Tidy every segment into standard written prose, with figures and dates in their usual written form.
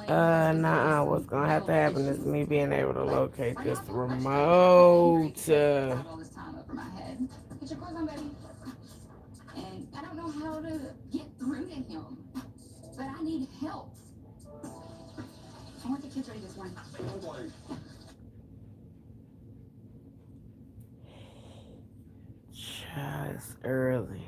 Nah, what's gonna have to happen is me being able to locate this remote. Child, it's early.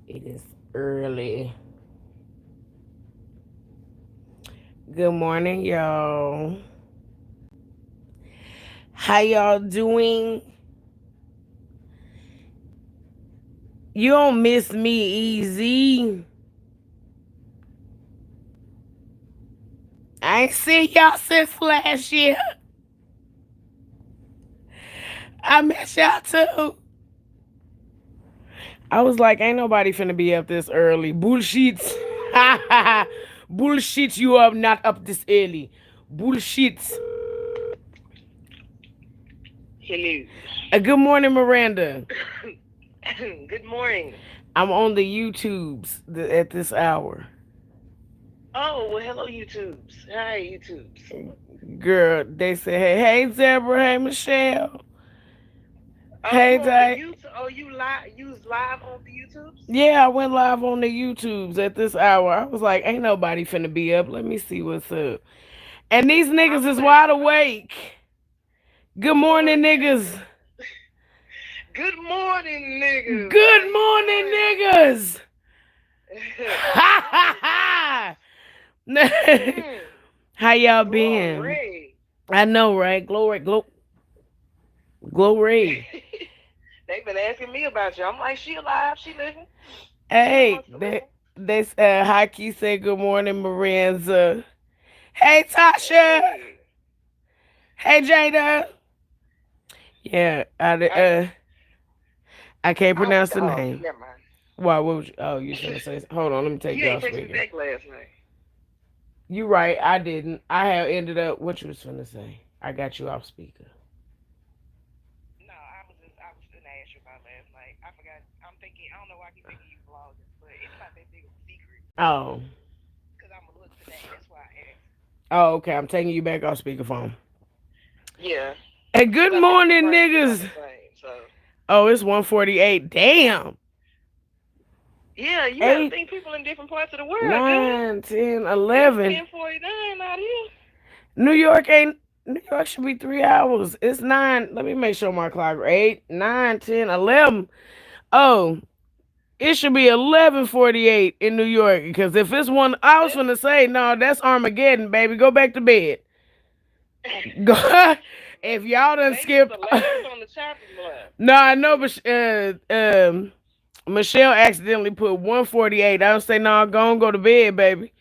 It is early. Good morning, y'all. How y'all doing? You don't miss me easy. I ain't seen y'all since last year. I miss y'all too. I was like, ain't nobody finna be up this early. Bullshit. Bullshit, you are not up this early. Bullshit. Hello. Good morning, Miranda. Good morning. I'm on the YouTubes at this hour. Oh, well, hello, YouTubes. Hi, YouTubes. Girl, they say, hey, Deborah, hey, Michelle. Oh, you Hey, on the Day. YouTube? Oh, you was live on the YouTubes? Yeah, I went live on the YouTubes at this hour. I was like, ain't nobody finna be up. Let me see what's up. And these I'm niggas is glad. wide awake. Good Well, morning, yeah. niggas. Good morning, niggas. How Good you morning, doing? niggas. Good morning. Mm, How y'all been? glory. I know, right? Glory. They've been asking me about you. I'm like, she alive. She living. She Hey, amongst the living. they Hockey said good morning, Maranza. Hey, Tasha. Hey. Hey, Jada. Yeah, I, I can't I was, pronounce the oh, name. never mind. Why? What was you? Oh, you finna say? Hold on, let me take You you ain't off text me speaker. back last night. You right, I didn't. I have ended up. What you was finna say? I got you off speaker. No, I was gonna ask you about last night. I forgot. I'm thinking. I don't know why I keep thinking you vlogging, but it's not that big of a secret. Oh. Cause I'm gonna look today. That's why I asked. Oh, okay. I'm taking you back off speakerphone. Yeah. Hey, Cause good I think the morning, prices about the niggas. same. So Oh, it's 148. Damn. yeah, you got to 8, think people in different parts of the world, girl. 9, 10, It's 11. 10:49 out here. New York ain't. New York should be 3 hours. It's 9. Let me make sure my clock. 8, 9, 10, 11. Oh, it should be 11:48 in New York. Because if it's one, I was It's gonna say no. That's Armageddon, baby. Go back to bed. Go. If y'all done maybe it's skipped. 11th on the chopping block. No, I know, but Michelle accidentally put 148. I don't say no. Go on, go to bed, baby.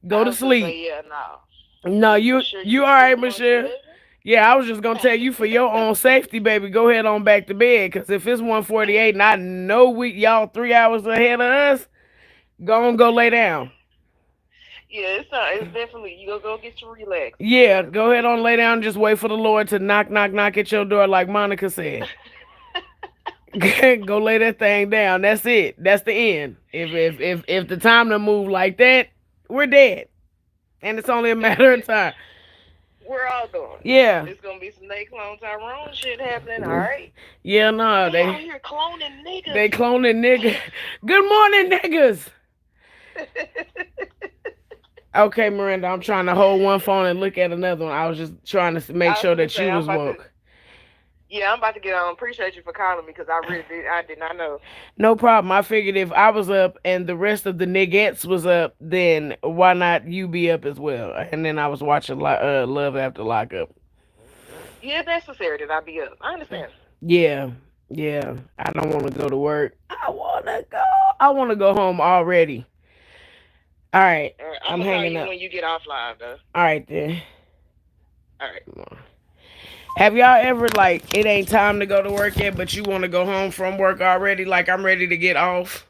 Go I to was gonna sleep. say yeah, no. No, You you sure you you was all still right, amongst the Michelle? living? Yeah, I was just gonna tell you for your own safety, baby. Go ahead on back to bed, cause if it's 148, and I know we y'all 3 hours ahead of us, go on, go lay down. Yeah, it's not. It's definitely you go get your relax Yeah, because go ahead it's on lay down. Just wait for the Lord to knock, knock, knock at your door, like Monica said. Go lay that thing down. That's it. That's the end. If the time to move like that, we're dead, and it's only a that's matter of it. time. We're all going. Yeah. It's gonna be some Nate Clone Tyrone shit happening. All right. Yeah, no, They out here cloning niggas. they cloning niggas. Good morning, niggas. Okay, Miranda, I'm trying to hold one phone and look at another one. I was just trying to make I was sure gonna that say you I'm was about to. woke. Yeah, I'm about to get on. Appreciate you for calling me because I did not know. No problem. I figured if I was up and the rest of the niggettes was up, then why not you be up as well? And then I was watching Love After Lockup. Yeah, it's necessary that I be up. I understand. Yeah, yeah. I don't want to go to work. I want to go. I want to go home already. All right, All right, I'm I'm gonna call hanging you up. when you get off live though. All right then. All right. Have y'all ever like it ain't time to go to work yet, but you want to go home from work already? Like I'm ready to get off.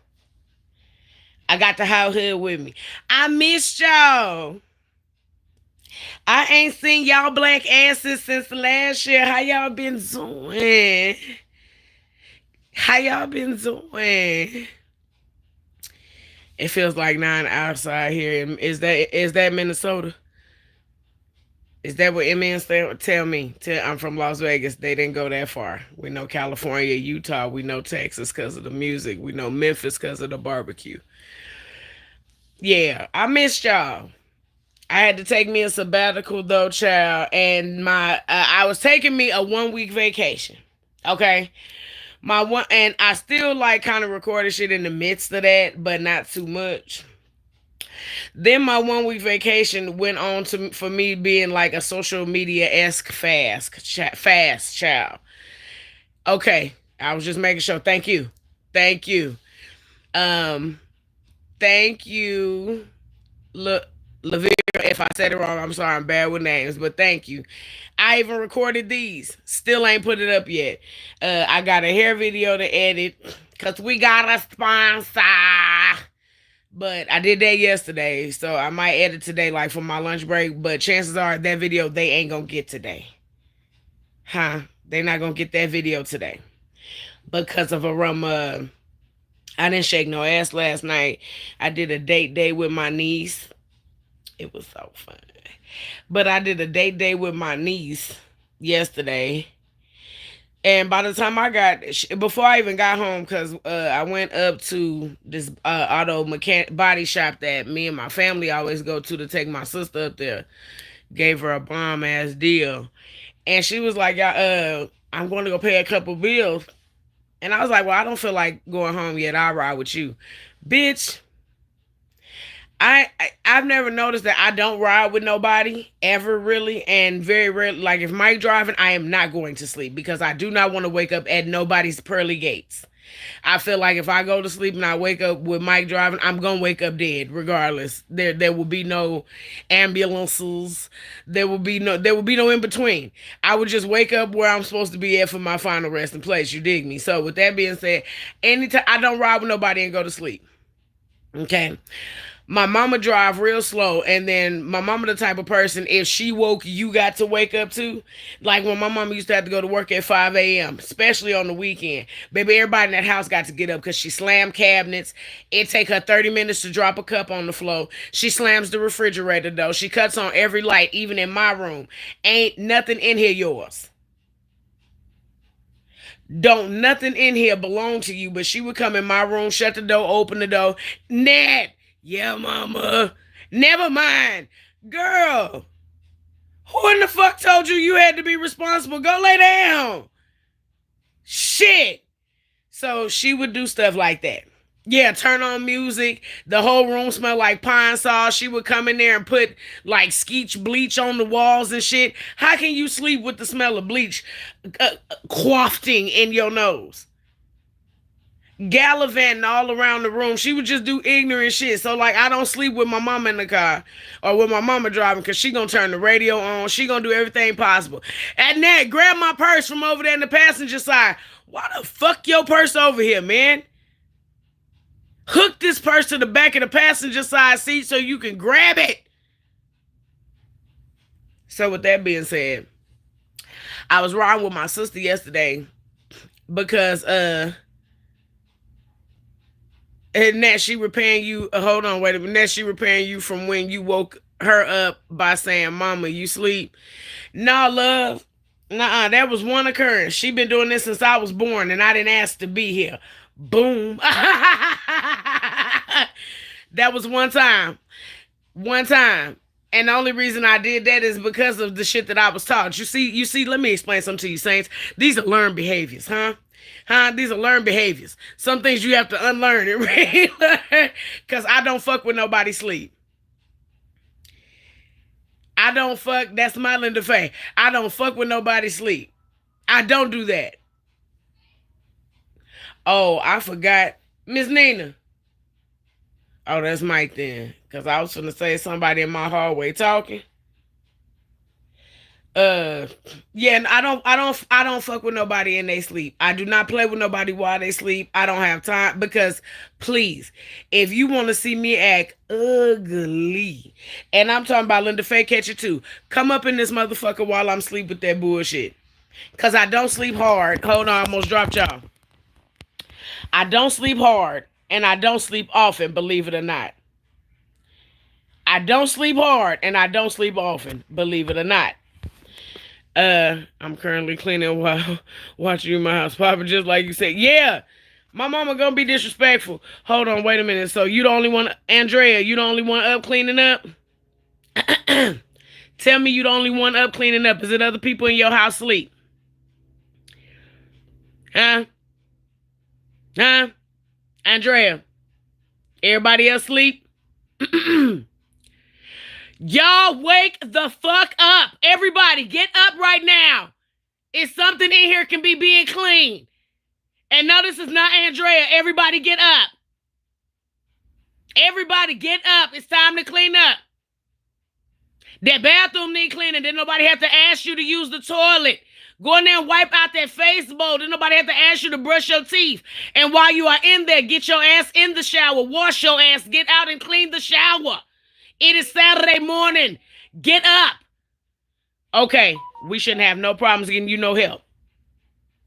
I got the house hood with me. I missed y'all. I ain't seen y'all black asses since last year. How y'all been doing? How y'all been doing? It feels like 9 outside here. Is that Minnesota? Is that what MNs tell me? I'm from Las Vegas. They didn't go that far. We know California, Utah. We know Texas because of the music. We know Memphis because of the barbecue. Yeah, I missed y'all. I had to take me a sabbatical though, child, and I was taking me a 1 week vacation. Okay, my one, and I still like kind of recorded shit in the midst of that, but not too much. Then my 1 week vacation went on to for me being like a social media esque fast child. Okay, I was just making sure. Thank you, um, thank you. Look, Lavira, if I said it wrong, I'm sorry. I'm bad with names, but thank you. I even recorded these. Still ain't put it up yet. I got a hair video to edit because we got a sponsor. But I did that yesterday, so I might edit today, like for my lunch break. But chances are that video they ain't gonna get today, huh? They not gonna get that video today because of a rum. I didn't shake no ass last night. I did a date day with my niece. It was so fun. But I did a date day with my niece yesterday. And by the time before I even got home, because I went up to this auto mechanic body shop that me and my family always go to take my sister up there. Gave her a bomb ass deal. And she was like, yeah, I'm going to go pay a couple bills. And I was like, well, I don't feel like going home yet. I'll ride with you. Bitch, I've never noticed that I don't ride with nobody ever really, and very rarely. Like if Mike driving, I am not going to sleep because I do not want to wake up at nobody's pearly gates. I feel like if I go to sleep and I wake up with Mike driving, I'm gonna wake up dead regardless. There will be no ambulances. There will be no in between. I would just wake up where I'm supposed to be at for my final resting place. You dig me? So with that being said, anytime I don't ride with nobody and go to sleep. Okay. My mama drive real slow, and then my mama the type of person, if she woke you got to wake up to, like when my mama used to have to go to work at 5 a.m., especially on the weekend. Baby, everybody in that house got to get up because she slammed cabinets. It take her 30 minutes to drop a cup on the floor. She slams the refrigerator though. She cuts on every light, even in my room. Ain't nothing in here yours. Don't nothing in here belong to you, but she would come in my room, shut the door, open the door. Nat, yeah, mama. Never mind. Girl, who in the fuck told you you had to be responsible? Go lay down. Shit. So she would do stuff like that. Yeah, turn on music. The whole room smelled like pine saw. She would come in there and put like skeech bleach on the walls and shit. How can you sleep with the smell of bleach quafting in your nose? Gallivanting all around the room. She would just do ignorant shit. So like I don't sleep with my mama in the car or with my mama driving because she gonna turn the radio on. She gonna do everything possible. And then grab my purse from over there in the passenger side. Why the fuck your purse over here, man? Hook this purse to the back of the passenger side seat so you can grab it. So with that being said, I was riding with my sister yesterday because and that she repaying you. Hold on, wait a minute. That she repaying you from when you woke her up by saying, "Mama, you sleep." Nah, love. Nah, that was one occurrence. She been doing this since I was born, and I didn't ask to be here. Boom. That was one time. One time. And the only reason I did that is because of the shit that I was taught. You see, let me explain something to you, Saints. These are learned behaviors, huh? Huh? These are learned behaviors. Some things you have to unlearn and relearn. Because I don't fuck with nobody sleep. I don't fuck, that's my Linda Faye. I don't fuck with nobody sleep. I don't do that. Oh, I forgot. Miss Nina. Oh, that's Mike then. Because I was gonna say somebody in my hallway talking. Uh yeah, and I don't fuck with nobody in they sleep. I do not play with nobody while they sleep. I don't have time because please, if you want to see me act ugly, and I'm talking about Linda Faye Catcher too, come up in this motherfucker while I'm asleep with that bullshit. Cause I don't sleep hard. Hold on, I almost dropped y'all. I don't sleep hard. and I don't sleep often, believe it or not. I don't sleep hard and I don't sleep often, believe it or not. I'm currently cleaning while watching you in my house. Papa, just like you said. Yeah. My mama gonna be disrespectful. Hold on, wait a minute. So you the only one, Andrea, you the only one up cleaning up? Tell me you the only one up cleaning up. Is it other people in your house sleep? Huh? Huh? Andrea, everybody else sleep? Y'all wake the fuck up. Everybody get up right now. It's something in here can be being clean. And no, this is not Andrea. Everybody get up. Everybody get up. It's time to clean up. That bathroom need cleaning. Then nobody have to ask you to use the toilet. Go in there and wipe out that face bowl. Then nobody have to ask you to brush your teeth. And while you are in there, get your ass in the shower. Wash your ass. Get out and clean the shower. It is Saturday morning. Get up. Okay, we shouldn't have no problems getting you no help.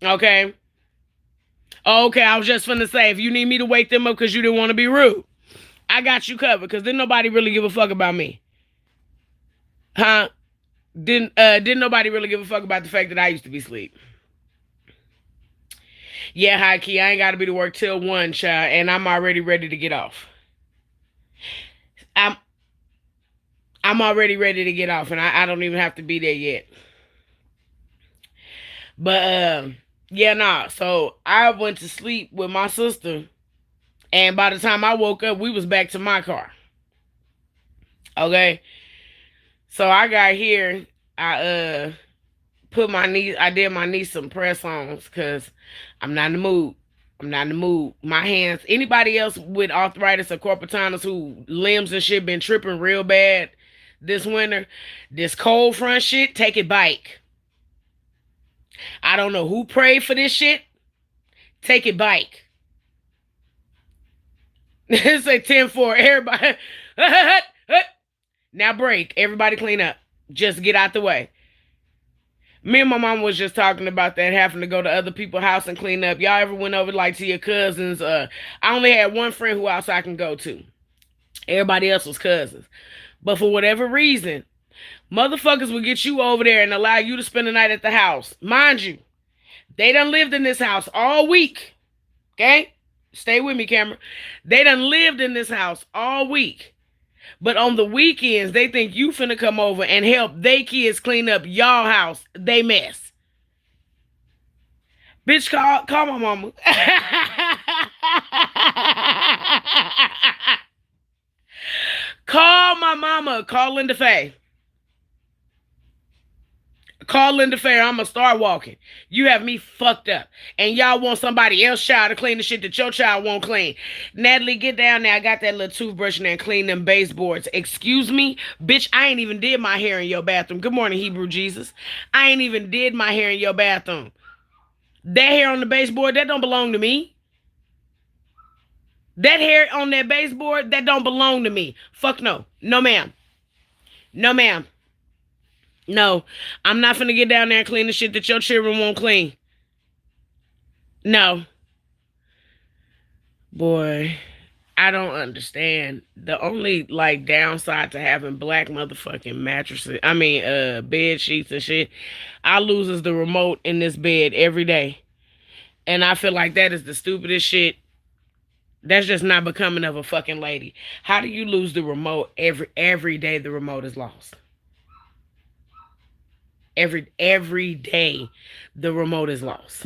Okay? Okay, I was just finna say, if you need me to wake them up because you didn't want to be rude, I got you covered because didn't nobody really give a fuck about me. Huh? Didn't nobody really give a fuck about the fact that I used to be asleep. Yeah, high key, I ain't gotta be to work till 1, child, and I'm already ready to get off. I'm I'm already ready to get off, and I don't even have to be there yet. But yeah, nah. So I went to sleep with my sister, and by the time I woke up, we was back to my car. Okay. So I got here. I put my niece. I did my niece some press ons because I'm not in the mood. I'm not in the mood. My hands. Anybody else with arthritis or corporate tendons who limbs and shit been tripping real bad this winter? This cold front shit. Take it bike. I don't know who prayed for this shit. Take it bike. It's a 10-4. Everybody. Now break. Everybody clean up. Just get out the way. Me and my mom was just talking about that, having to go to other people's house and clean up. Y'all ever went over like to your cousins? I only had one friend who else I can go to. Everybody else was cousins. But for whatever reason, motherfuckers will get you over there and allow you to spend the night at the house. Mind you, they done lived in this house all week. Okay? Stay with me, camera. They done lived in this house all week. But on the weekends, they think you finna come over and help they kids clean up y'all house, they mess. Bitch, call my mama. Call my mama. Call Linda Faye. Call Linda Faye. I'm gonna start walking. You have me fucked up. And y'all want somebody else's child to clean the shit that your child won't clean. Natalie, get down there. I got that little toothbrush in there and clean them baseboards. Excuse me? Bitch, I ain't even did my hair in your bathroom. Good morning, Hebrew Jesus. I ain't even did my hair in your bathroom. That hair on the baseboard, that don't belong to me. That hair on that baseboard, that don't belong to me. Fuck no. No, ma'am. No, ma'am. No, I'm not finna get down there and clean the shit that your children won't clean. No. Boy, I don't understand. The only like downside to having black motherfucking mattresses, bed sheets and shit, I loses the remote in this bed every day. And I feel like that is the stupidest shit. That's just not becoming of a fucking lady. How do you lose the remote every day the remote is lost? Every day the remote is lost.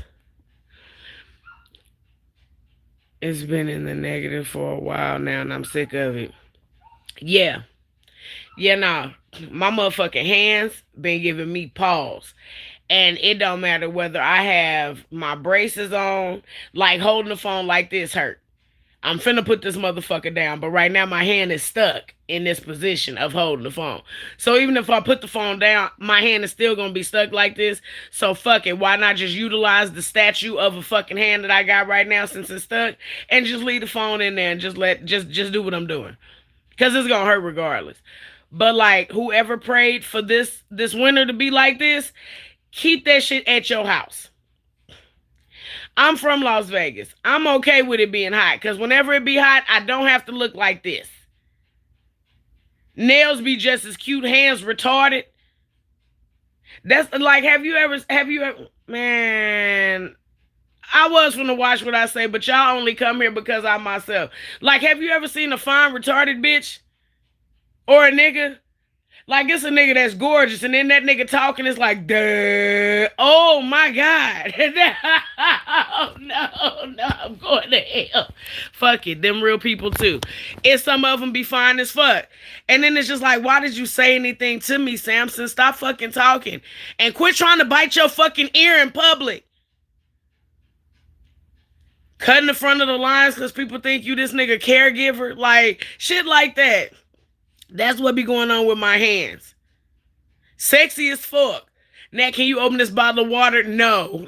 It's been in the negative for a while now and I'm sick of it. Yeah. Yeah, nah. My motherfucking hands been giving me pause. And it don't matter whether I have my braces on, like holding the phone like this hurt. I'm finna put this motherfucker down, but right now my hand is stuck in this position of holding the phone. So even if I put the phone down, my hand is still gonna be stuck like this. So fuck it. Why not just utilize the statue of a fucking hand that I got right now since it's stuck and just leave the phone in there and just do what I'm doing. Cause it's gonna hurt regardless. But like whoever prayed for this winter to be like this, keep that shit at your house. I'm from Las Vegas. I'm okay with it being hot because whenever it be hot, I don't have to look like this. Nails be just as cute, hands retarded. That's like, have you ever, man, I was gonna watch what I say, but y'all only come here because I'm myself. Like, have you ever seen a fine retarded bitch or a nigga? Like, it's a nigga that's gorgeous, and then that nigga talking is like, duh. Oh my God. Oh, no, no, I'm going to hell. Fuck it. Them real people too. And some of them be fine as fuck. And then it's just like, why did you say anything to me, Samson? Stop fucking talking. And quit trying to bite your fucking ear in public. Cutting the front of the lines because people think you this nigga caregiver. Like, shit like that. That's what be going on with my hands. Sexy as fuck. Nat, can you open this bottle of water? No.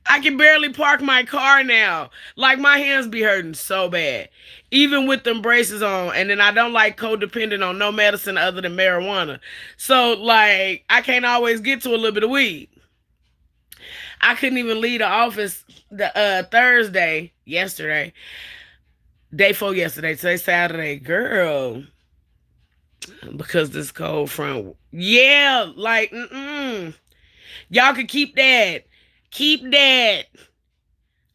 I can barely park my car now. Like, my hands be hurting so bad. Even with them braces on. And then I don't like codependent on no medicine other than marijuana. So, like, I can't always get to a little bit of weed. I couldn't even leave the office the Thursday, yesterday. Day 4 yesterday, today Saturday, girl. Because this cold front, yeah, like, y'all can keep that, keep that.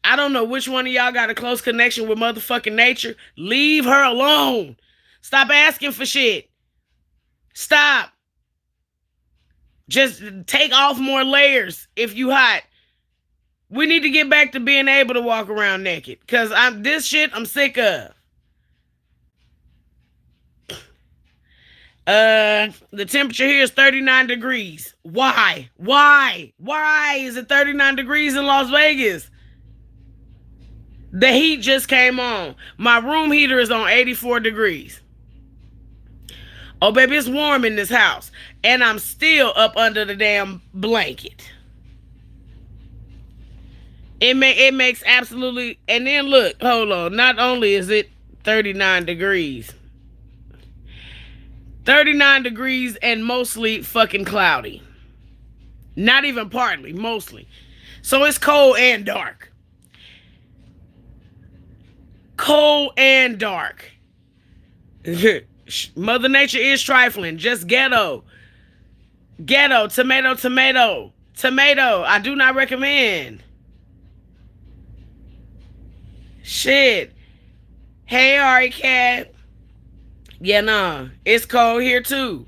I don't know which one of y'all got a close connection with motherfucking nature. Leave her alone. Stop asking for shit. Stop. Just take off more layers if you hot. We need to get back to being able to walk around naked. Cause I'm sick of. The temperature here is 39 degrees. Why? Why is it 39 degrees in Las Vegas? The heat just came on. My room heater is on 84 degrees. Oh, baby, it's warm in this house. And I'm still up under the damn blanket. It makes absolutely... And then look, hold on. Not only is it 39 degrees... 39 degrees and mostly fucking cloudy. Not even partly, mostly. So it's cold and dark. Cold and dark. Mother Nature is trifling. Just ghetto. Ghetto. Tomato, tomato. Tomato. I do not recommend. Shit. Hey, Ari Cat. Yeah, nah. It's cold here too.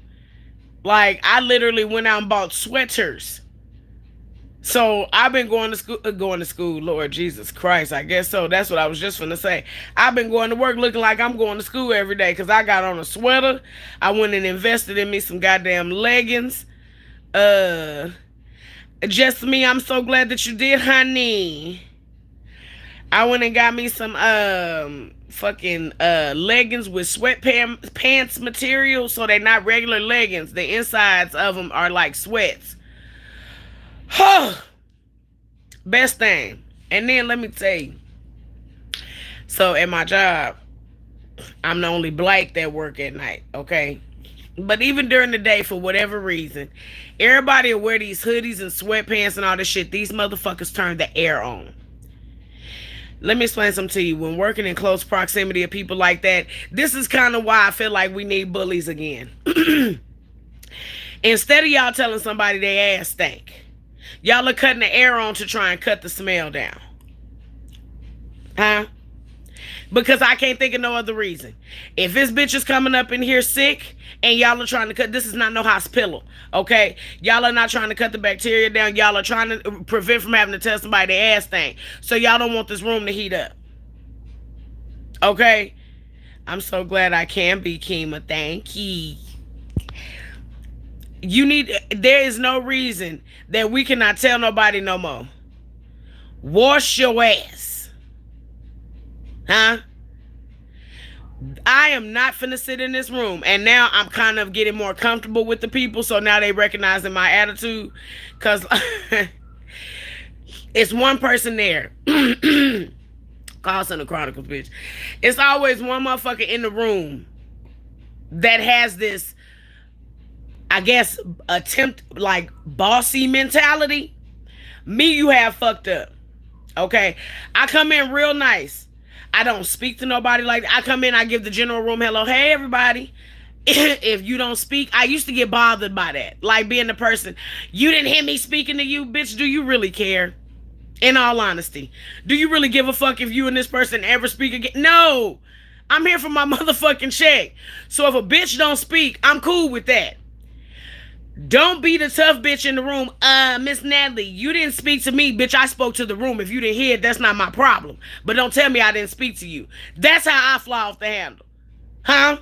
Like, I literally went out and bought sweaters. So I've been going to school, Lord Jesus Christ, I guess so. That's what I was just finna say. I've been going to work looking like I'm going to school every day because I got on a sweater. I went and invested in me some goddamn leggings. Just me, I'm so glad that you did, honey. I went and got me some fucking leggings with sweatpants material, so they're not regular leggings. The insides of them are like sweats. Best thing. And then let me tell you. So at my job, I'm the only black that work at night, okay? But even during the day, for whatever reason, everybody will wear these hoodies and sweatpants and all this shit. These motherfuckers turn the air on. Let me explain something to you. When working in close proximity of people like that, this is kind of why I feel like we need bullies again. Instead of y'all telling somebody they ass stink, y'all are cutting the air on to try and cut the smell down. Huh? Because I can't think of no other reason. If this bitch is coming up in here sick and y'all are trying to cut, this is not no hospital, okay? Y'all are not trying to cut the bacteria down. Y'all are trying to prevent from having to tell somebody their ass thing. So y'all don't want this room to heat up. Okay? I'm so glad I can be Kima. Thank you. There is no reason that we cannot tell nobody no more. Wash your ass. Huh? I am not finna sit in this room. And now I'm kind of getting more comfortable with the people. So now they recognizing my attitude. Because it's one person there. Call Center Chronicles, bitch. It's always one motherfucker in the room that has this, I guess, attempt like bossy mentality. Me, you have fucked up. Okay. I come in real nice. I don't speak to nobody like that. I come in, I give the general room hello, hey everybody. If you don't speak, I used to get bothered by that. Like being the person, you didn't hear me speaking to you, bitch. Do you really care? In all honesty, do you really give a fuck if you and this person ever speak again? No. I'm here for my motherfucking check. So if a bitch don't speak, I'm cool with that. Don't be the tough bitch in the room. Miss Natalie, you didn't speak to me, bitch. I spoke to the room. If you didn't hear it, that's not my problem. But don't tell me I didn't speak to you. That's how I fly off the handle. Huh?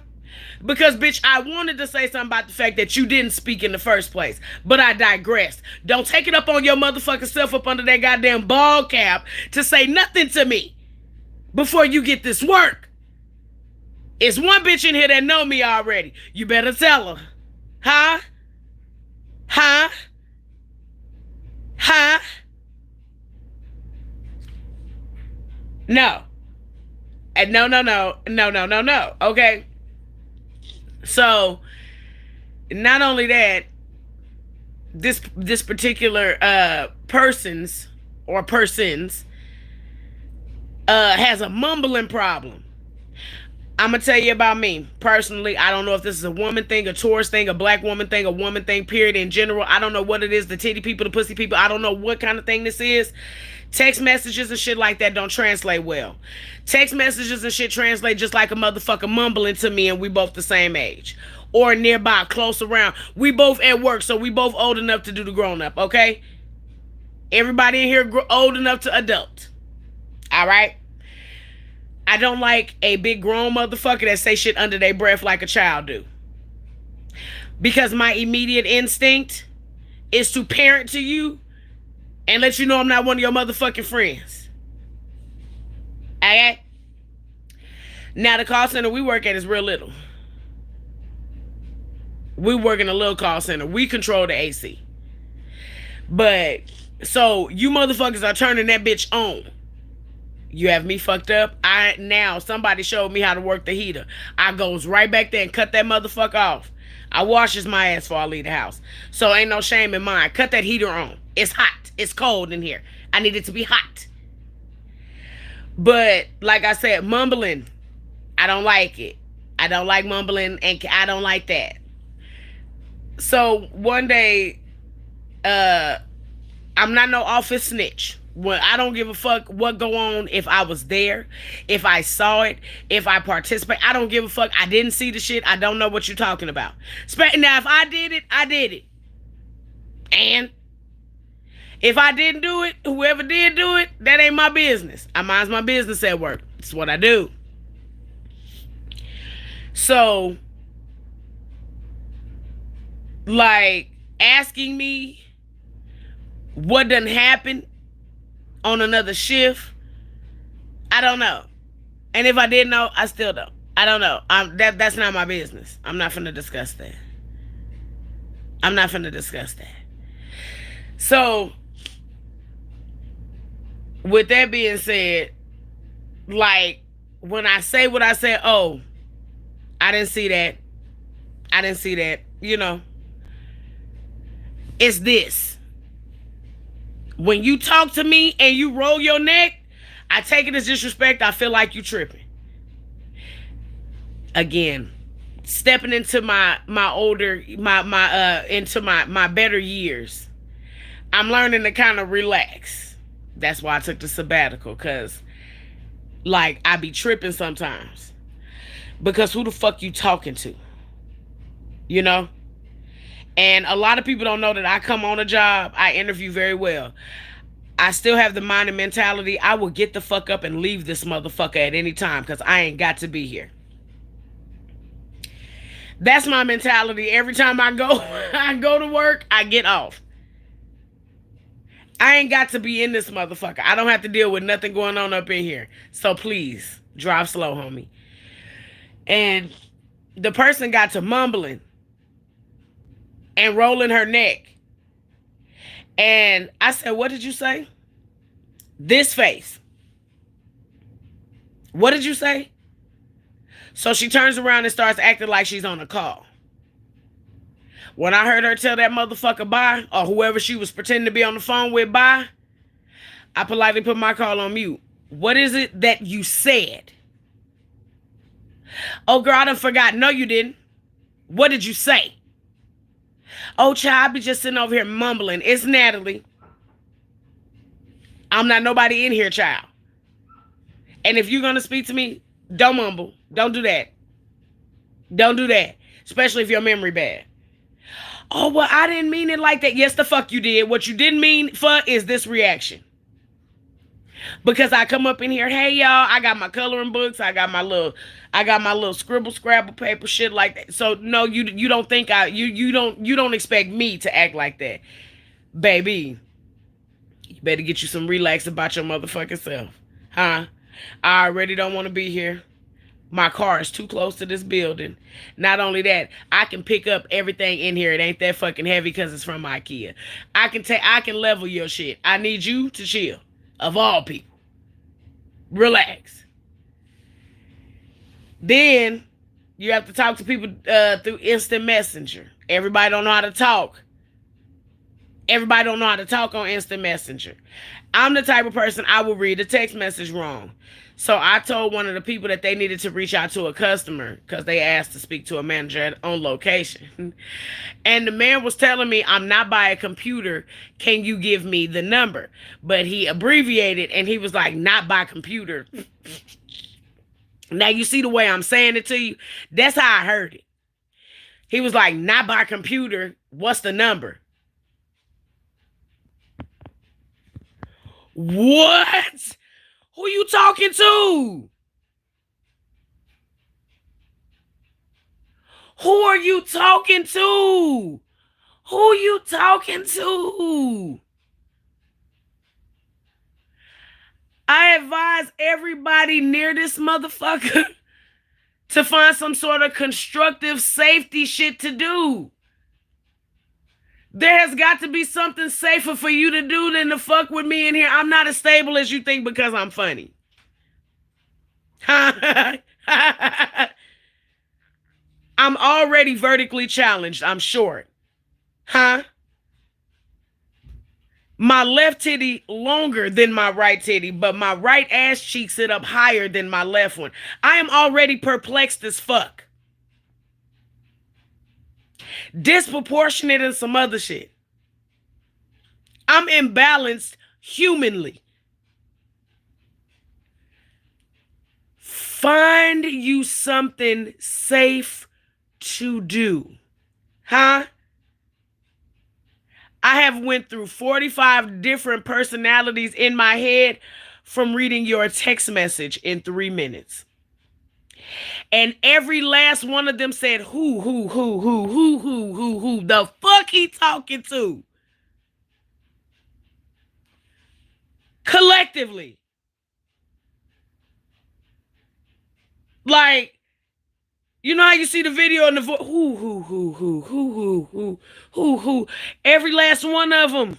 Because, bitch, I wanted to say something about the fact that you didn't speak in the first place. But I digressed. Don't take it up on your motherfucking self up under that goddamn ball cap to say nothing to me before you get this work. It's one bitch in here that know me already. You better tell her. Huh? Huh? Huh? No. And no, no, no. No, no, no, no. Okay? So, not only that, this particular persons or persons has a mumbling problem. I'm gonna tell you about me personally. I don't know if this is a woman thing, a Taurus thing, a black woman thing, a woman thing, period, in general. I don't know what it is, the titty people, the pussy people. I don't know what kind of thing this is. Text messages and shit like that don't translate well. Text messages and shit translate just like a motherfucker mumbling to me, and we both the same age. Or nearby, close around. We both at work, so we both old enough to do the grown up, okay? Everybody in here old enough to adult. All right? I don't like a big grown motherfucker that say shit under their breath like a child do. Because my immediate instinct is to parent to you and let you know I'm not one of your motherfucking friends. Okay? Now, the call center we work at is real little. We work in a little call center. We control the AC. But, so, you motherfuckers are turning that bitch on. You have me fucked up. Now somebody showed me how to work the heater. I goes right back there and cut that motherfucker off. I washes my ass before I leave the house. So ain't no shame in mine. Cut that heater on. It's hot. It's cold in here. I need it to be hot. But like I said, mumbling, I don't like it. I don't like mumbling, and I don't like that. So one day, I'm not no office snitch. Well, I don't give a fuck what go on if I was there, if I saw it, if I participate. I don't give a fuck. I didn't see the shit. I don't know what you're talking about. Now, if I did it, I did it. And if I didn't do it, whoever did do it, that ain't my business. I mind my business at work. It's what I do. So, like, asking me what done happened on another shift, I don't know. And if I didn't know, I still don't. I don't know. That's not my business. I'm not finna discuss that. I'm not finna discuss that. So, with that being said, like, when I say what I said, oh, I didn't see that. I didn't see that. You know, it's this. When you talk to me and you roll your neck, I take it as disrespect. I feel like you tripping. Again, stepping into my better years, I'm learning to kind of relax. That's why I took the sabbatical, cause like I be tripping sometimes. Because who the fuck you talking to? You know? And a lot of people don't know that I come on a job, I interview very well. I still have the mind and mentality. I will get the fuck up and leave this motherfucker at any time because I ain't got to be here. That's my mentality. Every time I go, I go to work, I get off. I ain't got to be in this motherfucker. I don't have to deal with nothing going on up in here. So please, drive slow, homie. And the person got to mumbling and rolling her neck. And I said, what did you say? This face. What did you say? So she turns around and starts acting like she's on a call. When I heard her tell that motherfucker bye, or whoever she was pretending to be on the phone with bye, I politely put my call on mute. What is it that you said? Oh, girl, I done forgot. No, you didn't. What did you say? Oh, child, I be just sitting over here mumbling. It's Natalie. I'm not nobody in here, child. And if you're going to speak to me, don't mumble. Don't do that. Don't do that. Especially if your memory bad. Oh, well, I didn't mean it like that. Yes, the fuck you did. What you didn't mean for is this reaction. Because I come up in here, hey y'all, I got my coloring books, I got my little scribble scrabble paper shit like that. So no, you don't think you don't expect me to act like that. Baby, you better get you some relax about your motherfucking self. Huh? I already don't want to be here. My car is too close to this building. Not only that, I can pick up everything in here. It ain't that fucking heavy because it's from IKEA. I can level your shit. I need you to chill. Of all people. Relax. Then you have to talk to people through instant messenger. Everybody don't know how to talk. Everybody don't know how to talk on instant messenger. I'm the type of person, I will read a text message wrong. So I told one of the people that they needed to reach out to a customer because they asked to speak to a manager on location. And the man was telling me, I'm not by a computer. Can you give me the number? But he abbreviated and he was like, not by computer. Now you see the way I'm saying it to you? That's how I heard it. He was like, not by computer. What's the number? What? Who you talking to? Who are you talking to? Who you talking to? I advise everybody near this motherfucker to find some sort of constructive safety shit to do. There has got to be something safer for you to do than to fuck with me in here. I'm not as stable as you think because I'm funny. I'm already vertically challenged. I'm short. Huh? My left titty longer than my right titty, but my right ass cheek sit up higher than my left one. I am already perplexed as fuck. Disproportionate and some other shit. I'm imbalanced humanly. Find you something safe to do. Huh? I have went through 45 different personalities in my head from reading your text message in 3 minutes. And every last one of them said, who, the fuck he talking to? Collectively. Like, you know how you see the video and the voice, who, every last one of them.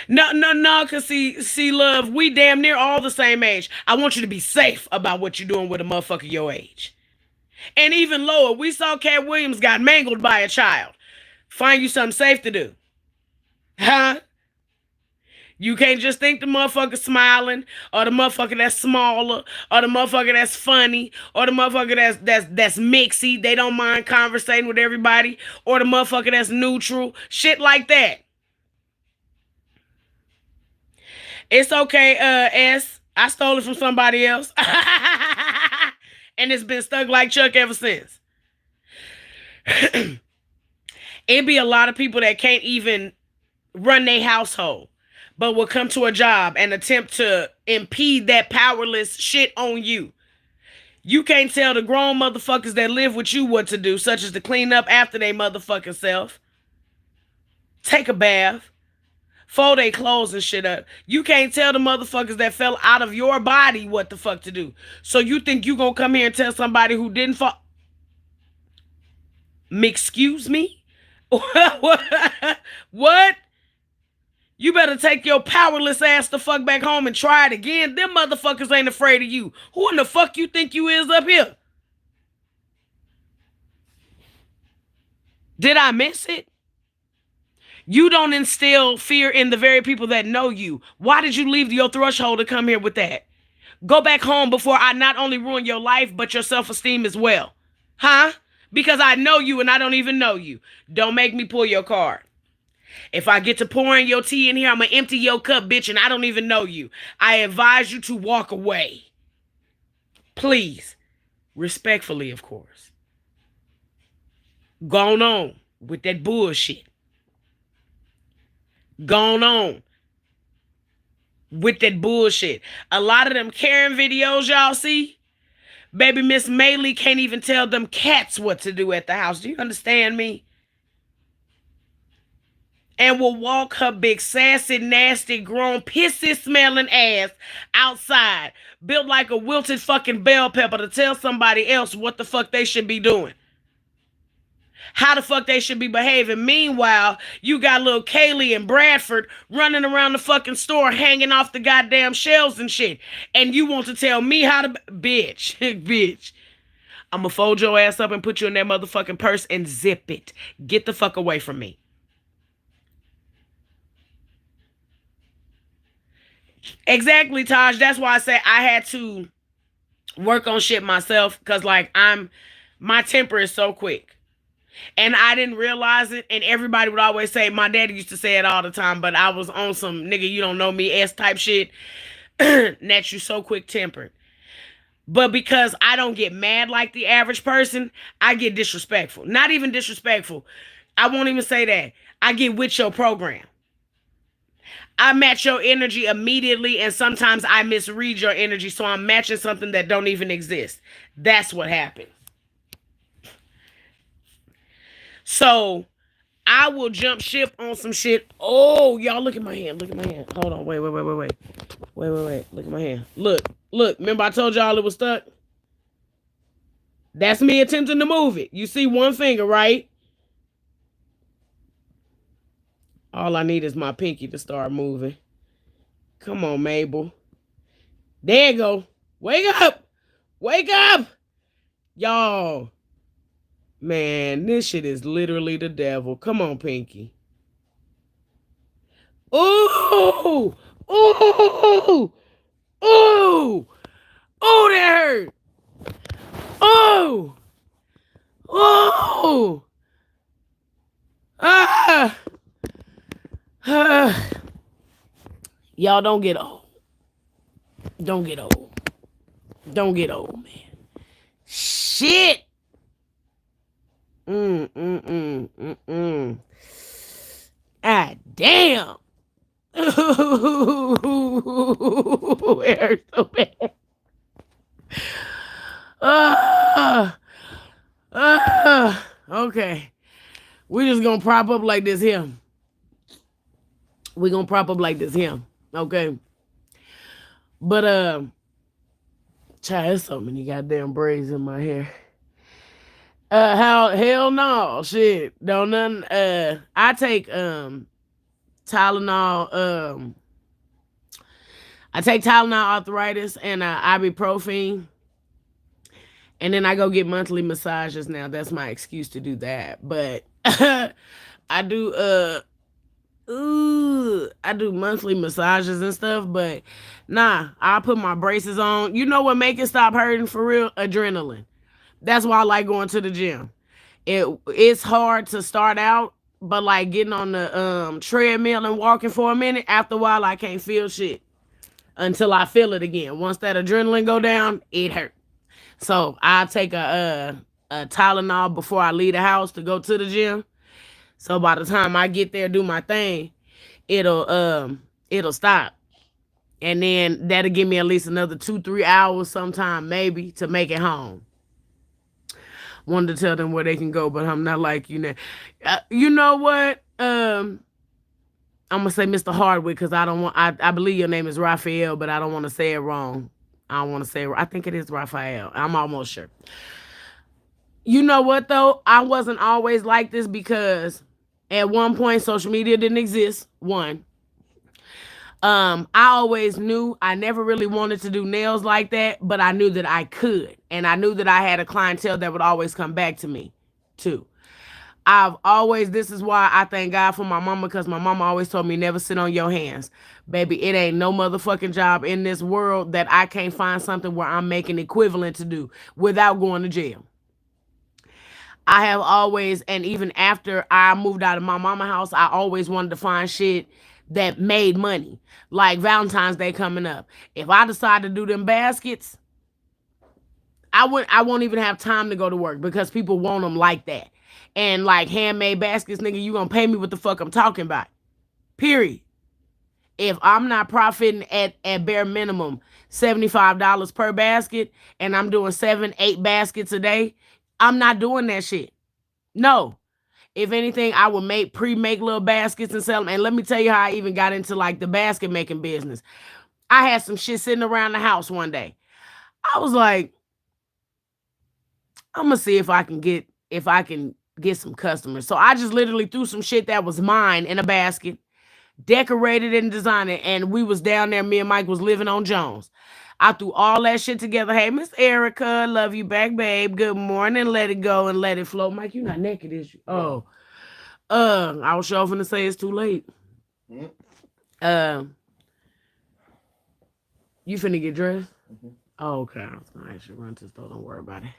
No, cause see, love, we damn near all the same age. I want you to be safe about what you're doing with a motherfucker your age. And even lower, we saw Cat Williams got mangled by a child. Find you something safe to do. Huh? You can't just think the motherfucker smiling, or the motherfucker that's smaller, or the motherfucker that's funny, or the motherfucker that's mixy. They don't mind conversating with everybody, or the motherfucker that's neutral. Shit like that. It's okay, S. I stole it from somebody else. And it's been stuck like Chuck ever since. It be a lot of people that can't even run their household, but will come to a job and attempt to impede that powerless shit on you. You can't tell the grown motherfuckers that live with you what to do, such as to clean up after they motherfucking self, take a bath, fold their clothes and shit up. You can't tell the motherfuckers that fell out of your body what the fuck to do. So you think you gonna come here and tell somebody who didn't fall? Excuse me? What? You better take your powerless ass the fuck back home and try it again. Them motherfuckers ain't afraid of you. Who in the fuck you think you is up here? Did I miss it? You don't instill fear in the very people that know you. Why did you leave your threshold to come here with that? Go back home before I not only ruin your life, but your self esteem as well. Huh? Because I know you and I don't even know you. Don't make me pull your card. If I get to pouring your tea in here, I'm going to empty your cup, bitch, and I don't even know you. I advise you to walk away. Please. Respectfully, of course. Gone on with that bullshit. Gone on with that bullshit. A lot of them Karen videos y'all see, baby Miss Maylee can't even tell them cats what to do at the house. Do you understand me? And will walk her big sassy, nasty, grown, pissy smelling ass outside, built like a wilted fucking bell pepper to tell somebody else what the fuck they should be doing. How the fuck they should be behaving. Meanwhile, you got little Kaylee and Bradford running around the fucking store hanging off the goddamn shelves and shit. And you want to tell me how to... Bitch. Bitch. I'm gonna fold your ass up and put you in that motherfucking purse and zip it. Get the fuck away from me. Exactly, Taj. That's why I say I had to work on shit myself. Cause like my temper is so quick. And I didn't realize it. And everybody would always say, my daddy used to say it all the time, but I was on some nigga, you don't know me S type shit. That you so quick tempered. But because I don't get mad like the average person, I get disrespectful. Not even disrespectful. I won't even say that. I get with your program. I match your energy immediately, and sometimes I misread your energy, so I'm matching something that don't even exist. That's what happened. So I will jump ship on some shit. Oh, y'all, look at my hand. Look at my hand. Hold on. Wait. Wait. Look at my hand. Look. Remember I told y'all it was stuck? That's me attempting to move it. You see one finger, right? All I need is my pinky to start moving. Come on, Mabel. There you go. Wake up. Wake up. Y'all. Man, this shit is literally the devil. Come on, Pinky. Ooh! Ooh! Ooh! Oh, that hurt! Oh! Oh! Ah! Ah! Y'all don't get old. Don't get old. Don't get old, man. Shit! Ah, damn. It hurts so bad. Okay. We just gonna prop up like this here. We gonna prop up like this here. Okay. But child, there's so many goddamn braids in my hair. Hell no, shit. Don't nothing. I take Tylenol. I take Tylenol arthritis and ibuprofen, and then I go get monthly massages. Now that's my excuse to do that. But I do I do monthly massages and stuff. But nah, I put my braces on. You know what make it stop hurting for real? Adrenaline. That's why I like going to the gym. It's hard to start out, but like getting on the treadmill and walking for a minute, after a while I can't feel shit until I feel it again. Once that adrenaline go down, it hurt. So I take a Tylenol before I leave the house to go to the gym. So by the time I get there, do my thing, it'll stop. And then that'll give me at least another 2-3 hours sometime maybe to make it home. Wanted to tell them where they can go, but I'm not like you know. You know what? I'm gonna say Mr. Hardwick because I don't want. I believe your name is Raphael, but I don't want to say it wrong. I don't want to say it. I think it is Raphael. I'm almost sure. You know what though? I wasn't always like this because at one point social media didn't exist. One. I always knew I never really wanted to do nails like that, but I knew that I could. And I knew that I had a clientele that would always come back to me too. This is why I thank God for my mama, because my mama always told me never sit on your hands. Baby, it ain't no motherfucking job in this world that I can't find something where I'm making equivalent to do without going to jail. I have always, and even after I moved out of my mama house, I always wanted to find shit that made money. Like Valentine's Day coming up. If I decide to do them baskets, I won't even have time to go to work because people want them like that. And like handmade baskets, nigga, you gonna pay me what the fuck I'm talking about. Period. If I'm not profiting at bare minimum $75 per basket and I'm doing 7, 8 baskets a day, I'm not doing that shit. No. If anything, I would make little baskets and sell them. And let me tell you how I even got into like the basket making business. I had some shit sitting around the house one day. I was like, I'm gonna see if I can get some customers. So I just literally threw some shit that was mine in a basket, decorated and designed it, and we was down there. Me and Mike was living on Jones. I threw all that shit together. Hey, Miss Erica, love you back, babe. Good morning. Let it go and let it flow. Mike, you not naked, is you? Oh, I was sure finna say it's too late. Mm-hmm. You finna get dressed? Mm-hmm. Oh, okay. I was gonna actually run to the store. Don't worry about it.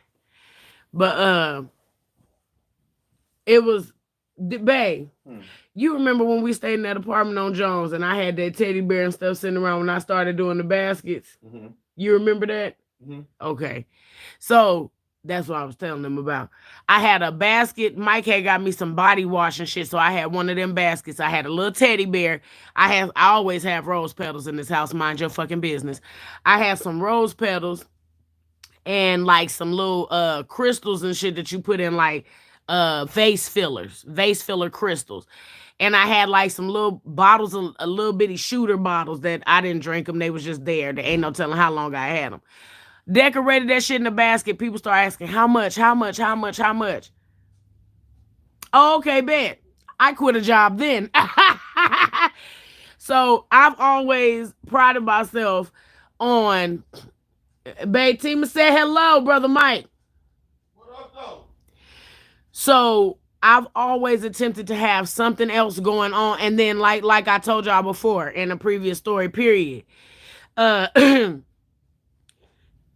But it was, babe. You remember when we stayed in that apartment on Jones and I had that teddy bear and stuff sitting around when I started doing the baskets? Mm-hmm. You remember that? Mm-hmm. Okay. So that's what I was telling them about. I had a basket. Mike had got me some body wash and shit, so I had one of them baskets. I had a little teddy bear. I always have rose petals in this house. Mind your fucking business. I had some rose petals and like some little crystals and shit that you put in like vase filler crystals. And I had like some little bottles, a little bitty shooter bottles that I didn't drink them. They was just there. There ain't no telling how long I had them. Decorated that shit in the basket. People start asking, how much, how much, how much, how much? Oh, okay, bet. I quit a job then. So I've always prided myself on, babe, Tima said hello, brother Mike. What up, though? So I've always attempted to have something else going on. And then like I told y'all before in a previous story, period.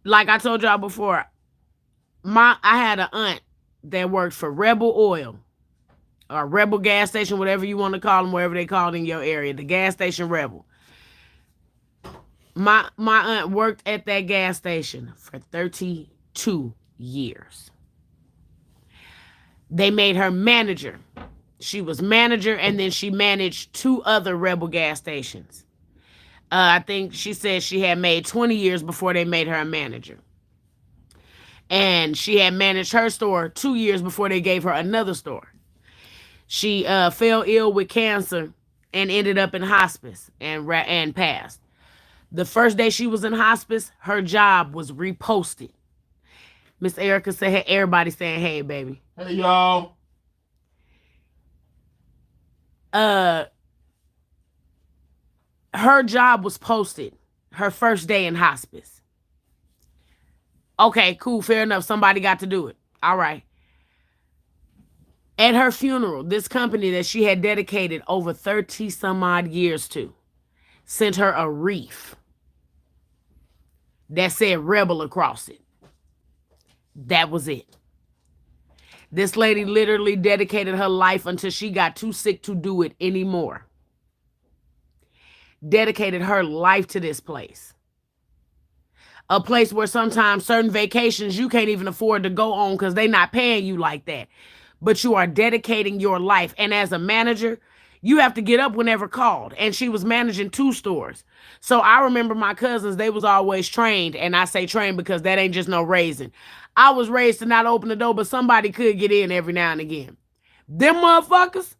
Like I told y'all before, I had an aunt that worked for Rebel Oil or Rebel gas station, whatever you want to call them, wherever they call it in your area, the gas station Rebel. My aunt worked at that gas station for 32 years. They made her manager. She was manager, and then she managed 2 other Rebel gas stations. I think she said she had made 20 years before they made her a manager. And she had managed her store 2 years before they gave her another store. She fell ill with cancer and ended up in hospice and passed. The first day she was in hospice, her job was reposted. Miss Erica said, hey, everybody saying, hey, baby. Hey, y'all. Her job was posted her first day in hospice. Okay, cool, fair enough. Somebody got to do it. All right. At her funeral, this company that she had dedicated over 30 some odd years to sent her a wreath that said Rebel across it. That was it. This lady literally dedicated her life until she got too sick to do it anymore. Dedicated her life to this place. A place where sometimes certain vacations you can't even afford to go on because they're not paying you like that. But you are dedicating your life. And as a manager, you have to get up whenever called. And she was managing 2 stores. So I remember my cousins, they was always trained. And I say trained because that ain't just no raising. I was raised to not open the door, but somebody could get in every now and again. Them motherfuckers,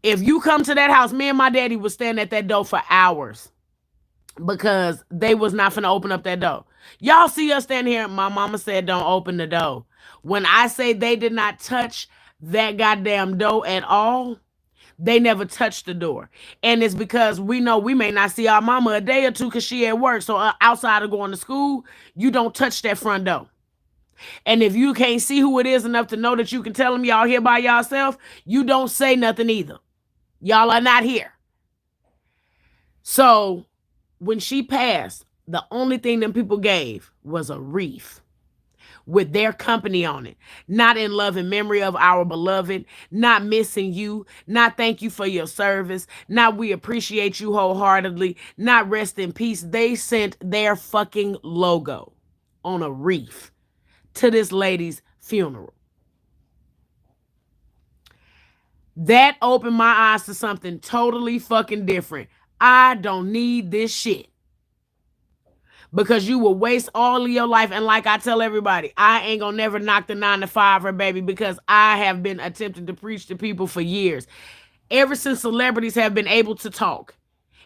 if you come to that house, me and my daddy would stand at that door for hours because they was not finna open up that door. Y'all see us stand here, my mama said don't open the door. When I say they did not touch that goddamn door at all, they never touched the door. And it's because we know we may not see our mama a day or two because she at work. So outside of going to school, you don't touch that front door. And if you can't see who it is enough to know that you can tell them y'all here by yourself, you don't say nothing either. Y'all are not here. So when she passed, the only thing them people gave was a wreath with their company on it. Not in love and memory of our beloved, not missing you, not thank you for your service, not we appreciate you wholeheartedly, not rest in peace. They sent their fucking logo on a wreath to this lady's funeral. That opened my eyes to something totally fucking different. I don't need this shit. Because you will waste all of your life. And like I tell everybody, I ain't gonna never knock the 9 to 5 her, baby, because I have been attempting to preach to people for years. Ever since celebrities have been able to talk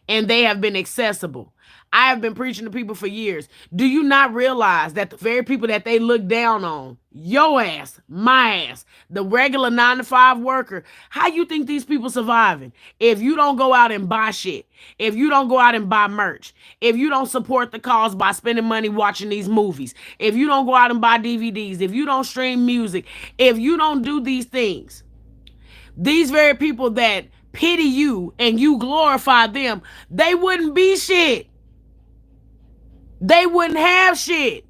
and they have been accessible, I have been preaching to people for years. Do you not realize that the very people that they look down on, your ass, my ass, the regular 9 to 5 worker, how you think these people surviving? If you don't go out and buy shit, if you don't go out and buy merch, if you don't support the cause by spending money watching these movies, if you don't go out and buy DVDs, if you don't stream music, if you don't do these things, these very people that pity you and you glorify them, they wouldn't be shit. They wouldn't have shit.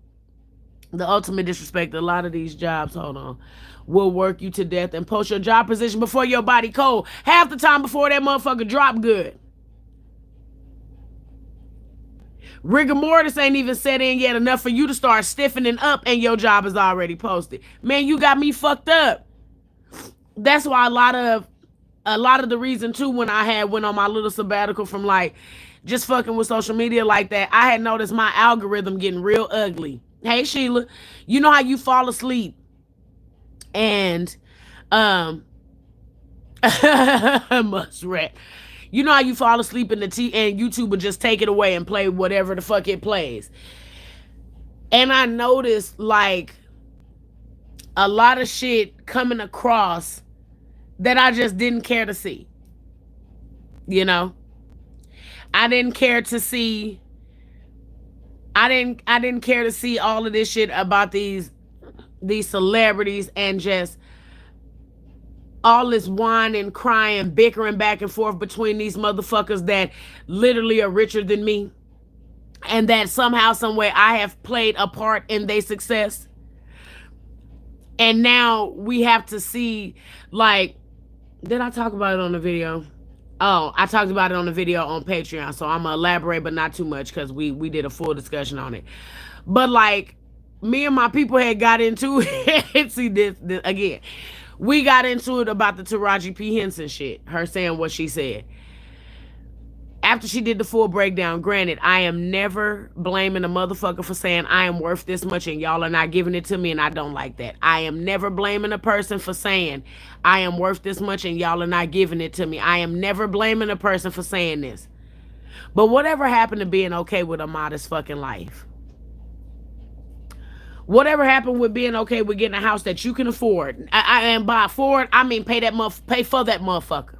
The ultimate disrespect, a lot of these jobs, hold on, will work you to death and post your job position before your body cold. Half the time before that motherfucker drop good. Rigor mortis ain't even set in yet enough for you to start stiffening up and your job is already posted. Man, you got me fucked up. That's why a lot of the reason too, when I went on my little sabbatical from like just fucking with social media like that, I had noticed my algorithm getting real ugly. Hey Sheila, you know how you fall asleep and muskrat. You know how you fall asleep in the and YouTube will just take it away and play whatever the fuck it plays. And I noticed like a lot of shit coming across that I just didn't care to see. You know? I didn't care to see all of this shit about these celebrities and just all this whining, crying, bickering back and forth between these motherfuckers that literally are richer than me. And that somehow, some way I have played a part in their success. And now we have to see, like, did I talk about it on the video? Oh, I talked about it on the video on Patreon, so I'm going to elaborate, but not too much because we did a full discussion on it. But, like, me and my people had got into it. See, this again. We got into it about the Taraji P. Henson shit, her saying what she said. After she did the full breakdown, granted, I am never blaming a motherfucker for saying I am worth this much and y'all are not giving it to me, and I don't like that. I am never blaming a person for saying I am worth this much and y'all are not giving it to me. I am never blaming a person for saying this. But whatever happened to being okay with a modest fucking life? Whatever happened with being okay with getting a house that you can afford? And by afford, I mean pay for that motherfucker.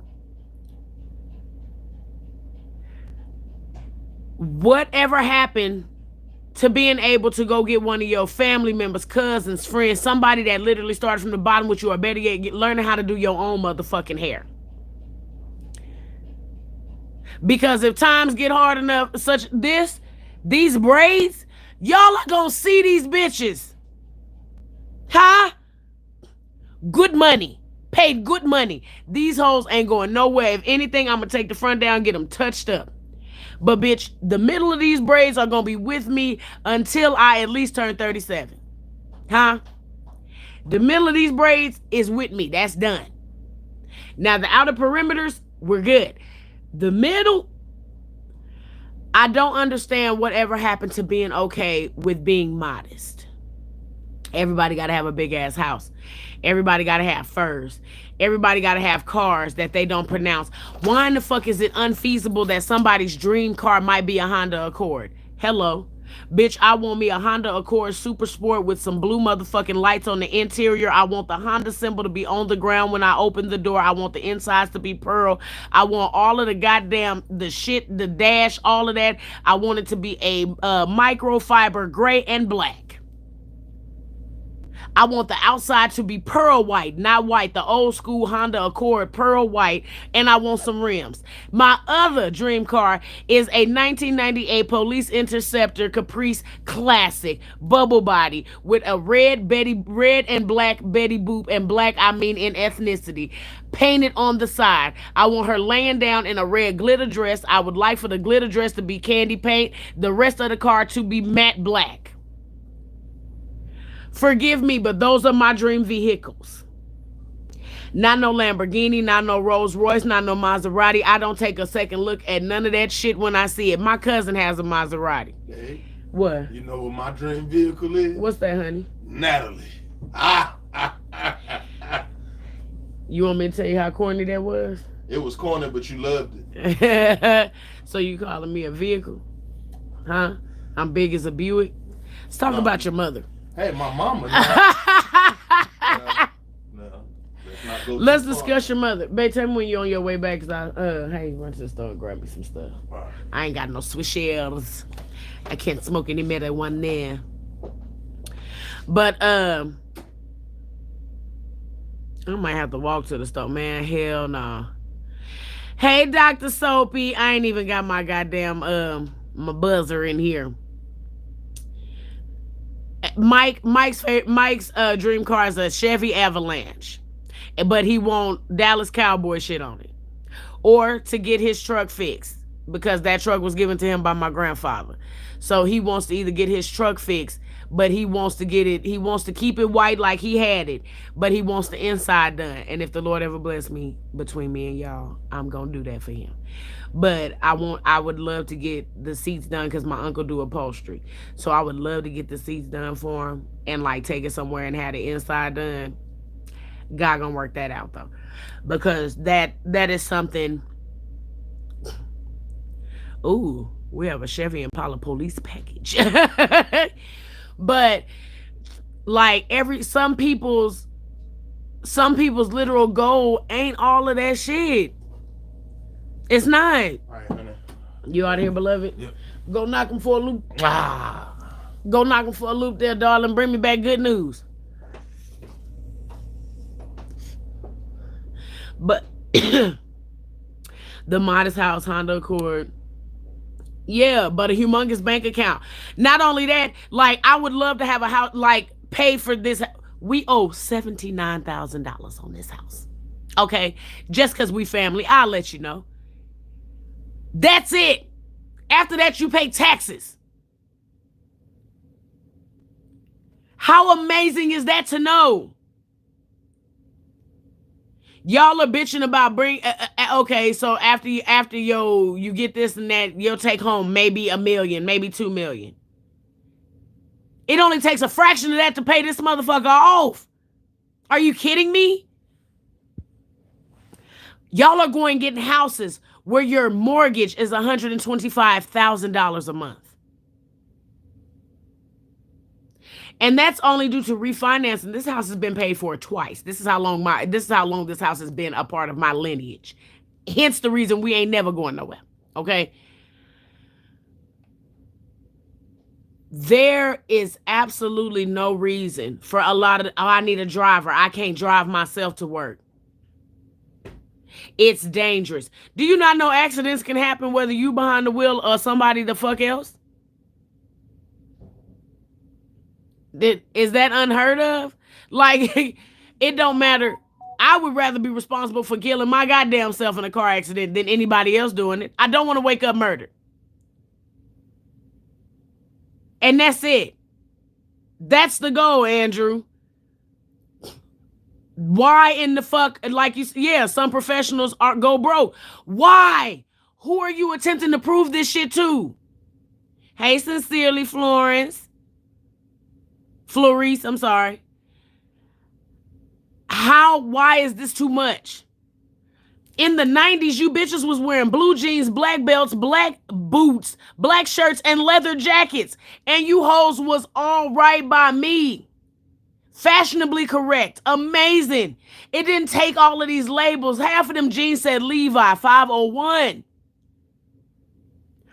Whatever happened to being able to go get one of your family members, cousins, friends, somebody that literally started from the bottom with you, or better yet, learning how to do your own motherfucking hair? Because if times get hard enough, these braids, y'all are gonna see these bitches. Huh? Good money. Paid good money. These hoes ain't going nowhere. If anything, I'm gonna take the front down, get them touched up. But bitch, the middle of these braids are gonna be with me until I at least turn 37. Huh? The middle of these braids is with me. That's done. Now the outer perimeters, we're good. The middle, I don't understand whatever happened to being okay with being modest. Everybody gotta have a big ass house. Everybody gotta have furs. Everybody gotta have cars that they don't pronounce. Why in the fuck is it unfeasible that somebody's dream car might be a Honda Accord? Hello. Bitch, I want me a Honda Accord Super Sport with some blue motherfucking lights on the interior. I want the Honda symbol to be on the ground when I open the door. I want the insides to be pearl. I want all of the goddamn, the shit, the dash, all of that. I want it to be a microfiber gray and black. I want the outside to be pearl white, not white, the old school Honda Accord pearl white, and I want some rims. My other dream car is a 1998 Police Interceptor Caprice Classic bubble body with a red and black Betty Boop, and black I mean in ethnicity, painted on the side. I want her laying down in a red glitter dress. I would like for the glitter dress to be candy paint, the rest of the car to be matte black. Forgive me, but those are my dream vehicles. Not no Lamborghini, not no Rolls Royce, not no Maserati. I don't take a second look at none of that shit when I see it. My cousin has a Maserati. Hey, What? you know what my dream vehicle is? What's that, honey? Natalie. You want me to tell you how corny that was? It was corny, but you loved it. So you calling me a vehicle? Huh? I'm big as a Buick? Let's talk No. about your mother. Hey, my mama. No, let's not go. Let's too far. discuss your mother. Babe, tell me when you're on your way back, because hey, run to the store and grab me some stuff. All right. I ain't got no swishers. I can't smoke any more than one there. But, I might have to walk to the store, man. Hell no. Hey, Dr. Soapy. I ain't even got my goddamn, my buzzer in here. Mike's dream car is a Chevy Avalanche, but he want Dallas Cowboy shit on it, or to get his truck fixed because that truck was given to him by my grandfather. So he wants to either get his truck fixed, but he wants to get it. He wants to keep it white like he had it, but he wants the inside done. And if the Lord ever bless me, between me and y'all, I'm gonna do that for him. But I would love to get the seats done because my uncle do upholstery. So I would love to get the seats done for him and like take it somewhere and have the inside done. God gonna work that out though. Because that is something. Ooh, we have a Chevy Impala police package. But like some people's literal goal ain't all of that shit. It's not. All right, honey. You out here, beloved? Yep. Go knock him for a loop. Go knock him for a loop there, darling. Bring me back good news. But the modest house, Honda Accord. Yeah, but a humongous bank account. Not only that, like I would love to have a house, like pay for this. We owe $79,000 on this house. Okay, just because we family, I'll let you know. That's it. After that, you pay taxes. How amazing is that to know? Y'all are bitching about okay, so after you get this and that, you'll take home maybe $1 million, maybe $2 million. It only takes a fraction of that to pay this motherfucker off. Are you kidding me? Y'all are going getting houses where your mortgage is $125,000 a month. And that's only due to refinancing. This house has been paid for twice. This is how long this house has been a part of my lineage. Hence the reason we ain't never going nowhere. Okay? There is absolutely no reason for a lot of, I need a driver. I can't drive myself to work. It's dangerous. Do you not know accidents can happen whether you behind the wheel or somebody the fuck else? Is that unheard of? Like, it don't matter. I would rather be responsible for killing my goddamn self in a car accident than anybody else doing it. I don't want to wake up murdered. And that's it. That's the goal, Andrew. Why in the fuck, like you, yeah, some professionals go broke. Why? Who are you attempting to prove this shit to? Hey, sincerely, Florence, I'm sorry. Why is this too much? In the 90s, you bitches was wearing blue jeans, black belts, black boots, black shirts, and leather jackets. And you hoes was all right by me. Fashionably correct. Amazing. It didn't take all of these labels. Half of them jeans said Levi 501.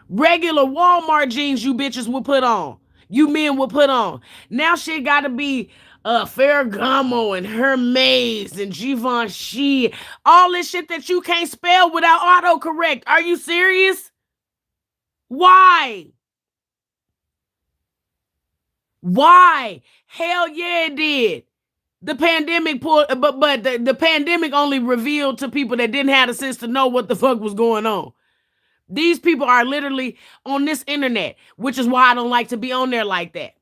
Regular Walmart jeans you bitches would put on. You men would put on. Now shit gotta be Ferragamo and Hermes and Givenchy, all this shit that you can't spell without autocorrect. Are you serious? Why? Why? Hell yeah, it did. The pandemic pulled, but the pandemic only revealed to people that didn't have the sense to know what the fuck was going on. These people are literally on this internet, which is why I don't like to be on there like that.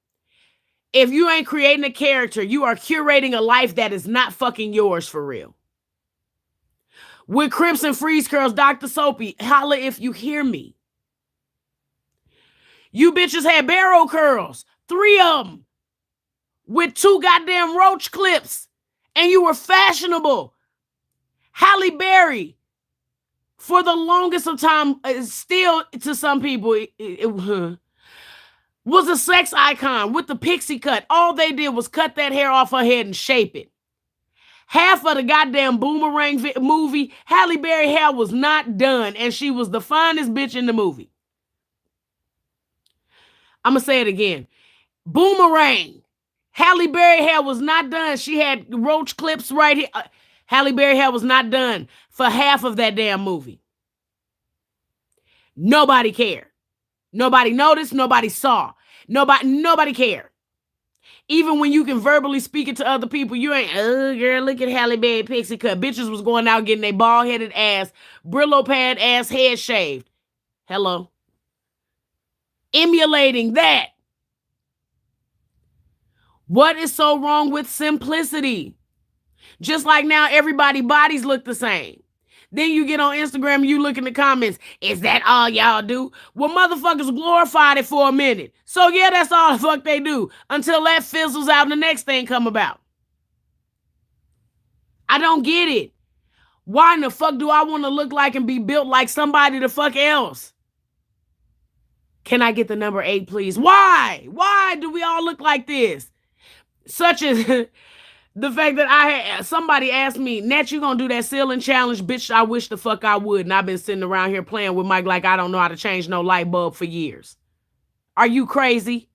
If you ain't creating a character, you are curating a life that is not fucking yours for real. With Crimson Freeze Curls, Dr. Soapy, holla if you hear me. You bitches had barrel curls, 3 of them, with 2 goddamn roach clips, and you were fashionable. Halle Berry, for the longest of time, still to some people, it was a sex icon with the pixie cut. All they did was cut that hair off her head and shape it. Half of the goddamn Boomerang movie, Halle Berry hair was not done, and she was the finest bitch in the movie. I'm going to say it again. Boomerang. Halle Berry hair was not done. She had roach clips right here. Halle Berry hair was not done for half of that damn movie. Nobody cared. Nobody noticed. Nobody saw. Nobody cared. Even when you can verbally speak it to other people, you ain't, oh, girl, look at Halle Berry pixie cut. Bitches was going out getting their bald-headed ass, Brillo pad ass head shaved. Hello. Emulating that. What is so wrong with simplicity? Just like now, everybody's bodies look the same. Then you get on Instagram, you look in the comments, is that all y'all do? Well, motherfuckers glorified it for a minute. So yeah, that's all the fuck they do. Until that fizzles out and the next thing come about. I don't get it. Why in the fuck do I want to look like and be built like somebody the fuck else? Can I get the number 8, please? Why? Why do we all look like this? Such as the fact that somebody asked me, Nat, you gonna do that ceiling challenge? Bitch, I wish the fuck I would. And I've been sitting around here playing with Mike like I don't know how to change no light bulb for years. Are you crazy?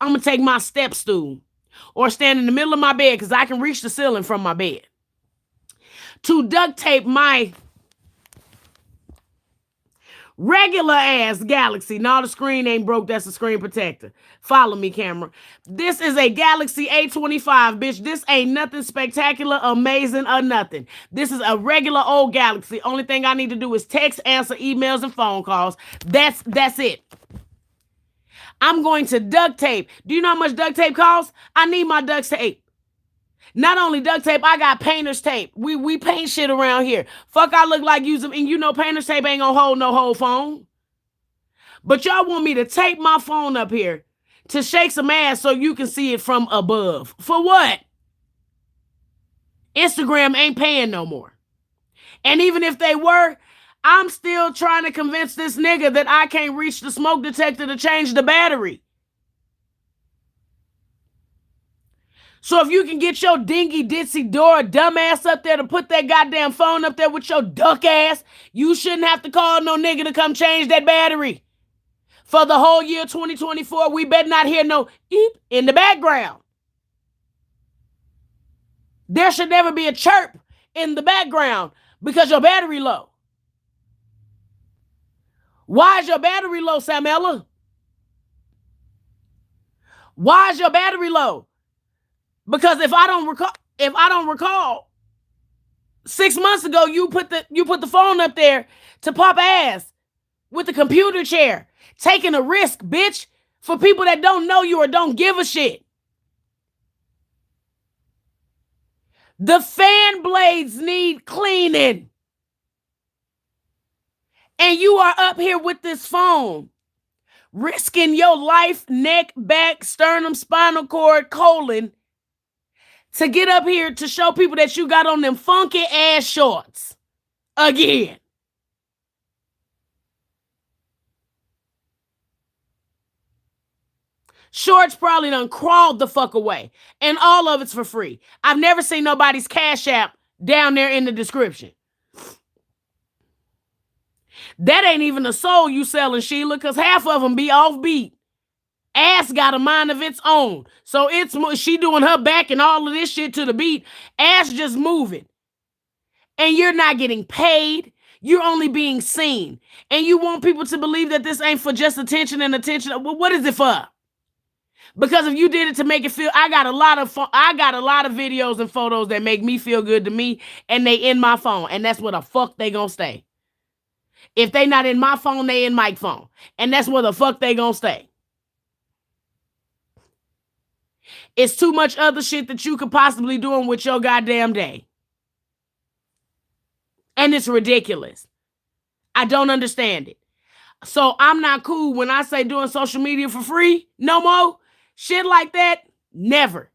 I'm gonna take my step stool or stand in the middle of my bed because I can reach the ceiling from my bed to duct tape my regular ass Galaxy. No, the screen ain't broke. That's a screen protector. Follow me, camera. This is a Galaxy A25, bitch. This ain't nothing spectacular, amazing, or nothing. This is a regular old Galaxy. Only thing I need to do is text, answer emails, and phone calls. That's it. I'm going to duct tape. Do you know how much duct tape costs? I need my duct tape. Not only duct tape, I got painter's tape. We paint shit around here. Fuck, I look like using, and you know painter's tape ain't gonna hold no whole phone. But y'all want me to tape my phone up here to shake some ass so you can see it from above. For what? Instagram ain't paying no more. And even if they were, I'm still trying to convince this nigga that I can't reach the smoke detector to change the battery. So if you can get your dingy ditzy Dora dumbass up there to put that goddamn phone up there with your duck ass, you shouldn't have to call no nigga to come change that battery. For the whole year 2024, we better not hear no eep in the background. There should never be a chirp in the background because your battery low. Why is your battery low, Samella? Why is your battery low? Because if I don't recall, 6 months ago you put the phone up there to pop ass with the computer chair, taking a risk, bitch, for people that don't know you or don't give a shit. The fan blades need cleaning. And you are up here with this phone, risking your life, neck, back, sternum, spinal cord, colon, to get up here to show people that you got on them funky ass shorts. Again. Shorts probably done crawled the fuck away. And all of it's for free. I've never seen nobody's Cash App down there in the description. That ain't even a soul you selling, Sheila, because half of them be offbeat. Ass got a mind of its own. So she doing her back and all of this shit to the beat. Ass just moving. And you're not getting paid. You're only being seen. And you want people to believe that this ain't for just attention and attention. Well, what is it for? Because if you did it to make it feel, I got a lot of videos and photos that make me feel good to me, and they in my phone, and that's where the fuck they gonna stay. If they not in my phone, they in Mike's phone, and that's where the fuck they gonna stay. It's too much other shit that you could possibly doing with your goddamn day, and it's ridiculous. I don't understand it. So I'm not cool when I say doing social media for free. No more. Shit like that, never.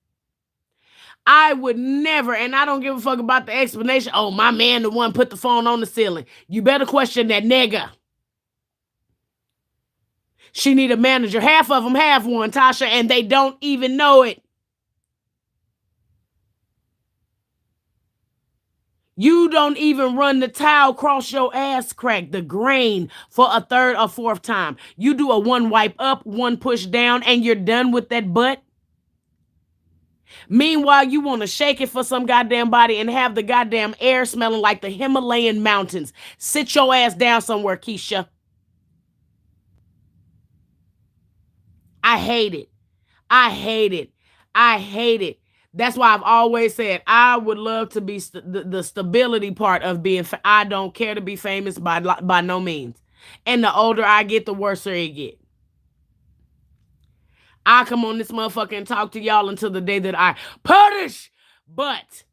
I would never, and I don't give a fuck about the explanation. Oh, my man, the one put the phone on the ceiling. You better question that nigga. She need a manager. Half of them have one, Tasha, and they don't even know it. You don't even run the towel across your ass crack, the grain, for a third or fourth time. You do a one wipe up, one push down, and you're done with that butt. Meanwhile, you want to shake it for some goddamn body and have the goddamn air smelling like the Himalayan mountains. Sit your ass down somewhere, Keisha. I hate it. I hate it. I hate it. That's why I've always said I would love to be the stability part of being. I don't care to be famous by no means. And the older I get, the worse it get. I come on this motherfucker and talk to y'all until the day that I punish. But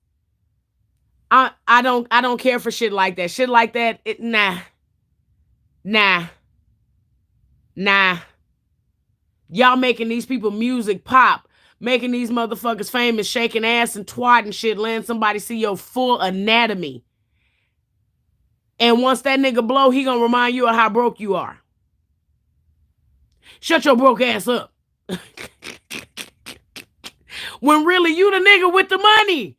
I don't care for shit like that. Shit like that, nah. Y'all making these people music pop. Making these motherfuckers famous, shaking ass and twatting shit, letting somebody see your full anatomy. And once that nigga blow, he gonna remind you of how broke you are. Shut your broke ass up. When really you the nigga with the money.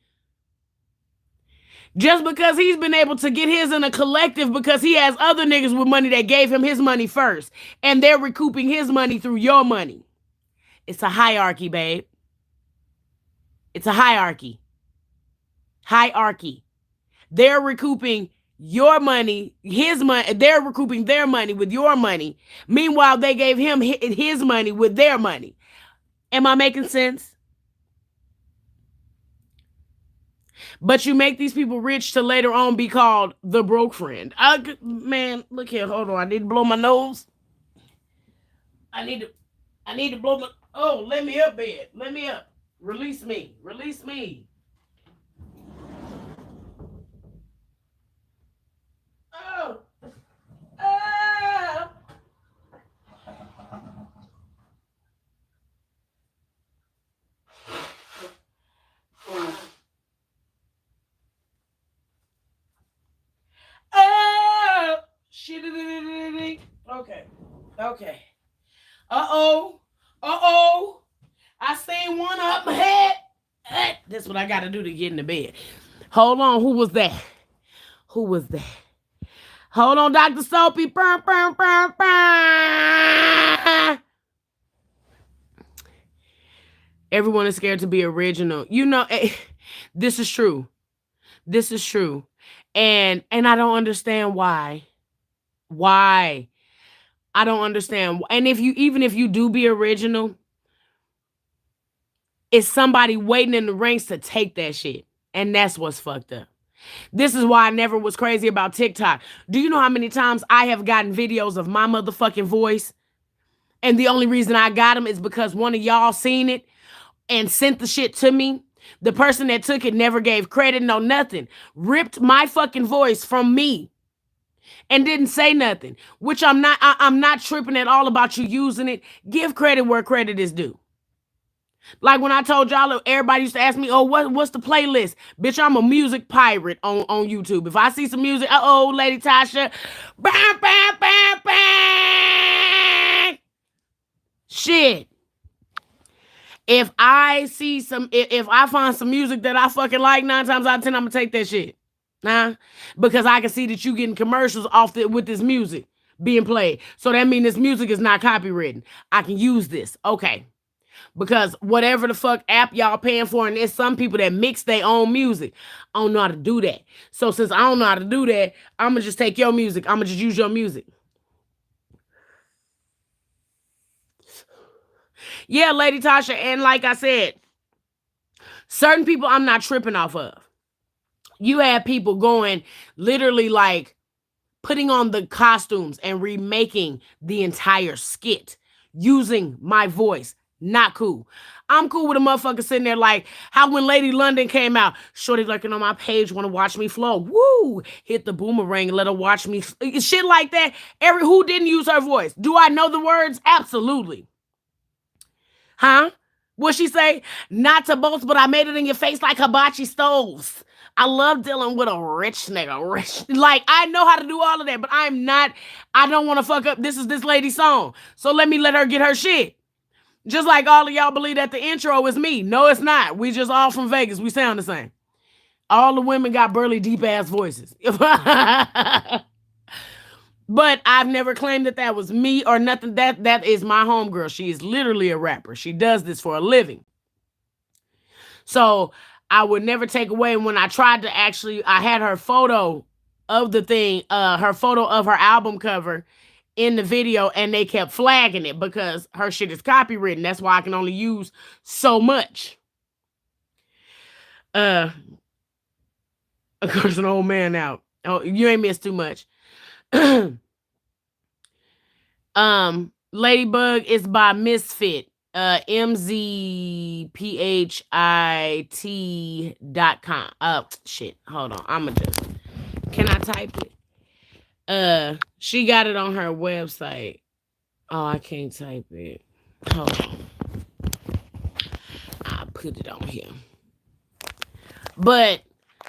Just because he's been able to get his in a collective because he has other niggas with money that gave him his money first. And they're recouping his money through your money. It's a hierarchy, babe. It's a hierarchy. Hierarchy. They're recouping your money, his money. They're recouping their money with your money. Meanwhile, they gave him his money with their money. Am I making sense? But you make these people rich to later on be called the broke friend. Man, look here. Hold on. I need to blow my nose. I need to blow my... Oh, let me up, bed. Let me up. Release me. Release me. Oh. Oh. Oh. Shit. Okay. Okay. Uh-oh. Uh-oh. I seen one up my head. That's what I got to do to get in the bed. Hold on. Who was that? Who was that? Hold on, Dr. Soapy. Everyone is scared to be original. You know, this is true. This is true. And I don't understand why. Why? I don't understand. And even if you do be original, it's somebody waiting in the ranks to take that shit. And that's what's fucked up. This is why I never was crazy about TikTok. Do you know how many times I have gotten videos of my motherfucking voice? And the only reason I got them is because one of y'all seen it and sent the shit to me. The person that took it never gave credit, no nothing. Ripped my fucking voice from me. And didn't say nothing. Which I'm not tripping at all about you using it. Give credit where credit is due. Like when I told y'all, everybody used to ask me, oh, what's the playlist? Bitch, I'm a music pirate on YouTube. If I see some music, Lady Tasha. Bang, bang, bang, bang. Shit. If I find some music that I fucking like, 9 times out of 10, I'm going to take that shit. Because I can see that you getting commercials with this music. being played. So that means this music is not copywritten. I can use this. Okay. Because whatever the fuck app y'all paying for, and there's some people that mix their own music. I don't know how to do that. So since I don't know how to do that, I'm gonna just take your music. I'm gonna just use your music. Yeah, Lady Tasha, and like I said, certain people I'm not tripping off of. You have people going literally like putting on the costumes and remaking the entire skit using my voice. Not cool. I'm cool with a motherfucker sitting there like how when Lady London came out, shorty lurking on my page, want to watch me flow. Woo! Hit the boomerang and let her watch me. Shit like that. Who didn't use her voice? Do I know the words? Absolutely. Huh? What she say? Not to boast, but I made it in your face like hibachi stoves. I love dealing with a rich nigga. Like, I know how to do all of that, but I don't want to fuck up. This is this lady's song. So let me let her get her shit. Just like all of y'all believe that the intro is me. No, it's not. We just all from Vegas. We sound the same. All the women got burly, deep-ass voices. But I've never claimed that was me or nothing. That is my homegirl. She is literally a rapper. She does this for a living. So I would never take away when I tried to I had her photo of the thing, her photo of her album cover in the video, and they kept flagging it because her shit is copywritten. That's why I can only use so much. Of course, an old man out. Oh, you ain't missed too much. Ladybug is by Misfit. MZPHIT.com. Shit. Hold on. Can I type it? She got it on her website. Oh, I can't type it. Hold on. I'll put it on here. But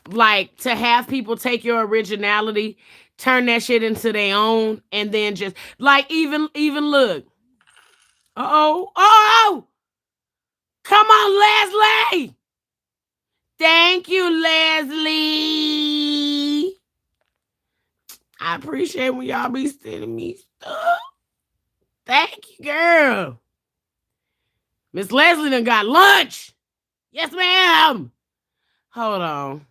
like to have people take your originality, turn that shit into their own, and then just like even look. Oh, come on, Leslie. Thank you, Leslie. I appreciate when y'all be sending me stuff. Thank you, girl. Miss Leslie done got lunch. Yes, ma'am. Hold on.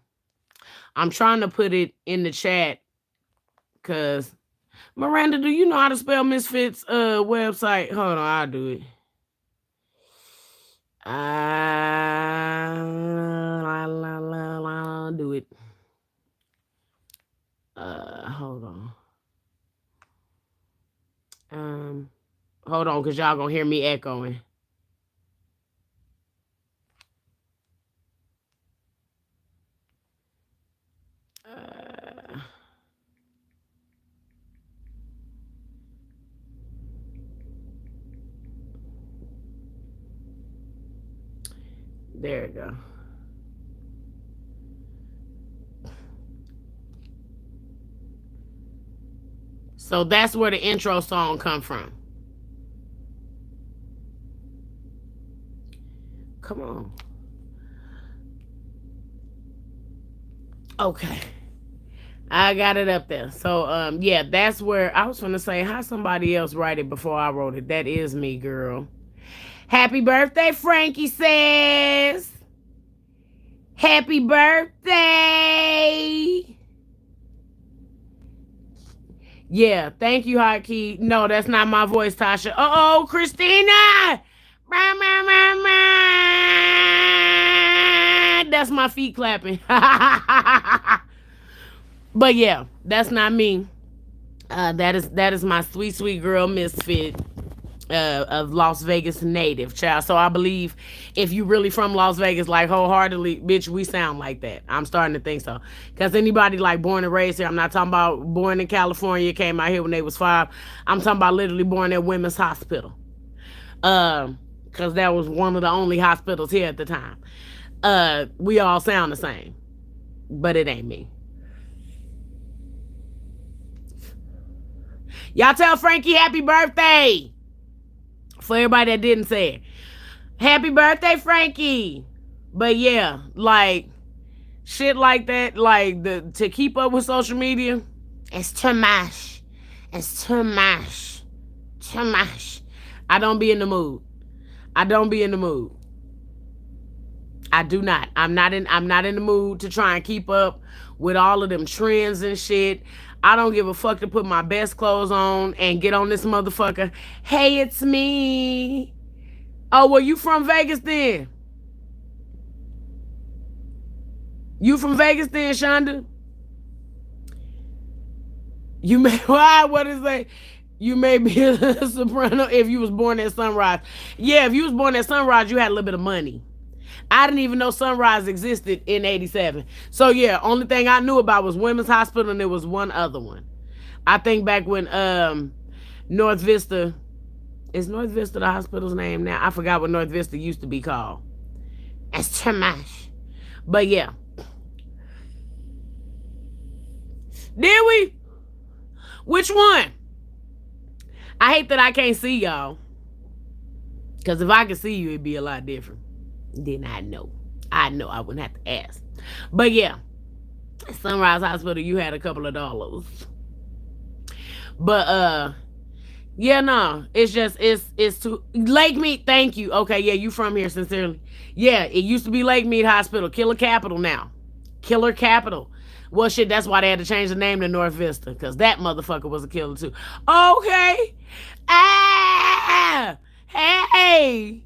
I'm trying to put it in the chat because Miranda, do you know how to spell Misfit's website? Hold on, I'll do it. I'll do it. Hold on. Hold on, because y'all gonna hear me echoing. There we go. So that's where the intro song come from. Come on. Okay. I got it up there. So yeah, that's where I was gonna say how somebody else write it before I wrote it. That is me, girl. Happy birthday, Frankie says. Happy birthday. Yeah, thank you, Hotkey. No, that's not my voice, Tasha. Uh-oh, Christina. That's my feet clapping. But yeah, that's not me. That is my sweet, sweet girl, Misfit. Of Las Vegas native, child. So I believe if you really from Las Vegas, like wholeheartedly, bitch, we sound like that. I'm starting to think so. Because anybody like born and raised here, I'm not talking about born in California, came out here when they was 5. I'm talking about literally born at Women's Hospital. Because that was one of the only hospitals here at the time. We all sound the same. But it ain't me. Y'all tell Frankie happy birthday. For everybody that didn't say it. Happy birthday, Frankie. But yeah, like shit like that, like to keep up with social media, it's too much. It's too much. Too much. I don't be in the mood. I don't be in the mood. I do not. I'm not in the mood to try and keep up with all of them trends and shit. I don't give a fuck to put my best clothes on and get on this motherfucker. Hey, it's me. Oh, well, you from Vegas then? You from Vegas then, Shonda? You may why? What is that? You may be a soprano if you was born at Sunrise. Yeah, if you was born at Sunrise, you had a little bit of money. I didn't even know Sunrise existed in '87. So yeah, only thing I knew about was Women's Hospital, and there was one other one. I think back when North Vista, is North Vista the hospital's name now? I forgot what North Vista used to be called. It's too much. But yeah. Did we? Which one? I hate that I can't see y'all. Because if I could see you, it'd be a lot different. Then I know. I wouldn't have to ask. But yeah. Sunrise Hospital, you had a couple of dollars. But yeah, no. It's just it's too Lake Mead, thank you. Okay, yeah, you from here, sincerely. Yeah, it used to be Lake Mead Hospital. Killer Capital now. Killer Capital. Well, shit, that's why they had to change the name to North Vista, because that motherfucker was a killer, too. Okay. Ah! Hey!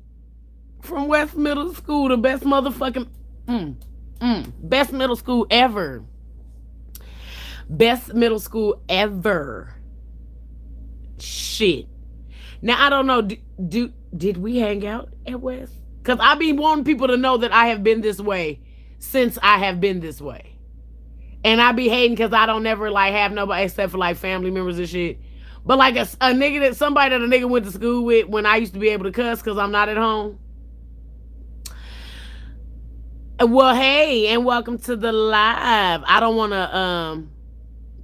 From West Middle School, the best motherfucking... best middle school ever. Best middle school ever. Shit. Now, I don't know, did we hang out at West? Because I be wanting people to know that I have been this way since I have been this way. And I be hating because I don't never like have nobody except for like family members and shit. But like a nigga that somebody that a nigga went to school with when I used to be able to cuss because I'm not at home. Well, hey, and welcome to the live. I don't want to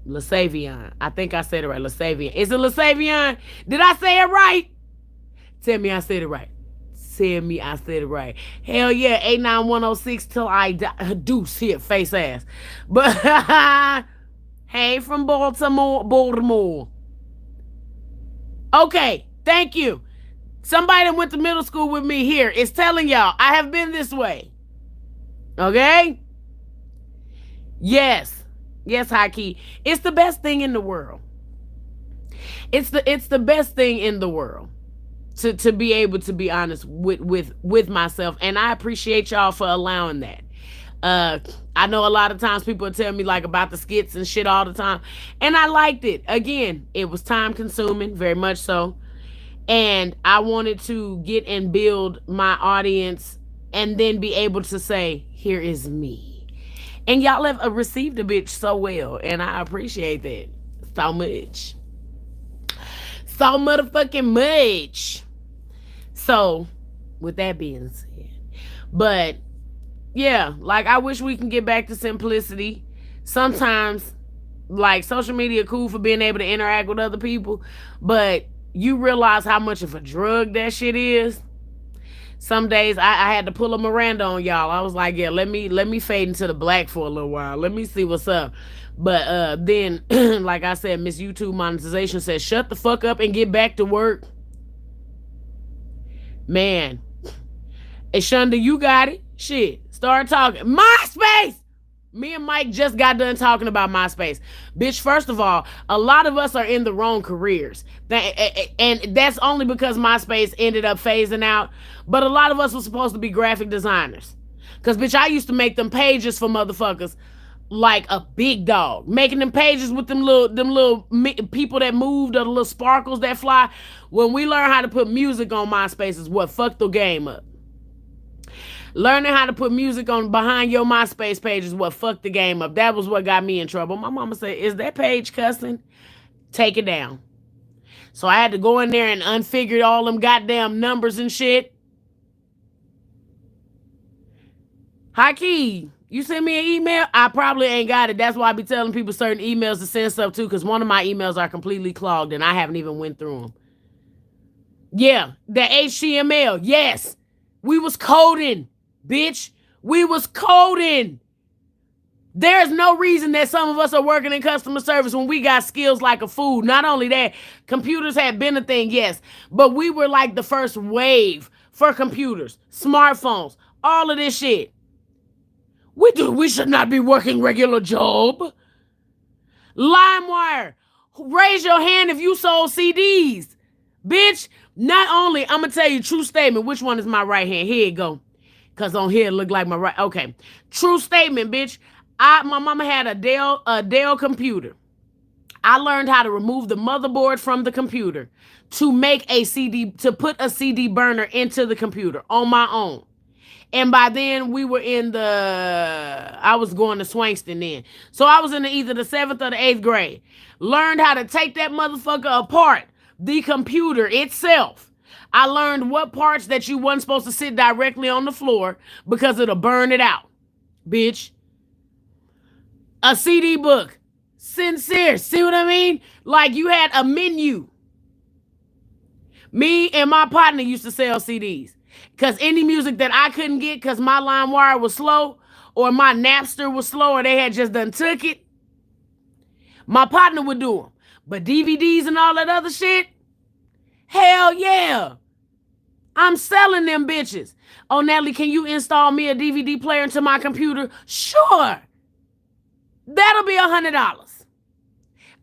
Lasavion. I think I said it right. Lasavion. Is it Lasavion? Did I say it right? Tell me I said it right. Tell me I said it right. Hell yeah, 89106 till I die. Deuce here, face ass. But hey, from Baltimore. Okay, thank you. Somebody that went to middle school with me here is telling y'all I have been this way. Okay? Yes, Haki. It's the best thing in the world. It's the best thing in the world. To be able to be honest with myself, and I appreciate y'all for allowing that. I know a lot of times people tell me like about the skits and shit all the time, and I liked it. Again, it was time consuming, very much so, and I wanted to get and build my audience, and then be able to say, "Here is me," and y'all have received a bitch so well, and I appreciate that so much. So motherfucking much. So, with that being said, but yeah, like I wish we can get back to simplicity. Sometimes, like social media cool for being able to interact with other people, but you realize how much of a drug that shit is. Some days I had to pull a Miranda on y'all. I was like, yeah, let me fade into the black for a little while. Let me see what's up. But then, like I said, Miss YouTube Monetization says, shut the fuck up and get back to work. Man. Hey, Shonda, you got it. Shit. Start talking. MySpace! Me and Mike just got done talking about MySpace. Bitch, first of all, a lot of us are in the wrong careers. And that's only because MySpace ended up phasing out. But a lot of us were supposed to be graphic designers. Because, bitch, I used to make them pages for motherfuckers like a big dog. Making them pages with them little people that moved or the little sparkles that fly. When we learn how to put music on MySpace is what fucked the game up. Learning how to put music on behind your MySpace page is what fucked the game up. That was what got me in trouble. My mama said, is that page cussing? Take it down. So I had to go in there and unfigure all them goddamn numbers and shit. Haki, you send me an email? I probably ain't got it. That's why I be telling people certain emails to send stuff to, because one of my emails are completely clogged and I haven't even went through them. Yeah, the HTML. Yes. We was coding. Bitch, we was coding. There's no reason that some of us are working in customer service when we got skills like a fool. Not only that, computers had been a thing, yes, but we were like the first wave for computers, smartphones, all of this shit. We should not be working regular job. LimeWire, raise your hand if you sold CDs. Bitch, not only, I'm gonna tell you true statement. Which one is my right hand? Here you go. Cause on here it look like my right. Okay. True statement, bitch. My mama had a Dell computer. I learned how to remove the motherboard from the computer to make a CD, to put a CD burner into the computer on my own. And by then we were in I was going to Swankston then. So I was in either the 7th or the 8th grade. Learned how to take that motherfucker apart, the computer itself. I learned what parts that you wasn't supposed to sit directly on the floor because it'll burn it out, bitch. A CD book. Sincere. See what I mean? Like you had a menu. Me and my partner used to sell CDs. Because any music that I couldn't get because my LimeWire was slow or my Napster was slow or they had just done took it, my partner would do them. But DVDs and all that other shit, hell yeah. I'm selling them bitches. Oh, Natalie, can you install me a DVD player into my computer? Sure. That'll be $100.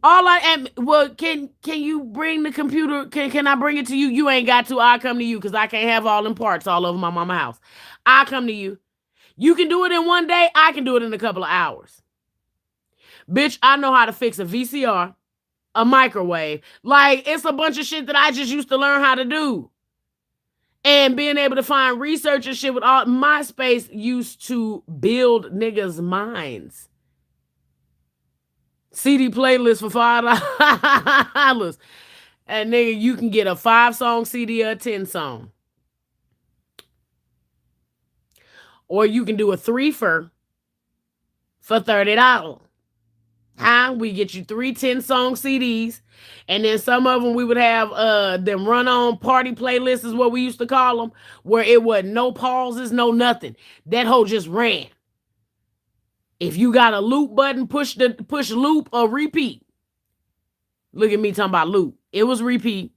All I am, well, can you bring the computer? Can I bring it to you? You ain't got to. I'll come to you because I can't have all them parts all over my mama house. I'll come to you. You can do it in one day. I can do it in a couple of hours. Bitch, I know how to fix a VCR, a microwave. Like, it's a bunch of shit that I just used to learn how to do. And being able to find research and shit with all MySpace used to build niggas' minds. CD playlist for $5. And nigga, you can get a 5-song CD or a 10-song. Or you can do a 3-fer for $30. Huh? We get you 3 10-song CDs. And then some of them we would have them run-on party playlists is what we used to call them. Where it wasn't no pauses, no nothing. That hoe just ran. If you got a loop button, push loop or repeat. Look at me talking about loop. It was repeat.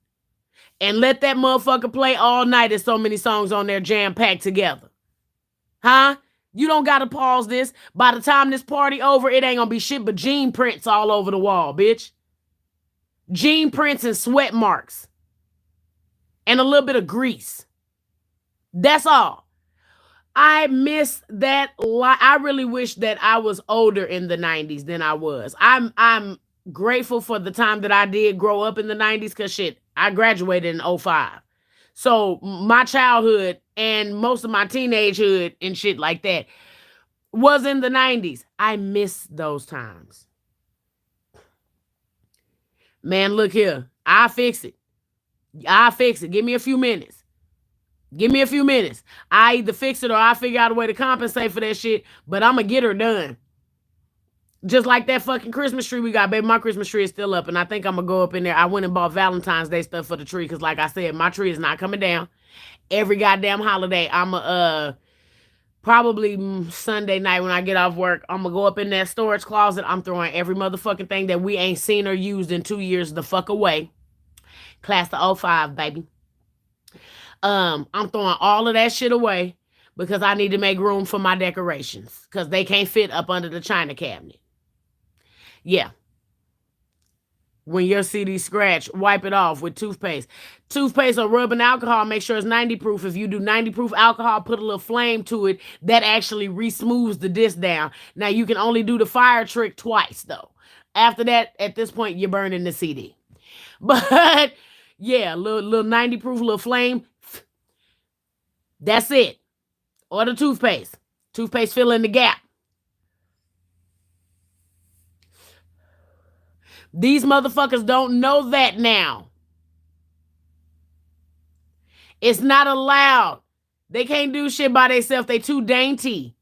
And let that motherfucker play all night. There's so many songs on there jam-packed together. Huh? You don't gotta pause this. By the time this party over, it ain't gonna be shit but gene prints all over the wall, bitch. Gene prints and sweat marks. And a little bit of grease. That's all. I miss that. I really wish that I was older in the 90s than I was. I'm grateful for the time that I did grow up in the 90s because shit, I graduated in 05. So my childhood and most of my teenagehood and shit like that was in the 90s. I miss those times. Man, look here. I'll fix it. I'll fix it. Give me a few minutes. Give me a few minutes. I either fix it or I figure out a way to compensate for that shit, but I'm going to get her done. Just like that fucking Christmas tree we got, baby. My Christmas tree is still up, and I think I'm going to go up in there. I went and bought Valentine's Day stuff for the tree because, like I said, my tree is not coming down. Every goddamn holiday, I'm probably Sunday night when I get off work, I'm going to go up in that storage closet. I'm throwing every motherfucking thing that we ain't seen or used in 2 years the fuck away. Class of 05, baby. I'm throwing all of that shit away because I need to make room for my decorations because they can't fit up under the china cabinet. Yeah. When your CD scratch, wipe it off with toothpaste. Toothpaste or rubbing alcohol, make sure it's 90 proof. If you do 90 proof alcohol, put a little flame to it. That actually re-smooths the disc down. Now, you can only do the fire trick twice, though. After that, at this point, you're burning the CD. But, yeah, little 90 proof, little flame. That's it. Or the toothpaste. Toothpaste fill in the gap. These motherfuckers don't know that now. It's not allowed. They can't do shit by themselves. They too dainty.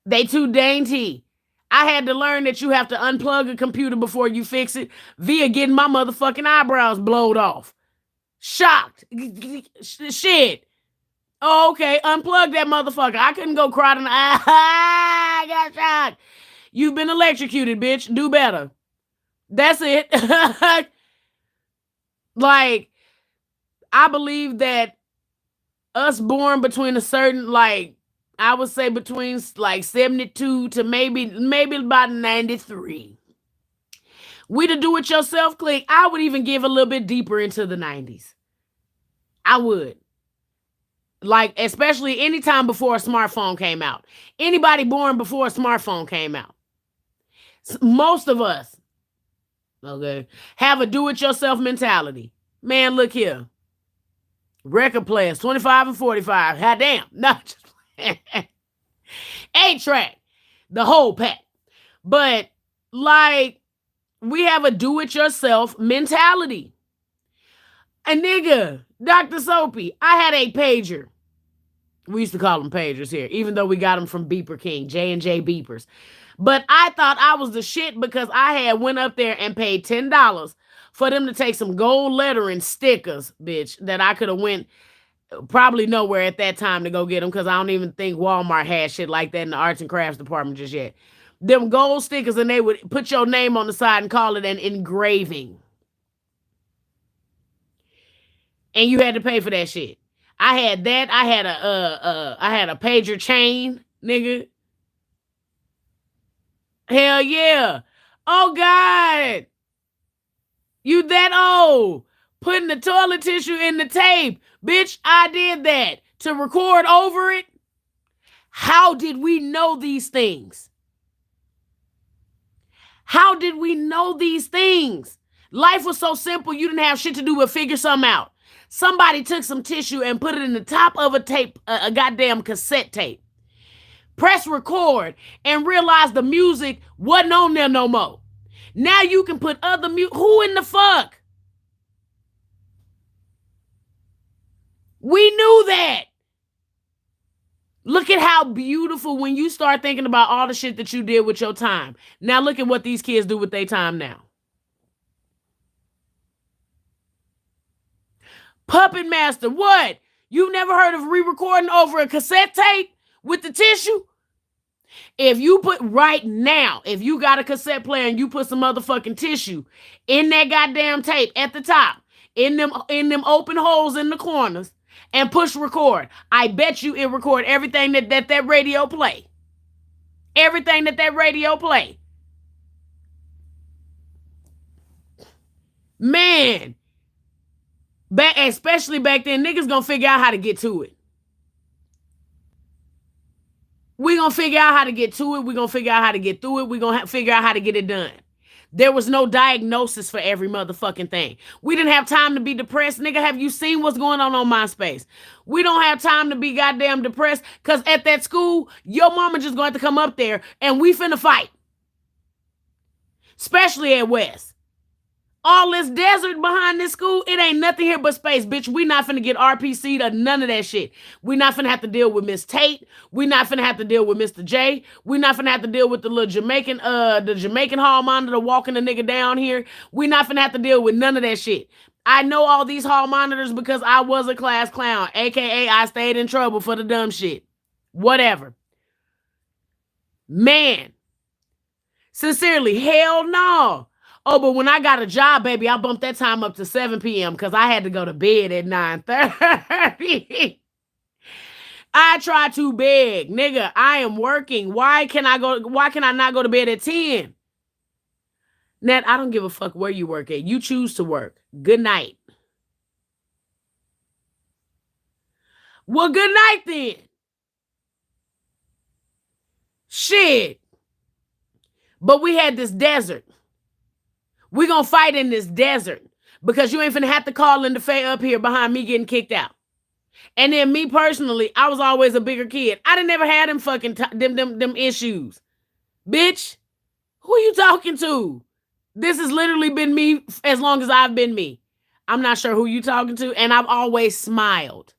They too dainty. I had to learn that you have to unplug a computer before you fix it via getting my motherfucking eyebrows blowed off. Shocked. Shit. Oh, okay, unplug that motherfucker. I couldn't go cry tonight. I got shot. You've been electrocuted, bitch. Do better. That's it. Like, I believe that us born between a certain, like, I would say between like 72 to maybe about 93. We the do it yourself clique. I would even give a little bit deeper into the 90s. I would. Like, especially anytime before a smartphone came out. Anybody born before a smartphone came out. Most of us, okay, have a do it yourself mentality. Man, look here. Record players, 25 and 45. God damn. No, just 8-track. The whole pack. But, like, we have a do it yourself mentality. A nigga, Dr. Soapy, I had a pager. We used to call them pagers here, even though we got them from Beeper King, J&J Beepers. But I thought I was the shit because I had went up there and paid $10 for them to take some gold lettering stickers, bitch, that I could have went probably nowhere at that time to go get them because I don't even think Walmart had shit like that in the arts and crafts department just yet. Them gold stickers, and they would put your name on the side and call it an engraving. And you had to pay for that shit. I had that. I had a pager chain, nigga. Hell yeah. Oh God. You that old. Putting the toilet tissue in the tape. Bitch, I did that. To record over it. How did we know these things? How did we know these things? Life was so simple, you didn't have shit to do but figure something out. Somebody took some tissue and put it in the top of a tape, a goddamn cassette tape. Press record and realize the music wasn't on there no more. Now you can put other music. Who in the fuck? We knew that. Look at how beautiful when you start thinking about all the shit that you did with your time. Now look at what these kids do with their time now. Puppet Master, what? You've never heard of re-recording over a cassette tape with the tissue? If you put right now, if you got a cassette player and you put some motherfucking tissue in that goddamn tape at the top, in them open holes in the corners, and push record, I bet you it record everything that radio play. Everything that radio play. Man, especially back then, niggas gonna figure out how to get to it. We gonna figure out how to get to it. We gonna figure out how to get through it. We gonna figure out how to get it done. There was no diagnosis for every motherfucking thing. We didn't have time to be depressed. Nigga, have you seen what's going on MySpace? We don't have time to be goddamn depressed because at that school, your mama just going to come up there and we finna fight. Especially at West. All this desert behind this school, it ain't nothing here but space, bitch. We not finna get RPC'd or none of that shit. We not finna have to deal with Miss Tate. We not finna have to deal with Mr. J. We not finna have to deal with the little Jamaican, the Jamaican hall monitor walking the nigga down here. We not finna have to deal with none of that shit. I know all these hall monitors because I was a class clown, aka I stayed in trouble for the dumb shit. Whatever. Man. Sincerely, hell no. Oh, but when I got a job, baby, I bumped that time up to 7 p.m. because I had to go to bed at 9:30. I try to beg. Nigga, I am working. Why can I not go to bed at 10? Nat, I don't give a fuck where you work at. You choose to work. Good night. Well, good night then. Shit. But we had this desert. We gonna fight in this desert because you ain't finna have to call in the Faye up here behind me getting kicked out. And then me personally, I was always a bigger kid. I didn't ever had them fucking them issues. Bitch, who are you talking to? This has literally been me as long as I've been me. I'm not sure who you talking to, and I've always smiled.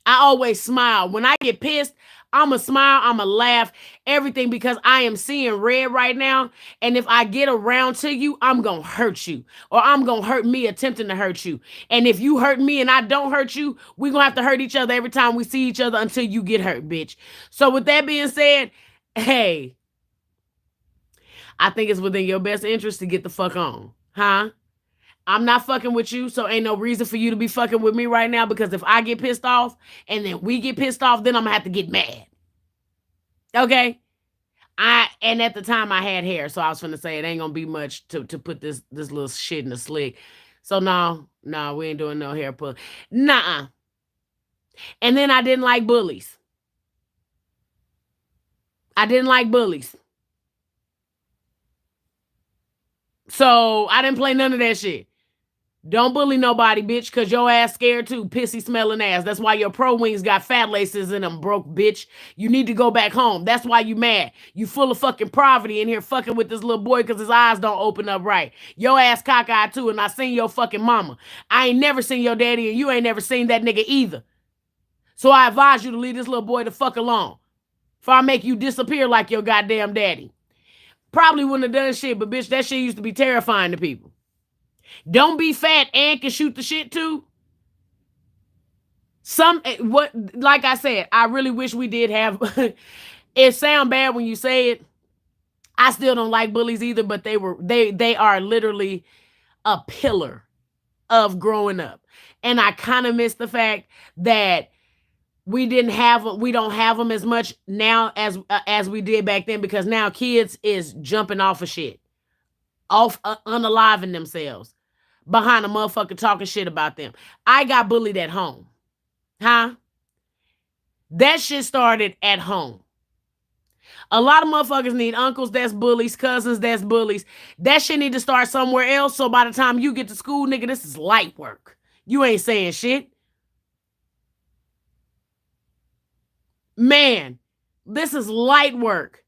I always smile. When I get pissed, I'ma smile, I'ma laugh, everything because I am seeing red right now. And if I get around to you, I'm gonna hurt you. Or I'm gonna hurt me attempting to hurt you. And if you hurt me and I don't hurt you, we gonna have to hurt each other every time we see each other until you get hurt, bitch. So with that being said, hey, I think it's within your best interest to get the fuck on. Huh? I'm not fucking with you, so ain't no reason for you to be fucking with me right now because if I get pissed off and then we get pissed off, then I'm gonna have to get mad. Okay? And at the time I had hair, so I was finna say it ain't gonna be much to put this little shit in the slick. So no, we ain't doing no hair pull. Nuh-uh. And then I didn't like bullies. I didn't like bullies. So I didn't play none of that shit. Don't bully nobody, bitch, because your ass scared too, pissy smelling ass. That's why your pro wings got fat laces in them, broke bitch. You need to go back home. That's why you mad. You full of fucking poverty in here fucking with this little boy because his eyes don't open up right. Your ass cockeyed too, and I seen your fucking mama. I ain't never seen your daddy, and you ain't never seen that nigga either. So I advise you to leave this little boy the fuck alone. If I make you disappear like your goddamn daddy. Probably wouldn't have done shit, but bitch, that shit used to be terrifying to people. Don't be fat and can shoot the shit too. Like I said, I really wish we did have it sound bad when you say it. I still don't like bullies either, but they are literally a pillar of growing up. And I kind of miss the fact that we don't have them as much now as we did back then because now kids is jumping off of shit. Off unaliving themselves behind a motherfucker talking shit about them. I got bullied at home. Huh? That shit started at home. A lot of motherfuckers need uncles that's bullies, cousins that's bullies. That shit need to start somewhere else so by the time you get to school, nigga, this is light work. You ain't saying shit. Man, this is light work.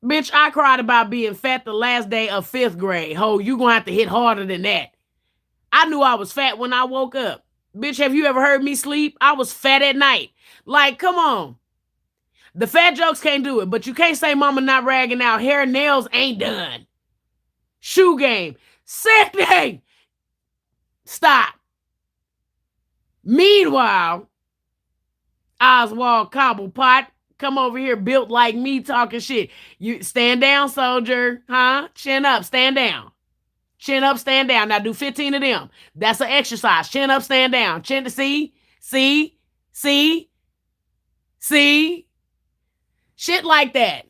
Bitch, I cried about being fat the last day of 5th grade. Ho, you gonna have to hit harder than that. I knew I was fat when I woke up. Bitch, have you ever heard me sleep? I was fat at night. Like, come on. The fat jokes can't do it, but you can't say mama not ragging out. Hair and nails ain't done. Shoe game. Sickening. Stop. Meanwhile, Oswald Cobblepot, come over here built like me talking shit. You stand down, soldier. Huh? Chin up, stand down. Chin up, stand down. Now do 15 of them. That's an exercise. Chin up, stand down. Chin to see. Shit like that.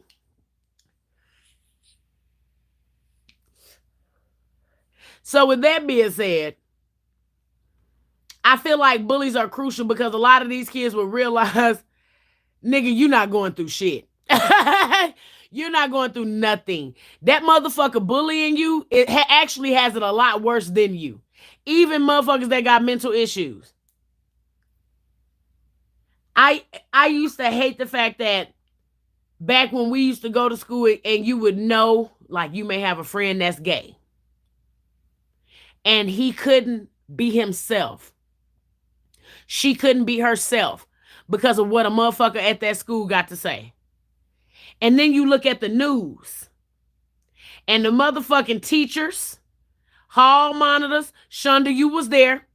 So with that being said, I feel like bullies are crucial because a lot of these kids will realize, nigga, you're not going through shit. You're not going through nothing. That motherfucker bullying you, it actually has it a lot worse than you. Even motherfuckers that got mental issues. I used to hate the fact that back when we used to go to school and you would know, like you may have a friend that's gay. And he couldn't be himself. She couldn't be herself because of what a motherfucker at that school got to say. And then you look at the news and the motherfucking teachers, hall monitors, Shonda, you was there.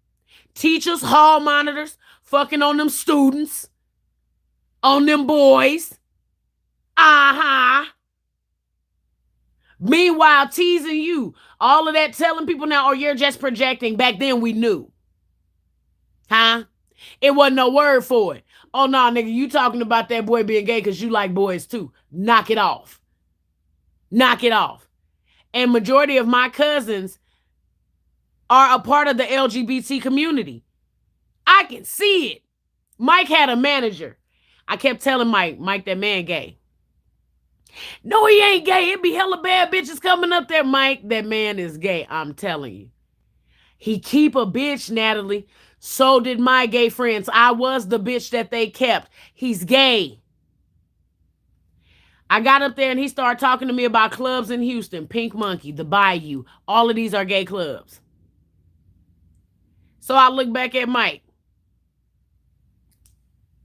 Teachers, hall monitors, fucking on them students, on them boys. Meanwhile, teasing you. All of that telling people now, oh, you're just projecting. Back then we knew. Huh? It wasn't no word for it. Oh, no, nigga, you talking about that boy being gay because you like boys too. Knock it off. Knock it off. And majority of my cousins are a part of the LGBT community. I can see it. Mike had a manager. I kept telling Mike, that man gay. No, he ain't gay. It be hella bad bitches coming up there. Mike, that man is gay. I'm telling you. He keep a bitch, Natalie. So did my gay friends. I was the bitch that they kept. He's gay. I got up there and he started talking to me about clubs in Houston. Pink Monkey, the Bayou. All of these are gay clubs. So I look back at Mike.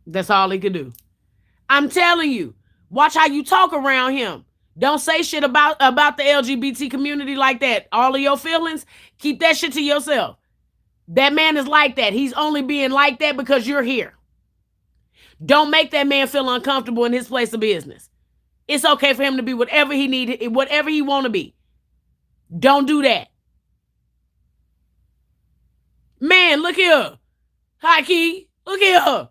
That's all he could do. I'm telling you. Watch how you talk around him. Don't say shit about the LGBT community like that. All of your feelings, keep that shit to yourself. That man is like that. He's only being like that because you're here. Don't make that man feel uncomfortable in his place of business. It's okay for him to be whatever he need, whatever he want to be. Don't do that. Man, look here. Hi, Key. Look here.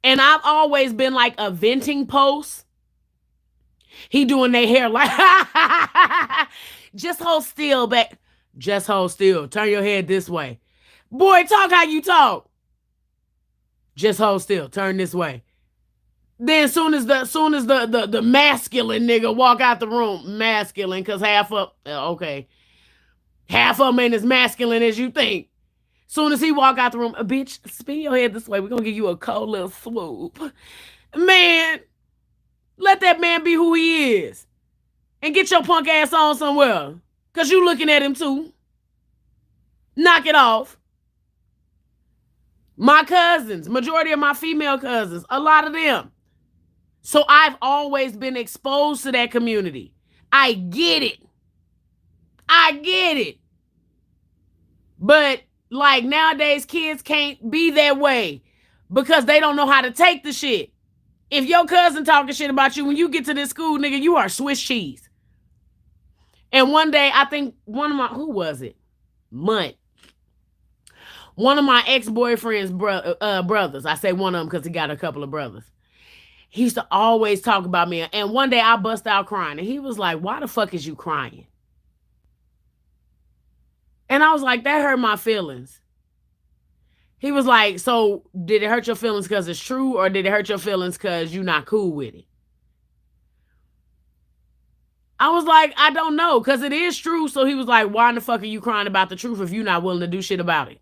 And I've always been like a venting post. He doing their hair like, just hold still, back. Just hold still. Turn your head this way. Boy, talk how you talk. Just hold still. Turn this way. Then soon as the masculine nigga walk out the room, masculine, because half of them ain't as masculine as you think. Soon as he walk out the room, bitch, spin your head this way. We're gonna give you a cold little swoop. Man, let that man be who he is. And get your punk ass on somewhere. Because you looking at him too. Knock it off. My cousins, majority of my female cousins, a lot of them. So I've always been exposed to that community. I get it. But like nowadays, kids can't be that way because they don't know how to take the shit. If your cousin talking shit about you, when you get to this school, nigga, you are Swiss cheese. And one day, I think who was it? Munt. One of my ex-boyfriend's brothers. I say one of them because he got a couple of brothers. He used to always talk about me. And one day I bust out crying. And he was like, why the fuck is you crying? And I was like, that hurt my feelings. He was like, so did it hurt your feelings because it's true? Or did it hurt your feelings because you're not cool with it? I was like, I don't know, because it is true. So he was like, why in the fuck are you crying about the truth if you're not willing to do shit about it?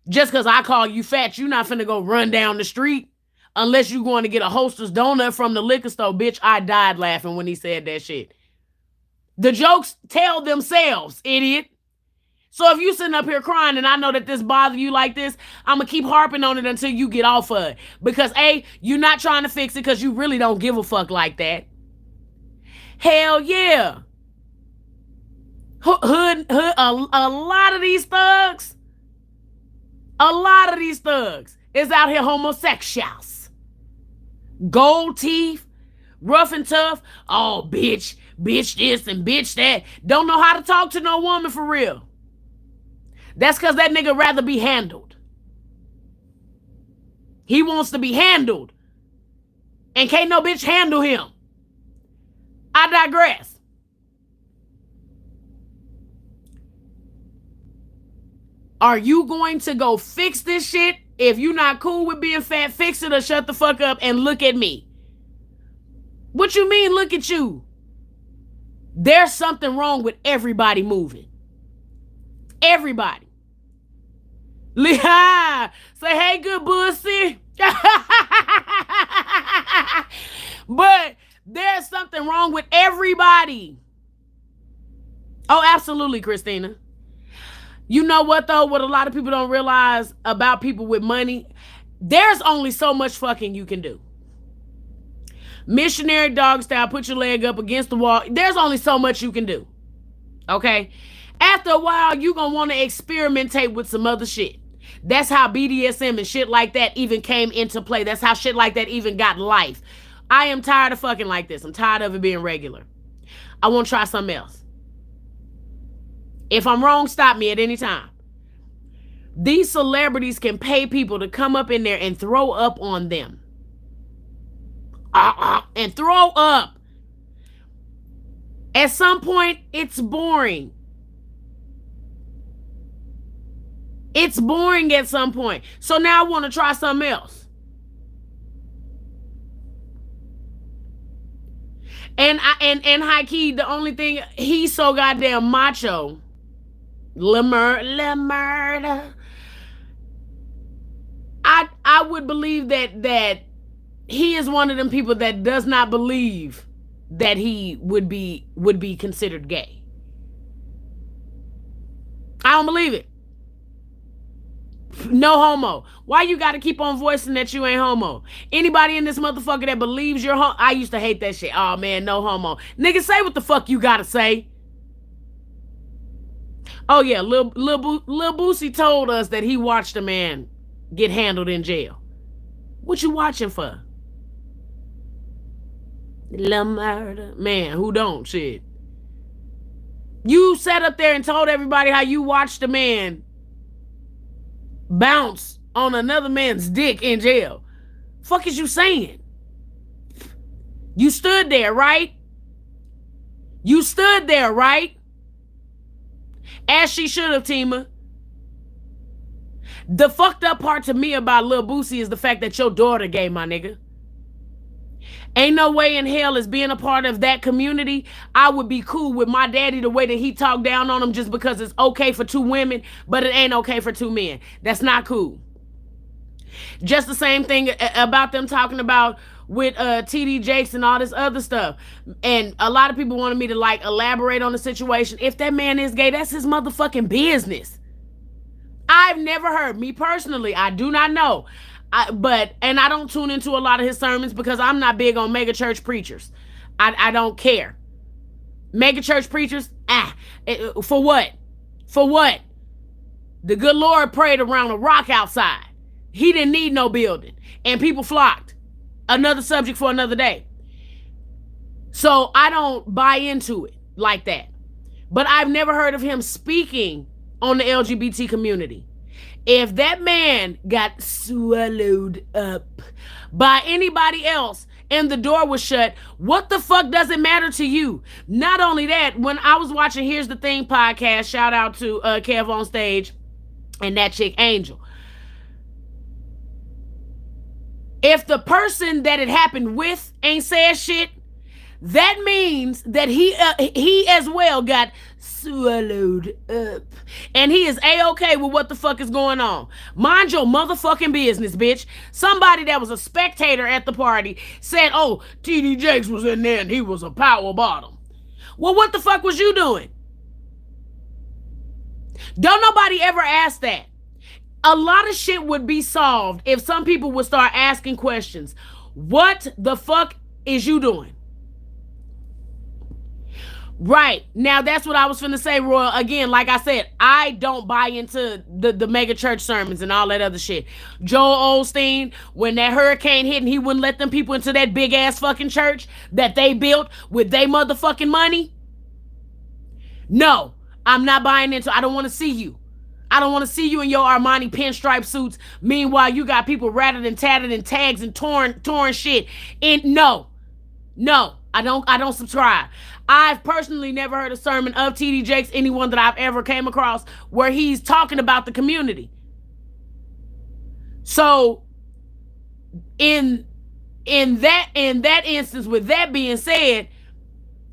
Just because I call you fat, you not finna go run down the street unless you going to get a Hostess donut from the liquor store. Bitch, I died laughing when he said that shit. The jokes tell themselves, idiot. So if you sitting up here crying and I know that this bothers you like this, I'm going to keep harping on it until you get off of it. Because A, you're not trying to fix it because you really don't give a fuck like that. Hell yeah. Hood, a lot of these thugs is out here homosexuals. Gold teeth, rough and tough. Oh, bitch this and bitch that. Don't know how to talk to no woman for real. That's because that nigga rather be handled. He wants to be handled. And can't no bitch handle him. I digress. Are you going to go fix this shit? If you're not cool with being fat, fix it or shut the fuck up and look at me. What you mean, look at you? There's something wrong with everybody moving. Everybody. Say, hey, good pussy. But there's something wrong with everybody. Oh, absolutely, Christina. You know what, though? What a lot of people don't realize about people with money, there's only so much fucking you can do. Missionary dog style, put your leg up against the wall. There's only so much you can do. Okay? After a while, you're going to want to experimentate with some other shit. That's how BDSM and shit like that even came into play. That's how shit like that even got life. I am tired of fucking like this. I'm tired of it being regular. I want to try something else. If I'm wrong, stop me at any time. These celebrities can pay people to come up in there and throw up on them. And throw up. At some point, it's boring. It's boring at some point. So now I want to try something else. And high key, the only thing, he's so goddamn macho. Lemurda. I would believe that he is one of them people that does not believe that he would be considered gay. I don't believe it. No homo. Why you gotta keep on voicing that you ain't homo? Anybody in this motherfucker that believes you're homo, I used to hate that shit. Oh man, no homo. Nigga, say what the fuck you gotta say. Oh yeah, Lil Boosie told us that he watched a man get handled in jail. What you watching for? Lil murder. Man, who don't? Shit. You sat up there and told everybody how you watched a man bounce on another man's dick in jail. Fuck is you saying? You stood there, right? You stood there, right? As she should have, Tima. The fucked up part to me about Lil Boosie is the fact that your daughter gay, my nigga. Ain't no way in hell as being a part of that community, I would be cool with my daddy the way that he talked down on him just because it's okay for two women, but it ain't okay for two men. That's not cool. Just the same thing about them talking about with TD Jakes and all this other stuff. And a lot of people wanted me to like elaborate on the situation. If that man is gay, that's his motherfucking business. I've never heard, me personally, I do not know. And I don't tune into a lot of his sermons because I'm not big on mega church preachers. I don't care. Mega church preachers, for what? For what? The good Lord prayed around a rock outside. He didn't need no building. And people flocked. Another subject for another day. So I don't buy into it like that. But I've never heard of him speaking on the LGBT community. If that man got swallowed up by anybody else and the door was shut, what the fuck does it matter to you? Not only that, when I was watching Here's the Thing podcast, shout out to Kev on Stage and that chick Angel. If the person that it happened with ain't said shit, that means that he as well got swallowed up. And he is A-okay with what the fuck is going on. Mind your motherfucking business, bitch. Somebody that was a spectator at the party said, oh, TD Jakes was in there and he was a power bottom. Well, what the fuck was you doing? Don't nobody ever ask that. A lot of shit would be solved if some people would start asking questions. What the fuck is you doing? Right. Now, that's what I was finna say, Roy. Again, like I said, I don't buy into the mega church sermons and all that other shit. Joel Osteen, when that hurricane hit and he wouldn't let them people into that big-ass fucking church that they built with their motherfucking money. No, I'm not buying into it. I don't want to see you. I don't want to see you in your Armani pinstripe suits. Meanwhile, you got people ratted and tatted and tags and torn shit. And no, I don't subscribe. I've personally never heard a sermon of TD Jakes, anyone that I've ever came across, where he's talking about the community. So, in that instance, with that being said,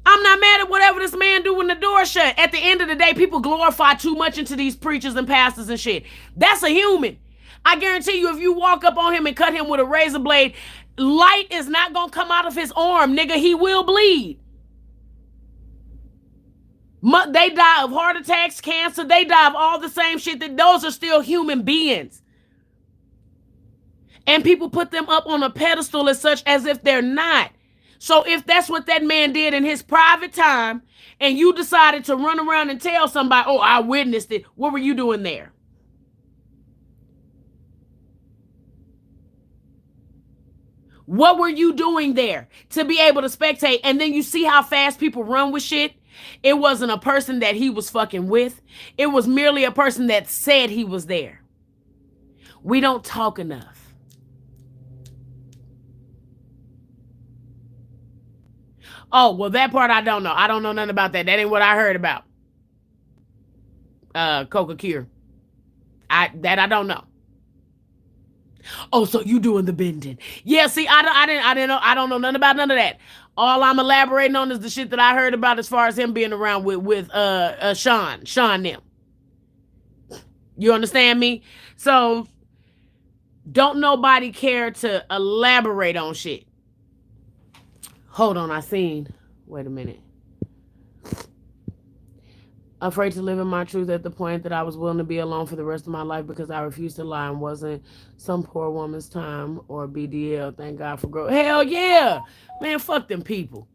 I'm not mad at whatever this man do when the door shut. At the end of the day, people glorify too much into these preachers and pastors and shit. That's a human. I guarantee you, if you walk up on him and cut him with a razor blade, light is not gonna come out of his arm, nigga. He will bleed. They die of heart attacks, cancer. They die of all the same shit. That those are still human beings. And people put them up on a pedestal as such as if they're not. So if that's what that man did in his private time and you decided to run around and tell somebody, oh, I witnessed it, what were you doing there? What were you doing there to be able to spectate? And then you see how fast people run with shit. It wasn't a person that he was fucking with. It was merely a person that said he was there. We don't talk enough. Oh, well, that part I don't know. I don't know nothing about that. That ain't what I heard about. Coca Cure. I don't know. Oh, so you doing the bending? Yeah, see, I don't know nothing about none of that. All I'm elaborating on is the shit that I heard about as far as him being around with Sean them. You understand me? So don't nobody care to elaborate on shit. Hold on, wait a minute. Afraid to live in my truth at the point that I was willing to be alone for the rest of my life because I refused to lie and wasn't some poor woman's time or BDL. Thank God for growth. Hell yeah. Man, fuck them people.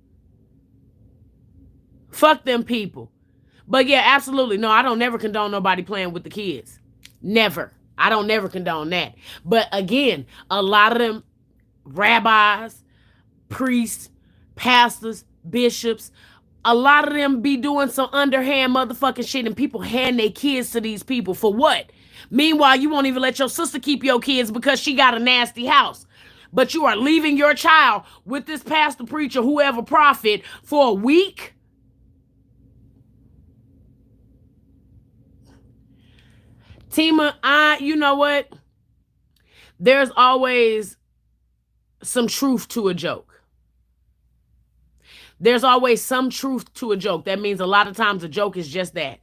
Fuck them people. But yeah, absolutely. No, I don't never condone nobody playing with the kids. Never. I don't never condone that. But again, a lot of them rabbis, priests, pastors, bishops, a lot of them be doing some underhand motherfucking shit and people hand their kids to these people for what? Meanwhile, you won't even let your sister keep your kids because she got a nasty house. But you are leaving your child with this pastor, preacher, whoever prophet for a week? Tima, you know what? There's always some truth to a joke. There's always some truth to a joke. That means a lot of times a joke is just that.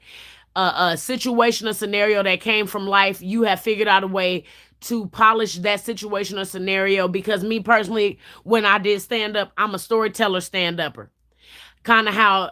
A situation, a scenario that came from life, you have figured out a way to polish that situation or scenario. Because me personally, when I did stand up, I'm a storyteller stand upper. Kind of how,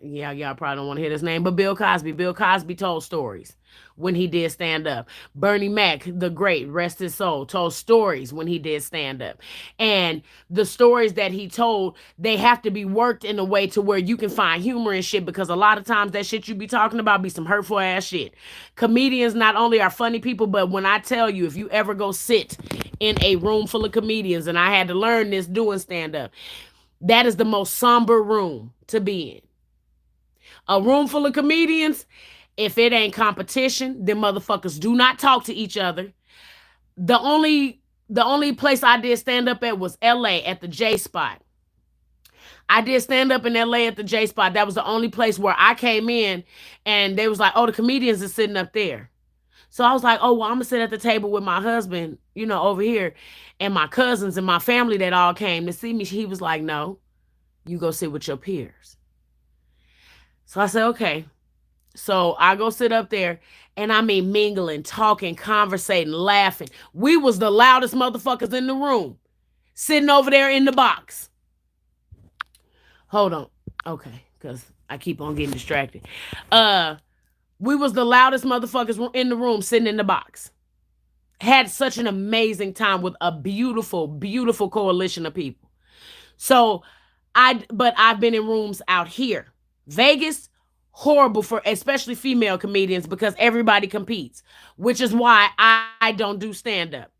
yeah, y'all probably don't want to hear his name, but Bill Cosby. Bill Cosby told stories when he did stand up. Bernie Mac, the great, rest his soul, told stories when he did stand up. And the stories that he told, they have to be worked in a way to where you can find humor and shit, because a lot of times that shit you be talking about be some hurtful ass shit. Comedians not only are funny people, but when I tell you, if you ever go sit in a room full of comedians, and I had to learn this doing stand up, that is the most somber room to be in. A room full of comedians, if it ain't competition, then motherfuckers do not talk to each other. The only place I did stand up at was LA at the J Spot. I did stand up in LA at the J Spot. That was the only place where I came in and they was like, "Oh, the comedians are sitting up there." So I was like, "Oh, well, I'm gonna sit at the table with my husband, over here, and my cousins and my family that all came to see me." He was like, "No, you go sit with your peers." So I said, "Okay." So I go sit up there, and I mean mingling, talking, conversating, laughing. We was the loudest motherfuckers in the room, sitting over there in the box. Hold on. Okay, because I keep on getting distracted. We was the loudest motherfuckers in the room, sitting in the box. Had such an amazing time with a beautiful, beautiful coalition of people. So but I've been in rooms out here. Vegas, horrible for especially female comedians because everybody competes, which is why I don't do stand up.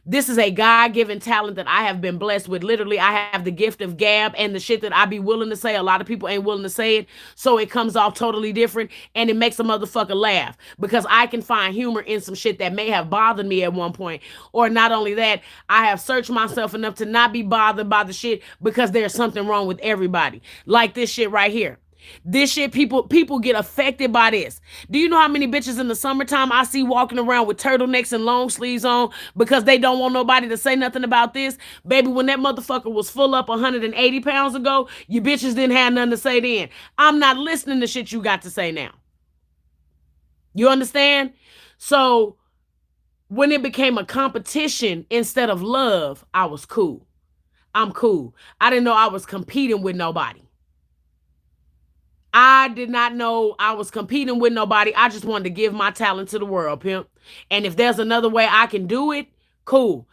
This is a God-given talent that I have been blessed with. Literally, I have the gift of gab, and the shit that I be willing to say, a lot of people ain't willing to say it, so it comes off totally different, and it makes a motherfucker laugh because I can find humor in some shit that may have bothered me at one point. Or not only that, I have searched myself enough to not be bothered by the shit because there's something wrong with everybody. Like this shit right here. This shit, people get affected by this. Do you know how many bitches in the summertime I see walking around with turtlenecks and long sleeves on because they don't want nobody to say nothing about this? Baby, when that motherfucker was full up 180 pounds ago, you bitches didn't have nothing to say then. I'm not listening to shit you got to say now. You understand? So when it became a competition instead of love, I was cool. I'm cool. I didn't know I was competing with nobody. I did not know I was competing with nobody. I just wanted to give my talent to the world, pimp. And if there's another way I can do it, cool.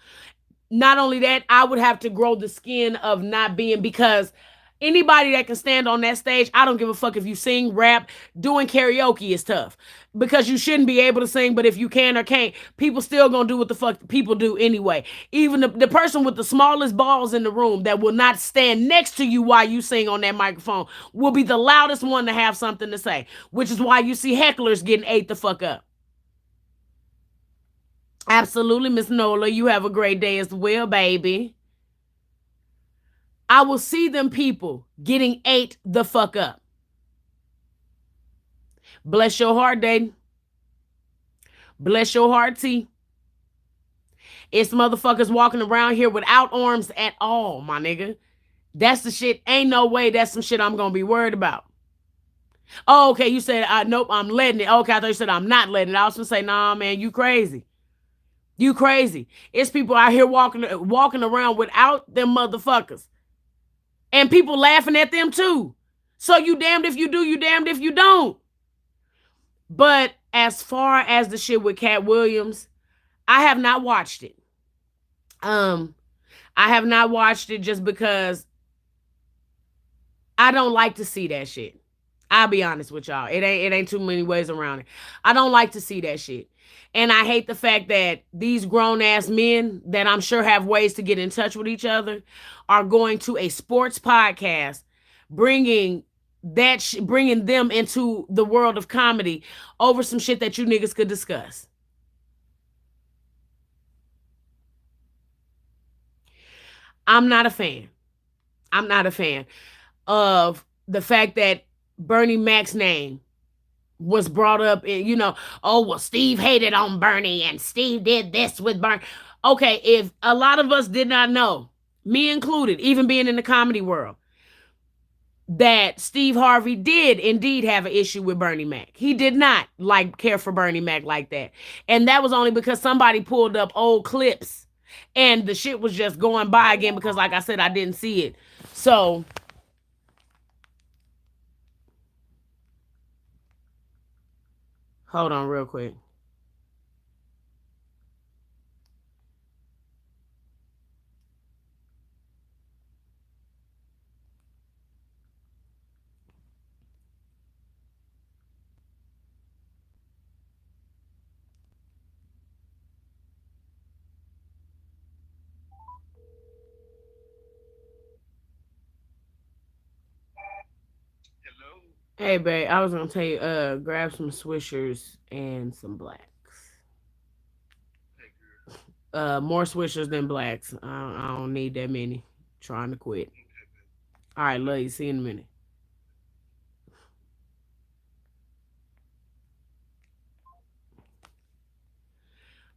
Not only that, I would have to grow the skin of not being, because anybody that can stand on that stage, I don't give a fuck if you sing, rap, doing karaoke is tough. Because you shouldn't be able to sing, but if you can or can't, people still gonna do what the fuck people do anyway. Even the person with the smallest balls in the room that will not stand next to you while you sing on that microphone will be the loudest one to have something to say. Which is why you see hecklers getting ate the fuck up. Absolutely, Miss Nola. You have a great day as well, baby. I will see them people getting ate the fuck up. Bless your heart, Dayton. Bless your heart, T. It's motherfuckers walking around here without arms at all, my nigga. That's the shit. Ain't no way that's some shit I'm gonna be worried about. Oh, okay, you said, nope, I'm letting it. Okay, I thought you said I'm not letting it. I was gonna say, nah, man, you crazy. You crazy. It's people out here walking around without them motherfuckers. And people laughing at them too. So you damned if you do, you damned if you don't. But as far as the shit with Cat Williams, I have not watched it. Um, I have not watched it just because I don't like to see that shit. I'll be honest with y'all. It ain't too many ways around it. I don't like to see that shit. And I hate the fact that these grown ass men that I'm sure have ways to get in touch with each other are going to a sports podcast, bringing bringing them into the world of comedy over some shit that you niggas could discuss. I'm not a fan. I'm not a fan of the fact that Bernie Mac's name was brought up in, oh, well, Steve hated on Bernie and Steve did this with Bernie. Okay, if a lot of us did not know, me included, even being in the comedy world, that Steve Harvey did indeed have an issue with Bernie Mac. He did not care for Bernie Mac like that. And that was only because somebody pulled up old clips and the shit was just going by again because, like I said, I didn't see it. So hold on real quick. Hello. Hey, babe, I was gonna tell you, grab some Swishers and some blacks. Hey, girl. More Swishers than blacks. I don't need that many. Trying to quit. Okay, baby. All right, love you. See you in a minute.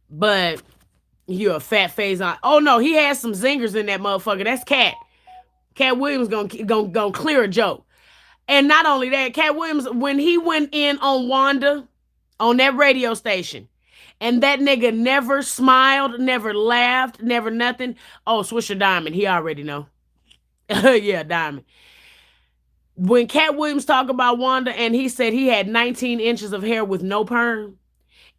But you a fat face on. Oh no, he has some zingers in that motherfucker. That's Cat. Cat Williams gonna clear a joke. And not only that, Cat Williams, when he went in on Wanda on that radio station, and that nigga never smiled, never laughed, never nothing. Oh, Swisher Diamond, he already know. Yeah, Diamond. When Cat Williams talked about Wanda and he said he had 19 inches of hair with no perm,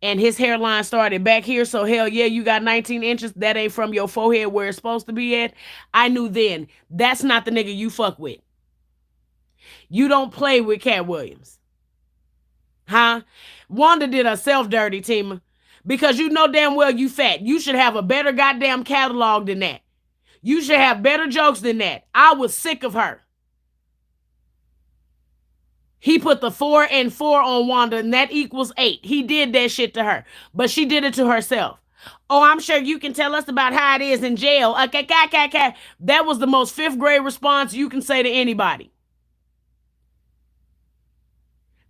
and his hairline started back here, so hell yeah, you got 19 inches. That ain't from your forehead where it's supposed to be at. I knew then that's not the nigga you fuck with. You don't play with Cat Williams. Huh? Wanda did herself dirty, Tima. Because you know damn well you fat. You should have a better goddamn catalog than that. You should have better jokes than that. I was sick of her. He put the 4 and 4 on Wanda, and that equals 8. He did that shit to her. But she did it to herself. Oh, I'm sure you can tell us about how it is in jail. Okay, okay. That was the most fifth grade response you can say to anybody.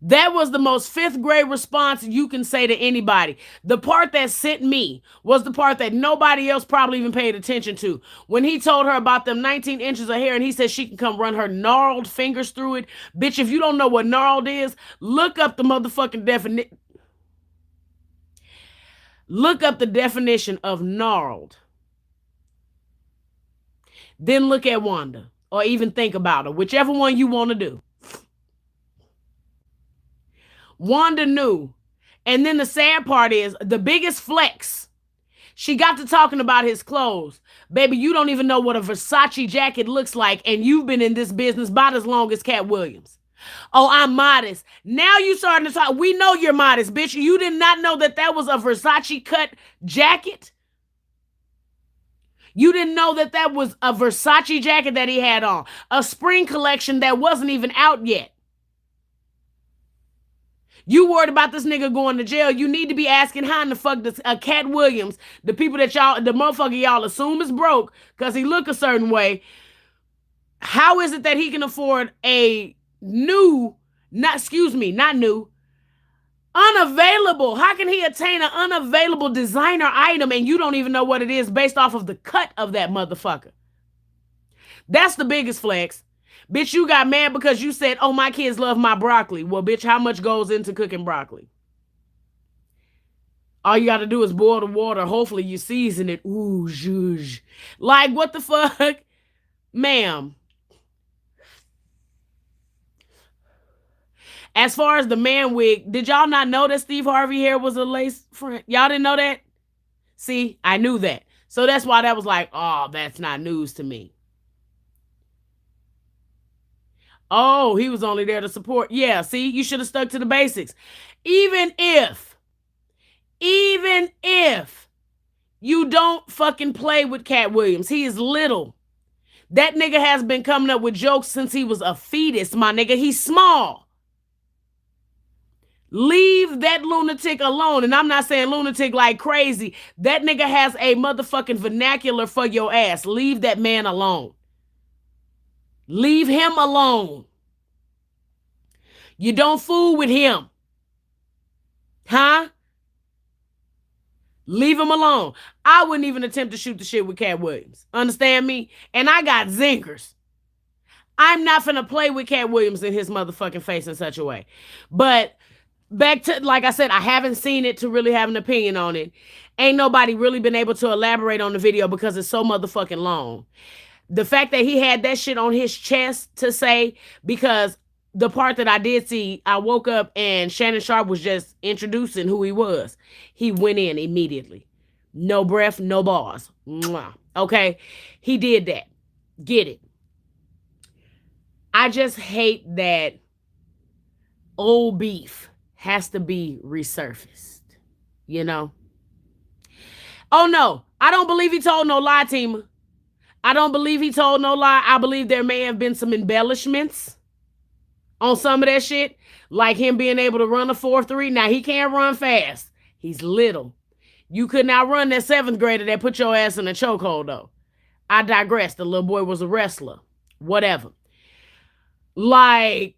That was the most fifth grade response you can say to anybody. The part that sent me was the part that nobody else probably even paid attention to. When he told her about them 19 inches of hair and he said she can come run her gnarled fingers through it. Bitch, if you don't know what gnarled is, look up the motherfucking definition. Look up the definition of gnarled. Then look at Wanda. Or even think about her. Whichever one you want to do. Wanda knew. And then the sad part is the biggest flex. She got to talking about his clothes. Baby, you don't even know what a Versace jacket looks like, and you've been in this business about as long as Cat Williams. Oh, I'm modest. Now you starting to talk. We know you're modest, bitch. You did not know that that was a Versace cut jacket? You didn't know that that was a Versace jacket that he had on. A spring collection that wasn't even out yet. You worried about this nigga going to jail. You need to be asking how in the fuck does Cat Williams, the people that y'all, the motherfucker y'all assume is broke because he look a certain way. How is it that he can afford a new, not new, unavailable? How can he attain an unavailable designer item and you don't even know what it is based off of the cut of that motherfucker? That's the biggest flex. Bitch, you got mad because you said, oh, my kids love my broccoli. Well, bitch, how much goes into cooking broccoli? All you got to do is boil the water. Hopefully you season it. Ooh, zhuzh. Like, what the fuck? Ma'am. As far as the man wig, did y'all not know that Steve Harvey hair was a lace front? Y'all didn't know that? See, I knew that. So that's why that was like, oh, that's not news to me. Oh, he was only there to support. Yeah, see, you should have stuck to the basics. Even if you don't fucking play with Cat Williams, he is little. That nigga has been coming up with jokes since he was a fetus, my nigga. He's small. Leave that lunatic alone. And I'm not saying lunatic like crazy. That nigga has a motherfucking vernacular for your ass. Leave that man alone. Leave him alone. You don't fool with him. Huh? Leave him alone. I wouldn't even attempt to shoot the shit with Cat Williams. Understand me? And I got zingers. I'm not finna play with Cat Williams in his motherfucking face in such a way. But back to, like I said, I haven't seen it to really have an opinion on it. Ain't nobody really been able to elaborate on the video because it's so motherfucking long. The fact that he had that shit on his chest to say, because the part that I did see, I woke up and Shannon Sharp was just introducing who he was. He went in immediately. No breath, no bars. Mwah. Okay? He did that. Get it. I just hate that old beef has to be resurfaced. You know? Oh no, I don't believe he told no lie, Tima. I don't believe he told no lie. I believe there may have been some embellishments on some of that shit, like him being able to run a 4.3. Now, he can't run fast. He's little. You could not run that 7th grader that put your ass in a chokehold, though. I digress. The little boy was a wrestler. Whatever. Like,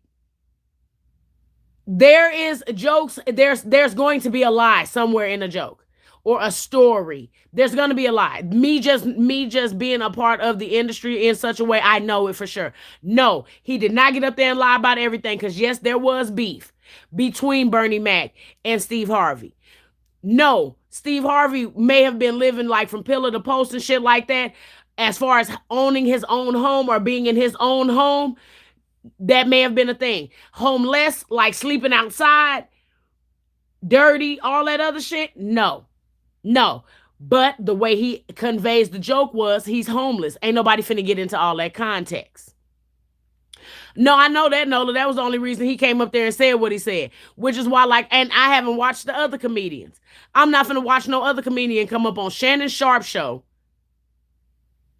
there is jokes. There's going to be a lie somewhere in a joke. Or a story. There's gonna be a lie. Me just being a part of the industry in such a way, I know it for sure. No, he did not get up there and lie about everything. Because yes, there was beef between Bernie Mac and Steve Harvey. No, Steve Harvey may have been living like from pillar to post and shit like that. As far as owning his own home or being in his own home, that may have been a thing. Homeless, like sleeping outside, dirty, all that other shit. No. But the way he conveys the joke was he's homeless. Ain't nobody finna get into all that context. No, I know that, Nola. That was the only reason he came up there and said what he said. Which is why, like, and I haven't watched the other comedians. I'm not finna watch no other comedian come up on Shannon Sharp show,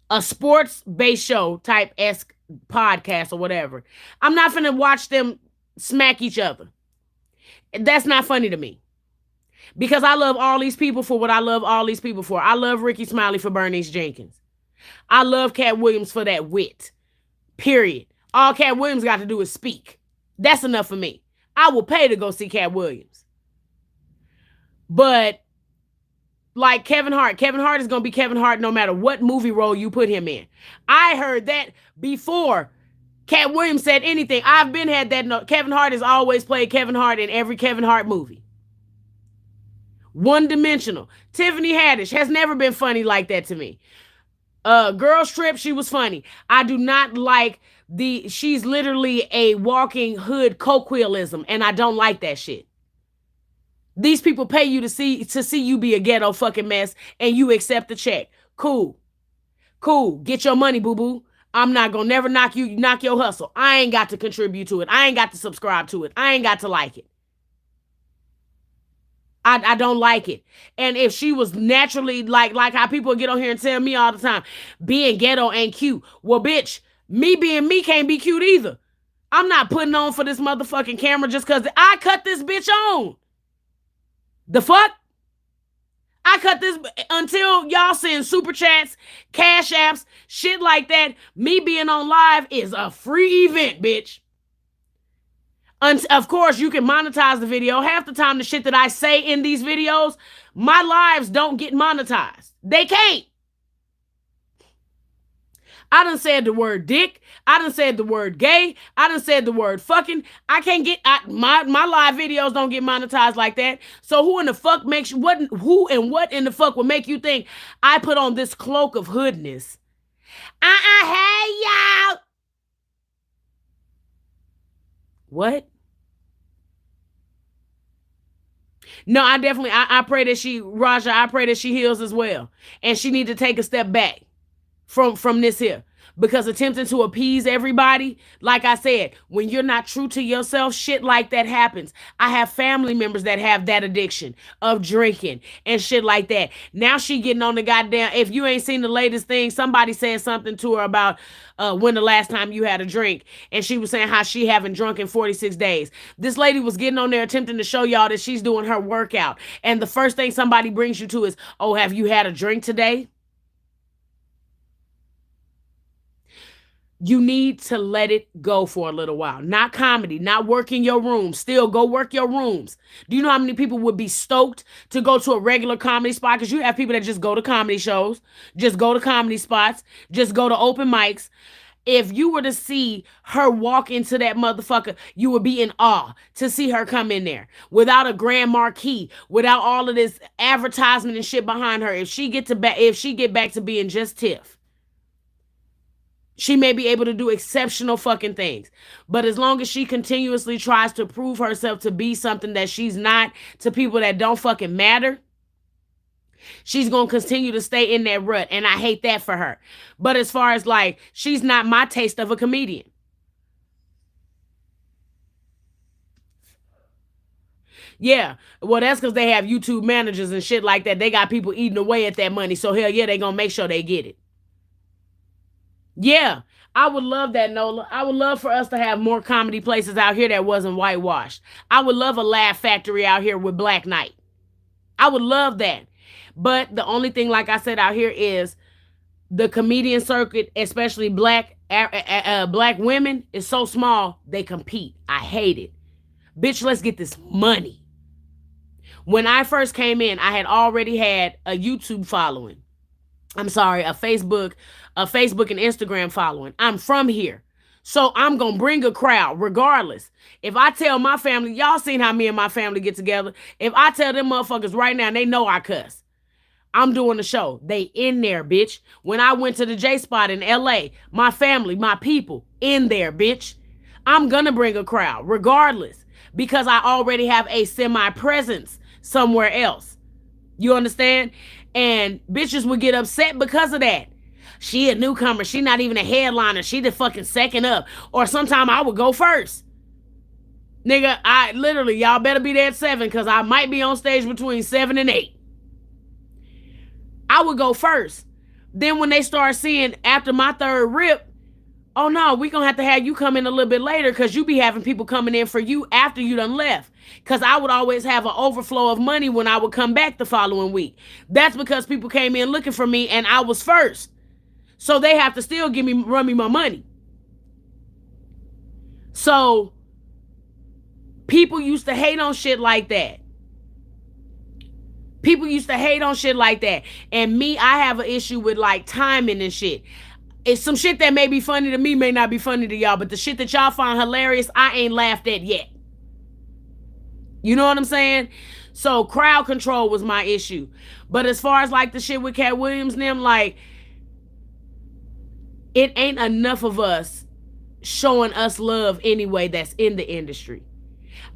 a sports-based show type-esque podcast or whatever. I'm not finna watch them smack each other. That's not funny to me. Because I love all these people for what I love all these people for. I love Ricky Smiley for Bernice Jenkins. I love Cat Williams for that wit. Period. All Cat Williams got to do is speak. That's enough for me. I will pay to go see Cat Williams. But like Kevin Hart is going to be Kevin Hart no matter what movie role you put him in. I heard that before Cat Williams said anything. I've been had that. No, Kevin Hart has always played Kevin Hart in every Kevin Hart movie. One-dimensional. Tiffany Haddish has never been funny like that to me. Girls Trip, she was funny. I do not like she's literally a walking hood colloquialism, and I don't like that shit. These people pay you to see you be a ghetto fucking mess, and you accept the check. Cool. Get your money, boo-boo. I'm not gonna never knock your hustle. I ain't got to contribute to it. I ain't got to subscribe to it. I ain't got to like it. I don't like it. And if she was naturally like how people get on here and tell me all the time, being ghetto ain't cute. Well, bitch, me being me can't be cute either. I'm not putting on for this motherfucking camera just because I cut this bitch on. The fuck? I cut this until y'all send super chats, cash apps, shit like that. Me being on live is a free event, bitch. Of course, you can monetize the video. Half the time, the shit that I say in these videos, my lives don't get monetized. They can't. I done said the word dick. I done said the word gay. I done said the word fucking. I can't get my live videos don't get monetized like that. So who in the fuck makes what in the fuck would make you think I put on this cloak of hoodness? Hey y'all. What? No, I definitely, I pray that Raja, I pray that she heals as well. And she need to take a step back from this here, because attempting to appease everybody, like I said, when you're not true to yourself, shit like that happens. I have family members that have that addiction of drinking and shit like that. Now she getting on the goddamn, if you ain't seen the latest thing, somebody said something to her about when the last time you had a drink, and she was saying how she haven't drunk in 46 days. This lady was getting on there attempting to show y'all that she's doing her workout, and the first thing somebody brings you to is, oh, have you had a drink today? You need to let it go for a little while. Not comedy, not working your rooms. Still, go work your rooms. Do you know how many people would be stoked to go to a regular comedy spot? Because you have people that just go to comedy shows, just go to comedy spots, just go to open mics. If you were to see her walk into that motherfucker, you would be in awe to see her come in there without a grand marquee, without all of this advertisement and shit behind her. If she get back to being just Tiff, she may be able to do exceptional fucking things. But as long as she continuously tries to prove herself to be something that she's not to people that don't fucking matter, she's going to continue to stay in that rut. And I hate that for her. But as far as like, she's not my taste of a comedian. Yeah, well, that's because they have YouTube managers and shit like that. They got people eating away at that money. So hell yeah, they going to make sure they get it. Yeah, I would love that, Nola. I would love for us to have more comedy places out here that wasn't whitewashed. I would love a Laugh Factory out here with Black Knight. I would love that. But the only thing, like I said, out here is the comedian circuit, especially black women, is so small, they compete. I hate it. Bitch, let's get this money. When I first came in, I had already had a YouTube following. I'm sorry, a Facebook and Instagram following. I'm from here. So I'm going to bring a crowd regardless. If I tell my family, y'all seen how me and my family get together. If I tell them motherfuckers right now, they know I cuss. I'm doing the show. They in there, bitch. When I went to the J Spot in LA, my family, my people in there, bitch. I'm going to bring a crowd regardless, because I already have a semi-presence somewhere else. You understand? And bitches would get upset because of that. She a newcomer. She not even a headliner. She the fucking second up. Or sometime I would go first. Nigga, I literally, y'all better be there at 7, because I might be on stage between 7 and 8. I would go first. Then when they start seeing after my third rip, oh no, we gonna have to have you come in a little bit later, because you be having people coming in for you after you done left. Because I would always have an overflow of money when I would come back the following week. That's because people came in looking for me and I was first. So they have to still run me my money. So people used to hate on shit like that. People used to hate on shit like that. And me, I have an issue with like timing and shit. It's some shit that may be funny to me, may not be funny to y'all, but the shit that y'all find hilarious, I ain't laughed at yet. You know what I'm saying? So crowd control was my issue. But as far as like the shit with Cat Williams and them, like, it ain't enough of us showing us love anyway that's in the industry.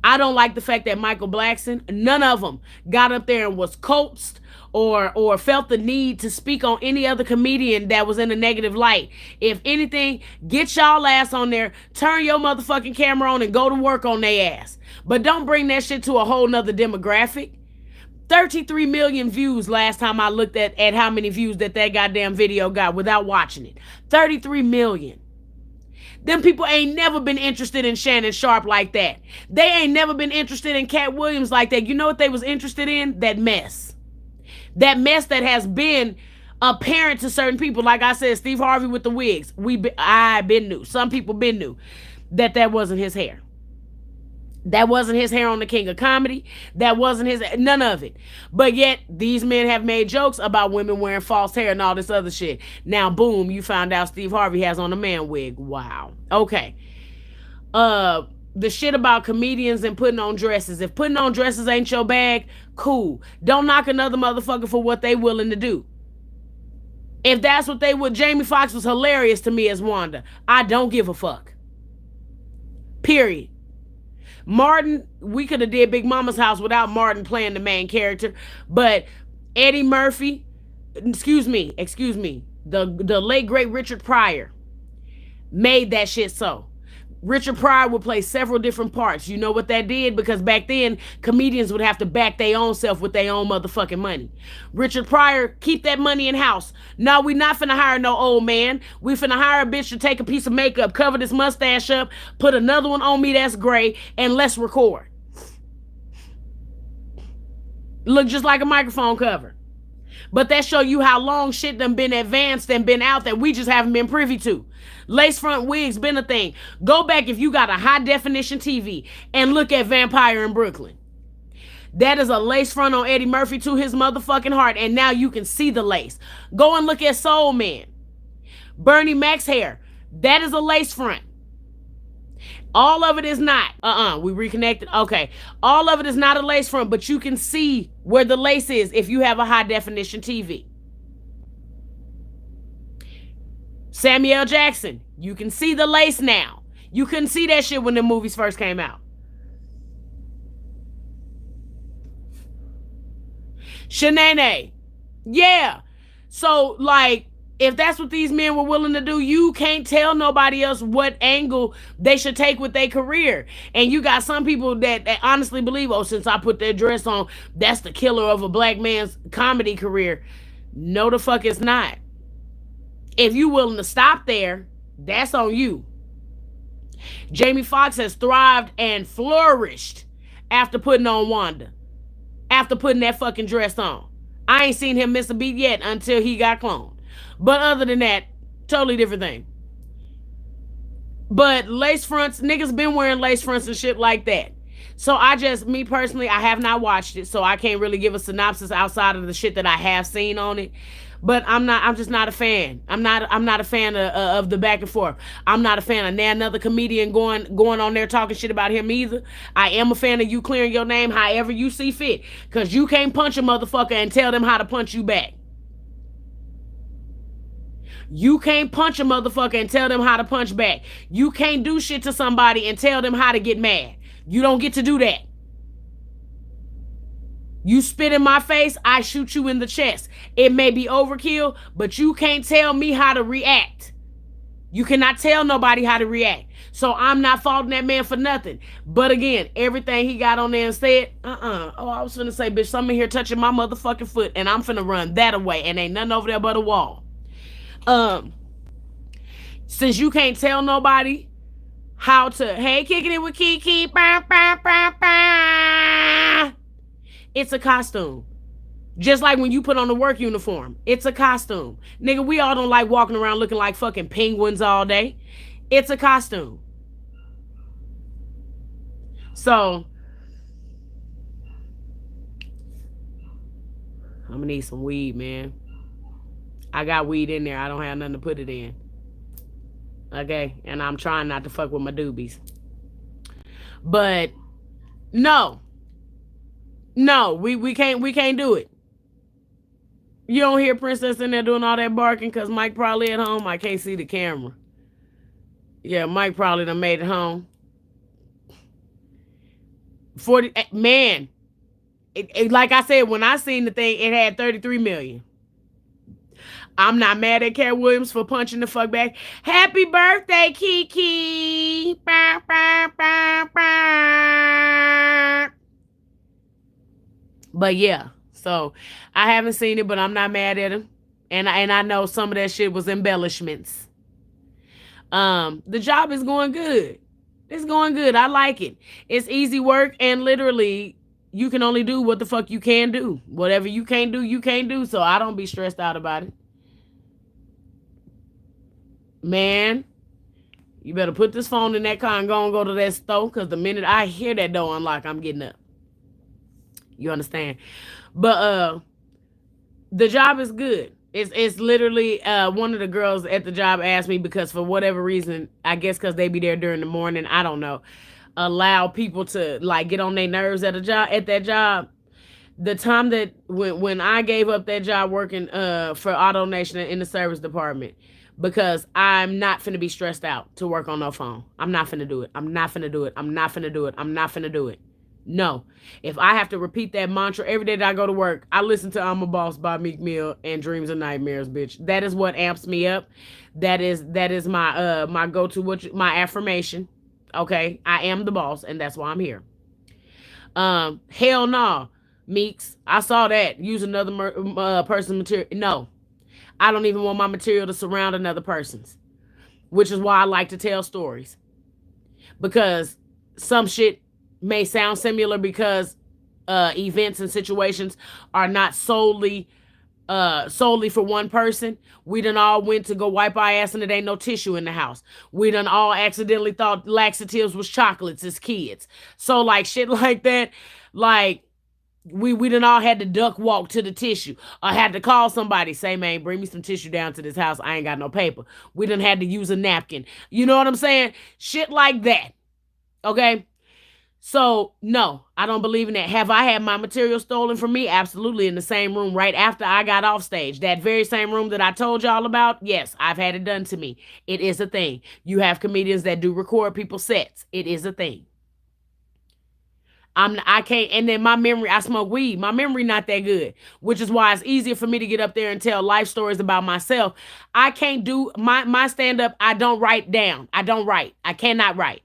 I don't like the fact that Michael Blackson, none of them got up there and was coaxed or felt the need to speak on any other comedian that was in a negative light. If anything, get y'all ass on there, turn your motherfucking camera on and go to work on their ass. But don't bring that shit to a whole nother demographic. 33 million views last time I looked at how many views that goddamn video got without watching it. 33 million. Them people ain't never been interested in Shannon Sharp like that. They ain't never been interested in Cat Williams like that. You know what they was interested in? That mess. That mess that has been apparent to certain people. Like I said, Steve Harvey with the wigs. I been knew. Some people been knew that wasn't his hair. That wasn't his hair on the King of Comedy. That wasn't his, none of it. But yet, these men have made jokes about women wearing false hair and all this other shit. Now, boom, you found out Steve Harvey has on a man wig. Wow. Okay. The shit about comedians and putting on dresses. If putting on dresses ain't your bag, cool. Don't knock another motherfucker for what they willing to do. If that's what they would, Jamie Foxx was hilarious to me as Wanda. I don't give a fuck. Period. Martin, we could have did Big Mama's House without Martin playing the main character, but Eddie Murphy, excuse me, the late great Richard Pryor made that shit so. Richard Pryor would play several different parts. You know what that did? Because back then, comedians would have to back their own self with their own motherfucking money. Richard Pryor, keep that money in house. No, we not finna hire no old man. We finna hire a bitch to take a piece of makeup, cover this mustache up, put another one on me that's gray, and let's record. Look just like a microphone cover. But that show you how long shit done been advanced and been out that we just haven't been privy to. Lace front wigs been a thing. Go back if you got a high definition TV and look at Vampire in Brooklyn. That is a lace front on Eddie Murphy to his motherfucking heart, and now you can see the lace. Go and look at Soul Man. Bernie Mac's hair. That is a lace front. All of it is not. We reconnected. Okay. All of it is not a lace front, but you can see where the lace is if you have a high definition TV. Samuel Jackson, you can see the lace now. You couldn't see that shit when the movies first came out. Shanae. Yeah. So, like, if that's what these men were willing to do, you can't tell nobody else what angle they should take with their career. And you got some people that honestly believe, oh, since I put that dress on, that's the killer of a black man's comedy career. No, the fuck it's not. If you willing to stop there, that's on you. Jamie Foxx has thrived and flourished after putting on Wanda. After putting that fucking dress on. I ain't seen him miss a beat yet until he got cloned. But other than that, totally different thing. But lace fronts, niggas been wearing lace fronts and shit like that. So me personally, I have not watched it, so I can't really give a synopsis outside of the shit that I have seen on it. But I'm just not a fan. I'm not a fan of the back and forth. I'm not a fan of another comedian going on there talking shit about him either. I am a fan of you clearing your name however you see fit. Cause you can't punch a motherfucker and tell them how to punch you back. You can't punch a motherfucker and tell them how to punch back. You can't do shit to somebody and tell them how to get mad. You don't get to do that. You spit in my face, I shoot you in the chest. It may be overkill, but you can't tell me how to react. You cannot tell nobody how to react. So I'm not faulting that man for nothing. But again, everything he got on there and said, Oh, I was finna say, bitch, something here touching my motherfucking foot, and I'm finna run that away, and ain't nothing over there but a wall. Since you can't tell nobody how to, hey, kicking it with Kiki, bah, bah, bah, bah. It's a costume. Just like when you put on the work uniform. It's a costume. Nigga, we all don't like walking around looking like fucking penguins all day. It's a costume. So, I'm gonna need some weed, man. I got weed in there. I don't have nothing to put it in. Okay? And I'm trying not to fuck with my doobies. But, no. No, we can't do it. You don't hear Princess in there doing all that barking because Mike probably at home. I can't see the camera. Yeah, Mike probably done made it home. 40, man. Like I said, when I seen the thing, it had 33 million. I'm not mad at Cat Williams for punching the fuck back. Happy birthday, Kiki. Bah, bah, bah, bah. But yeah, so I haven't seen it, but I'm not mad at him. And I know some of that shit was embellishments. The job is going good. It's going good. I like it. It's easy work, and literally you can only do what the fuck you can do. Whatever you can't do, you can't do. So I don't be stressed out about it. Man, you better put this phone in that car and go to that store, because the minute I hear that door unlock, I'm getting up. You understand? But the job is good. It's literally one of the girls at the job asked me, because for whatever reason, I guess because they be there during the morning, I don't know, allow people to like get on their nerves at that job. The time that when I gave up that job working for AutoNation in the service department, because I'm not finna be stressed out to work on no phone. I'm not finna do it. I'm not finna do it. I'm not finna do it. I'm not finna do it. No. If I have to repeat that mantra every day that I go to work, I listen to I'm a Boss by Meek Mill and Dreams and Nightmares, bitch. That is what amps me up. That is my go-to my affirmation. Okay? I am the boss and that's why I'm here. Hell no. Meeks, I saw that. Use another person's material. No, I don't even want my material to surround another person's, which is why I like to tell stories. Because some shit may sound similar because events and situations are not solely for one person. We done all went to go wipe our ass and there ain't no tissue in the house. We done all accidentally thought laxatives was chocolates as kids. So like shit like that, like we done all had to duck walk to the tissue or had to call somebody, say, man, bring me some tissue down to this house. I ain't got no paper. We done had to use a napkin. You know what I'm saying? Shit like that. Okay? So, no, I don't believe in that. Have I had my material stolen from me? Absolutely, in the same room right after I got off stage. That very same room that I told y'all about? Yes, I've had it done to me. It is a thing. You have comedians that do record people's sets. It is a thing. I can't, and then my memory, I smoke weed. My memory not that good, which is why it's easier for me to get up there and tell life stories about myself. I can't do my stand up. I don't write down. I don't write. I cannot write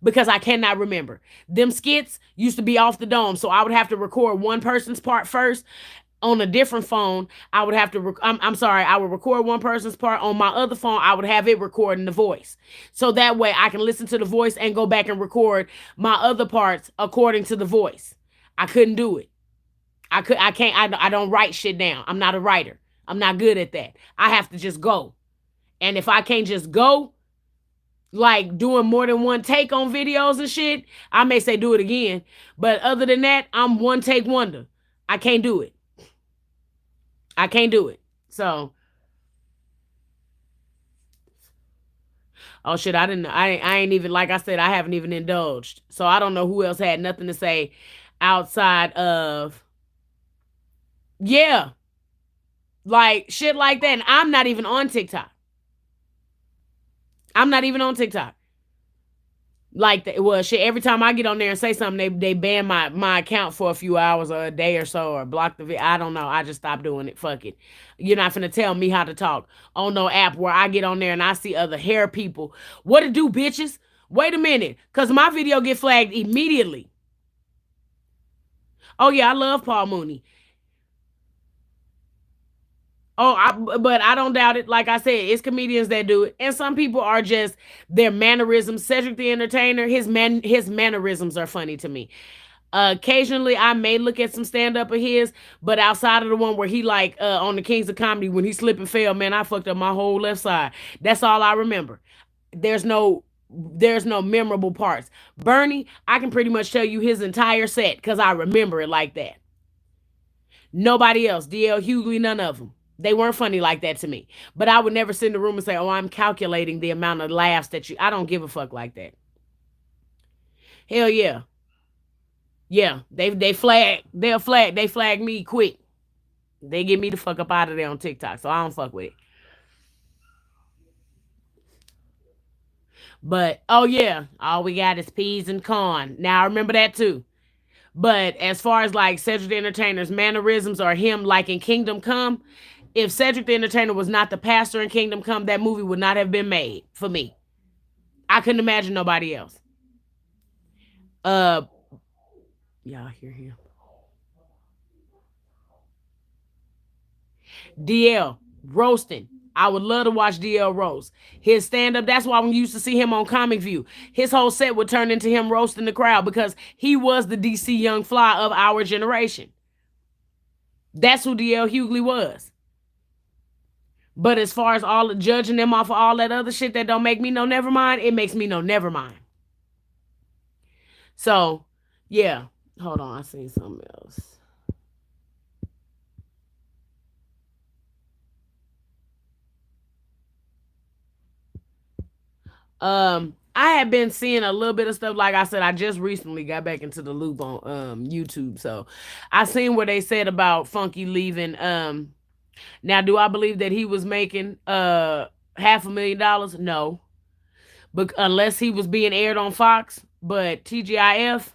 because I cannot remember. Them skits used to be off the dome, so I would have to record one person's part first on a different phone. I would have to I'm sorry, I would record one person's part on my other phone. I would have it recording the voice, so that way I can listen to the voice and go back and record my other parts according to the voice. I couldn't do it. I can't. I don't write shit down. I'm not a writer. I'm not good at that. I have to just go, and if I can't just go, like doing more than one take on videos and shit, I may say do it again. But other than that, I'm one take wonder. I can't do it. I can't do it. So, oh shit, I didn't. I ain't even, like I said, I haven't even indulged. So I don't know who else had nothing to say outside of, yeah, like shit like that. And I'm not even on TikTok. I'm not even on TikTok. Like that. Well, shit. Every time I get on there and say something, they ban my account for a few hours or a day or so, or block the video. I don't know. I just stopped doing it. Fuck it. You're not finna tell me how to talk on no app where I get on there and I see other hair people. What to do, bitches? Wait a minute, cause my video get flagged immediately. Oh yeah, I love Paul Mooney. But I don't doubt it. Like I said, it's comedians that do it, and some people are just their mannerisms. Cedric the Entertainer, his mannerisms are funny to me. Occasionally, I may look at some stand up of his, but outside of the one where he like on the Kings of Comedy when he slipped and fell, man, I fucked up my whole left side. That's all I remember. There's no there's no memorable parts. Bernie, I can pretty much tell you his entire set because I remember it like that. Nobody else, DL Hughley, none of them. They weren't funny like that to me. But I would never sit in the room and say, "Oh, I'm calculating the amount of laughs that you." I don't give a fuck like that. Hell yeah, yeah. They flag me quick. They get me the fuck up out of there on TikTok, so I don't fuck with it. But oh yeah, all we got is peas and corn. Now I remember that too. But as far as like Cedric the Entertainer's mannerisms or him like in Kingdom Come, if Cedric the Entertainer was not the pastor in Kingdom Come, that movie would not have been made for me. I couldn't imagine nobody else. Uh, y'all hear him? DL roasting. I would love to watch DL roast. His stand up, that's why when you used to see him on Comic View, his whole set would turn into him roasting the crowd because he was the DC Young Fly of our generation. That's who DL Hughley was. But as far as all the judging them off of all that other shit that don't make me no never mind, it makes me no never mind. So, yeah. Hold on, I seen something else. I had been seeing a little bit of stuff. Like I said, I just recently got back into the loop on YouTube. So I seen where they said about Funky leaving. Now do I believe that he was making $500,000? No. But unless he was being aired on Fox. But TGIF,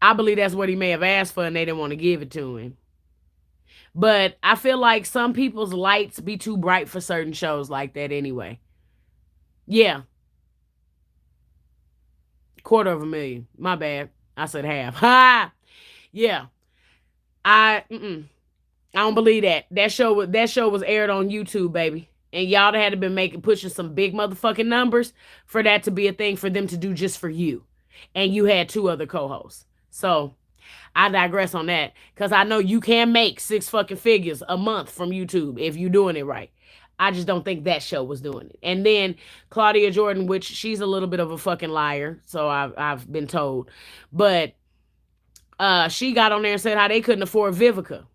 I believe that's what he may have asked for and they didn't want to give it to him. But I feel like some people's lights be too bright for certain shows like that anyway. Yeah, $250,000. My bad. I said half. Ha! Yeah. I don't believe that. That show was aired on YouTube, baby. And y'all had to been making pushing some big motherfucking numbers for that to be a thing for them to do just for you. And you had two other co-hosts. So I digress on that. Cause I know you can make six fucking figures a month from YouTube if you're doing it right. I just don't think that show was doing it. And then Claudia Jordan, which she's a little bit of a fucking liar, so I've been told. But she got on there and said how they couldn't afford Vivica.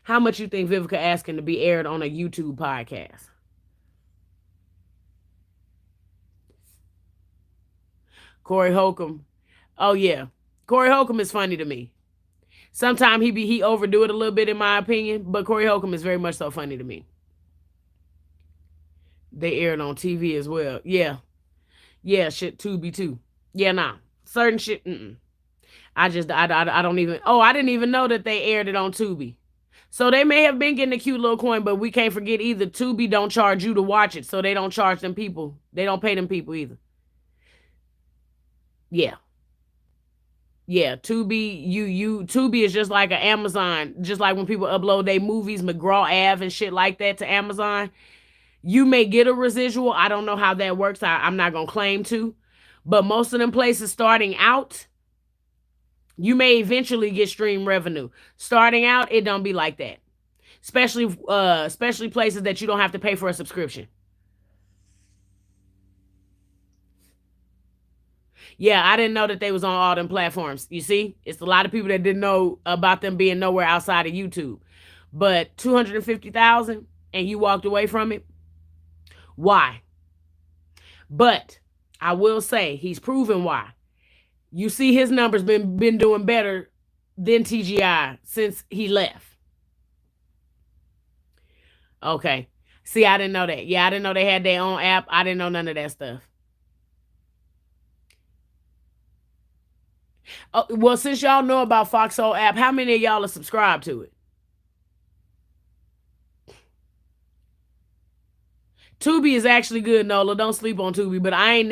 How much you think Vivica asking to be aired on a YouTube podcast? Corey Holcomb. Oh yeah. Corey Holcomb is funny to me. Sometimes he overdo it a little bit in my opinion, but Corey Holcomb is very much so funny to me. They aired on TV as well. Yeah. Yeah, shit, Tubi too. Yeah, nah. Certain shit, I don't even, I didn't even know that they aired it on Tubi. So they may have been getting a cute little coin, but we can't forget either Tubi don't charge you to watch it, so they don't charge them people. They don't pay them people either. Yeah. Yeah, Tubi is just like an Amazon, just like when people upload their movies, McGraw Ave and shit like that to Amazon. You may get a residual. I don't know how that works. I'm not gonna claim to, but most of them places starting out, you may eventually get stream revenue. Starting out, it don't be like that. Especially places that you don't have to pay for a subscription. Yeah, I didn't know that they was on all them platforms. You see, it's a lot of people that didn't know about them being nowhere outside of YouTube. But 250,000 and you walked away from it. Why? But I will say he's proven why. You see his numbers been doing better than TGI since he left. Okay. See, I didn't know that. Yeah, I didn't know they had their own app. I didn't know none of that stuff. Oh, well, since y'all know about Foxhole app, how many of y'all are subscribed to it? Tubi is actually good, Nola. Don't sleep on Tubi, but I've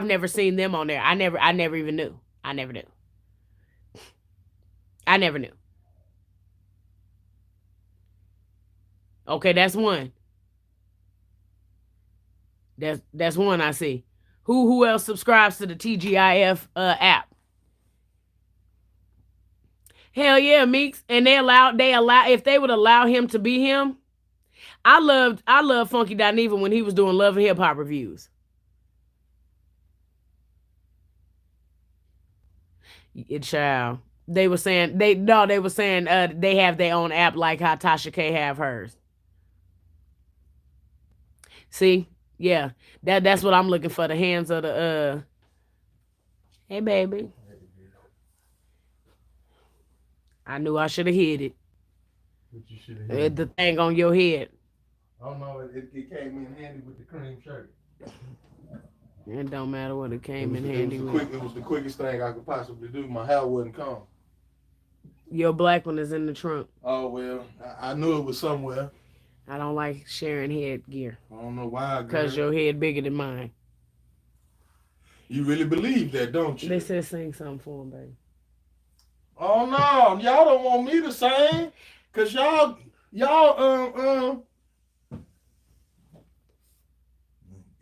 never seen them on there. I never even knew. I never knew. I never knew. Okay, that's one. That's one I see. Who else subscribes to the TGIF app? Hell yeah, Meeks. And they allow if they would allow him to be him. I loved Funky Dineva when he was doing Love and Hip Hop reviews. Child. They were saying they were saying they have their own app like how Tasha K have hers. See? Yeah. That's what I'm looking for. The hands of the Hey baby. I knew I should have hit it. But you should have hit The thing on your head. Oh no, it came in handy with the cream shirt. It don't matter what it came in handy with. It was the quickest thing I could possibly do. My hair wouldn't come. Your black one is in the trunk. Oh well, I knew it was somewhere. I don't like sharing headgear. I don't know why. Because your head bigger than mine. You really believe that, don't you? They said sing something for him, baby. Oh no, y'all don't want me to sing, cause y'all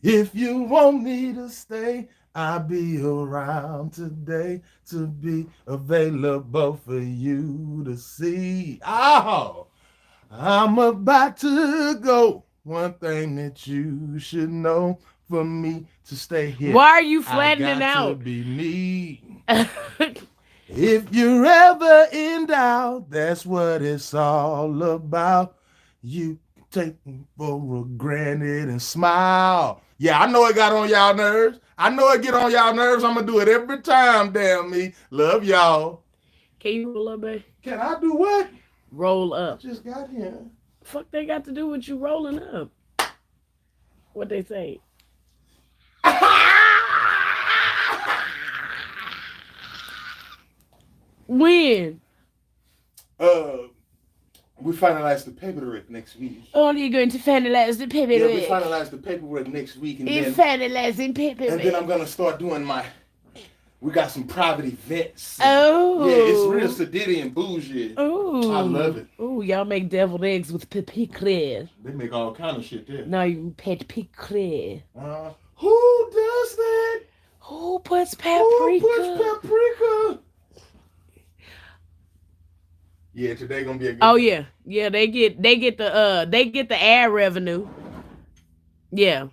If you want me to stay, I'll be around today to be available for you to see. Oh, I'm about to go. One thing that you should know, for me to stay here. Why are you flattening I got out? to be me. If you're ever in doubt, that's what it's all about. You take me for granted and smile. Yeah, I know it got on y'all nerves. I know it get on y'all nerves. I'm going to do it every time, damn me. Love y'all. Can you roll up, babe? Can I do what? Roll up. I just got here. Fuck they got to do with you rolling up? What they say? When? uh, we finalize the paperwork next week. Oh, you're going to finalize the Yeah, we paperwork. finalize the paperwork next week, It's finalizing paperwork. and then I'm gonna start doing my. We got some private events. Oh. Yeah, it's real sedity and bougie. Oh. I love it. Oh, y'all make deviled eggs with pickled. They make all kind of shit there. No, you pet pickled. Who does that? Who puts paprika? Who puts paprika? Yeah, today gonna be a good. Oh yeah, yeah. They get the ad revenue. Yeah,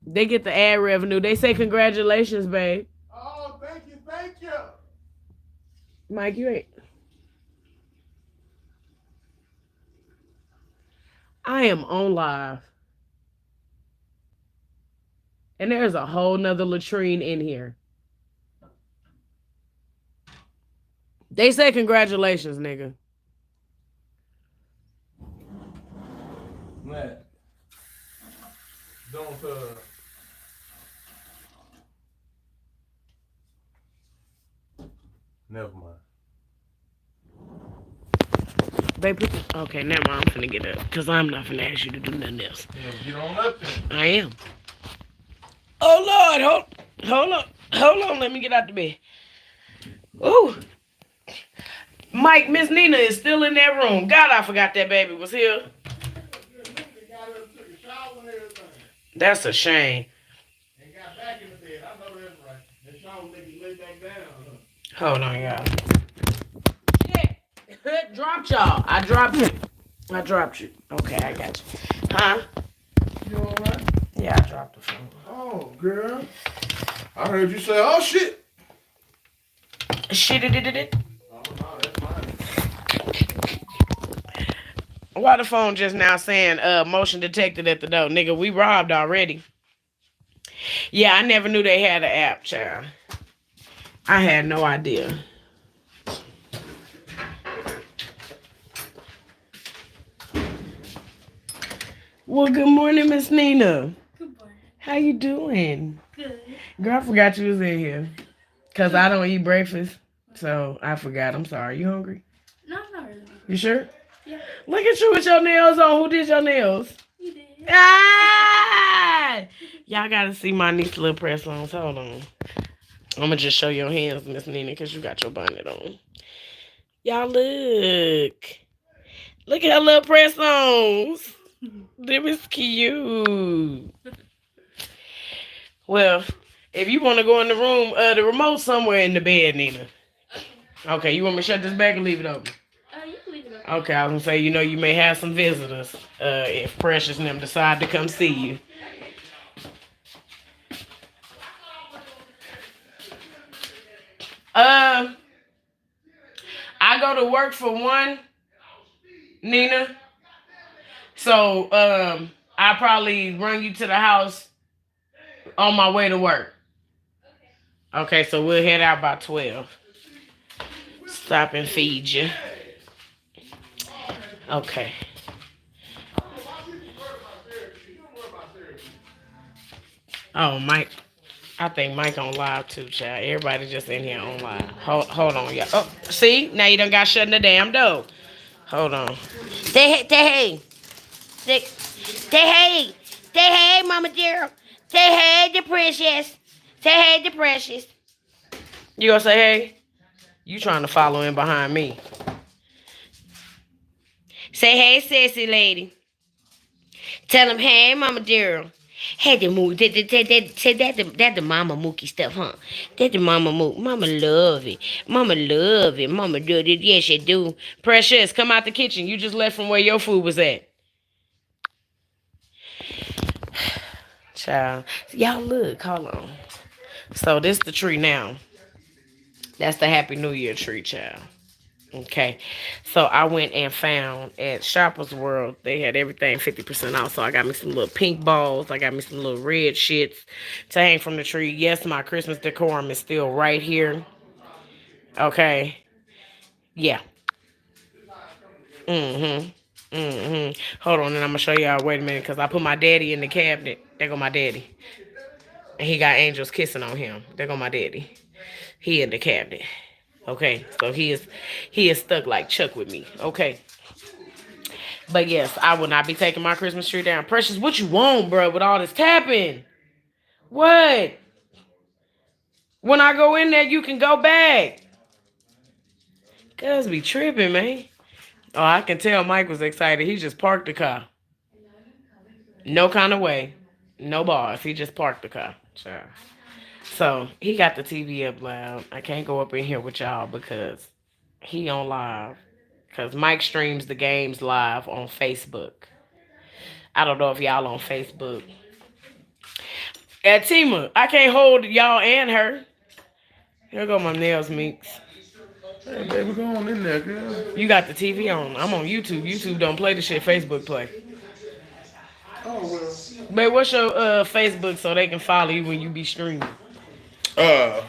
they get the ad revenue. They say congratulations, babe. Oh, thank you. Mike, you ain't. I am on live, and there's a whole nother latrine in here. They say congratulations, nigga. Matt, don't Never mind. Babe, okay, never mind. I'm finna get up because I'm not finna ask you to do nothing else. Yeah, get on up there. I am. Oh Lord, hold on. Let me get out the bed. Ooh, Mike, Miss Nina is still in that room. God, I forgot that baby was here. That's a shame. And got back in the bed. I know that's right. And shower make you lay back down. Hold on, y'all. Shit. Dropped y'all. I dropped you. Okay, I got you. Huh? You alright? Yeah, I dropped the phone. Oh, girl. I heard you say, oh, shit. Shit, it. Oh, no, that's mine. Why the phone just now saying motion detected at the door? Nigga, we robbed already. Yeah, I never knew they had an app, child. I had no idea. Well, good morning, Miss Nina. Good morning. How you doing? Good. Girl, I forgot you was in here. Because I don't eat breakfast. So I forgot. I'm sorry. You hungry? No, not really. You sure? Yeah. Look at you with your nails on. Who did your nails? You did. Ah! Y'all gotta see my niece little press ons. Hold on. I'm gonna just show your hands, Miss Nina, because you got your bonnet on. Y'all look. Look at her little press ons. Them is cute. Well, if you want to go in the room, the remote somewhere in the bed, Nina. Okay, you want me to shut this back or leave it open? You can leave it open. Okay, I was gonna say, you may have some visitors. If Precious and them decide to come see you. I go to work for one, Nina. So I probably run you to the house on my way to work. Okay, so we'll head out by 12. Stop and feed you. Okay. Oh, Mike. I think Mike on live too, child. Everybody just in here on live. Hold on, y'all. Oh, see? Now you done got shut in the damn door. Hold on. Say hey. Say hey, Mama dear. Say hey to Precious. Say hey to Precious. You gonna say hey? You trying to follow in behind me. Say hey, sexy lady. Tell him, hey, Mama dear. Hey, the that the Mama Mookie stuff, huh? That the Mama Mook. Mama love it. Mama love it. Mama do it. Yes, she do. Precious, come out the kitchen. You just left from where your food was at. Child. Y'all look. Hold on. So this the tree now. That's the Happy New Year tree, child. Okay, so I went and found at Shoppers World, they had everything 50% off. So I got me some little pink balls. I got me some little red shits to hang from the tree. Yes, my Christmas decorum is still right here. Okay. Yeah. Hold on, and I'm gonna show y'all. Wait a minute, cause I put my daddy in the cabinet. There go my daddy, and he got angels kissing on him. There go my daddy. He in the cabinet. Okay, so he is stuck like Chuck with me. Okay, but yes, I will not be taking my Christmas tree down. Precious, what you want, bro? With all this tapping, what? When I go in there, you can go back. Cuz be tripping, man. Oh, I can tell Mike was excited. He just parked the car. No kind of way. No bars. He just parked the car. Child. So he got the TV up loud. I can't go up in here with y'all because he on live. Because Mike streams the games live on Facebook. I don't know if y'all on Facebook. At Tima, I can't hold y'all and her. Here go my nails, Meeks. Hey, baby, go on in there, girl. You got the TV on. I'm on YouTube. YouTube don't play the shit Facebook play. Oh, well. Babe, what's your Facebook so they can follow you when you be streaming? Uh,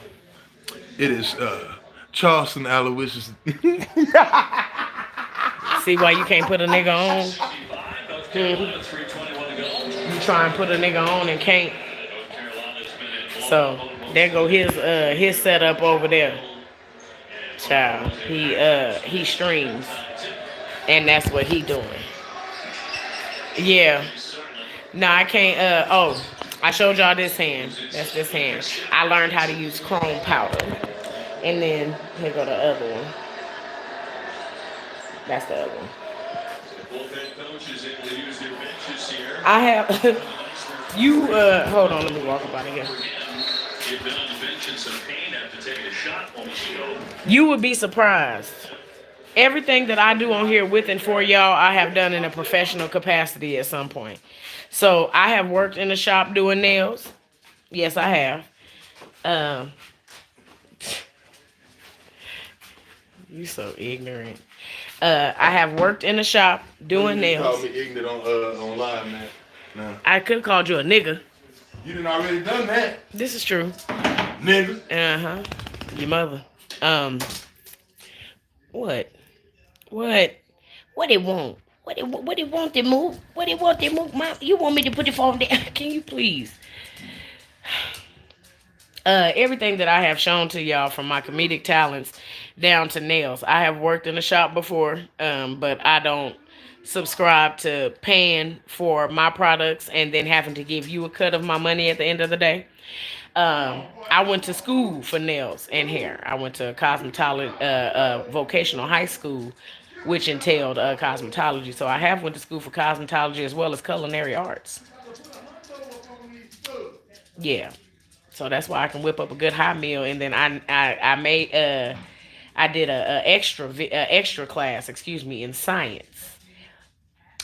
it is Charleston Aloysius. See why you can't put a nigga on? Hmm. You try and put a nigga on and can't. So there go his setup over there. Child. He streams. And that's what he doing. Yeah. No, I can't I showed y'all this hand. That's this hand. I learned how to use chrome powder. And then here go the other one. That's the other one. I have you hold on, let me walk up out of here. You would be surprised. Everything that I do on here with and for y'all, I have done in a professional capacity at some point. So I have worked in a shop doing nails. Yes, I have. Um, you so ignorant. I have worked in a shop doing You called nails. me ignorant on live, man. No. I could have called you a nigga. You done already done that, This is true. nigga. Uh-huh. Your mother. What? What? What it want? What it want to move? What it want to move? Mom, you want me to put the phone down? Can you please? Everything that I have shown to y'all from my comedic talents down to nails. I have worked in a shop before, but I don't subscribe to paying for my products and then having to give you a cut of my money at the end of the day. I went to school for nails and hair. I went to cosmetology, vocational high school, which entailed cosmetology. So I have went to school for cosmetology as well as culinary arts. Yeah. So that's why I can whip up a good hot meal, and then I made I did a extra class, excuse me, in science.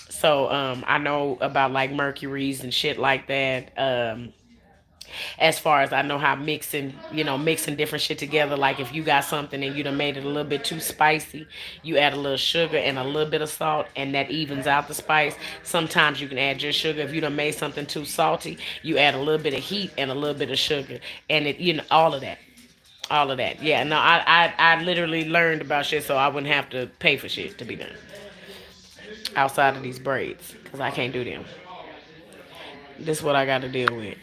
So I know about like mercuries and shit like that. As far as I know how mixing different shit together. Like if you got something and you done made it a little bit too spicy, you add a little sugar and a little bit of salt, and that evens out the spice. Sometimes you can add your sugar. If you done made something too salty, you add a little bit of heat and a little bit of sugar, and it all of that. All of that. Yeah, no, I literally learned about shit so I wouldn't have to pay for shit to be done. Outside of these braids. Because I can't do them. This is what I got to deal with.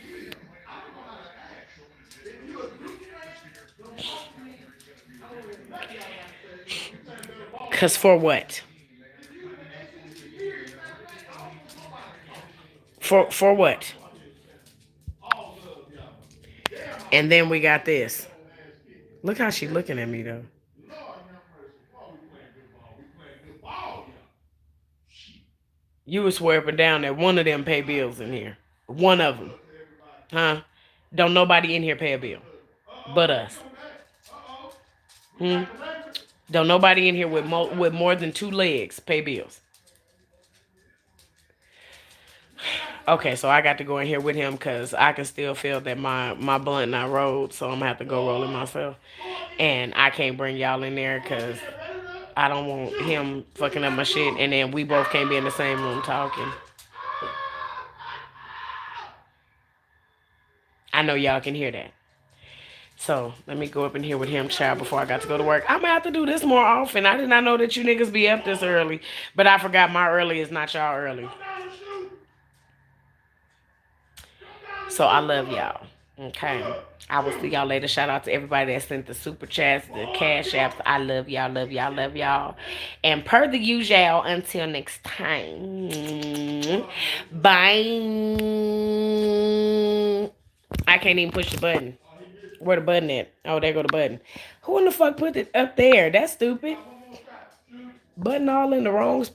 Because for what? For what? And then we got this. Look how she looking at me though. You would swear up and down that one of them pay bills in here. One of them. Huh? Don't nobody in here pay a bill. But us. Hmm? Don't nobody in here with more than two legs pay bills. Okay, so I got to go in here with him because I can still feel that my blunt not rolled, so I'm gonna have to go roll it myself. And I can't bring y'all in there because I don't want him fucking up my shit, and then we both can't be in the same room talking. I know y'all can hear that. So let me go up in here with him, child, before I got to go to work. I'm gonna have to do this more often. I did not know that you niggas be up this early, but I forgot my early is not y'all early. So I love y'all. Okay. I will see y'all later. Shout out to everybody that sent the super chats, the cash apps. I love y'all, love y'all, love y'all. And per the usual, until next time. Bye. I can't even push the button. Where the button at? Oh, there go the button. Who in the fuck put it up there? That's stupid. Button all in the wrong spot.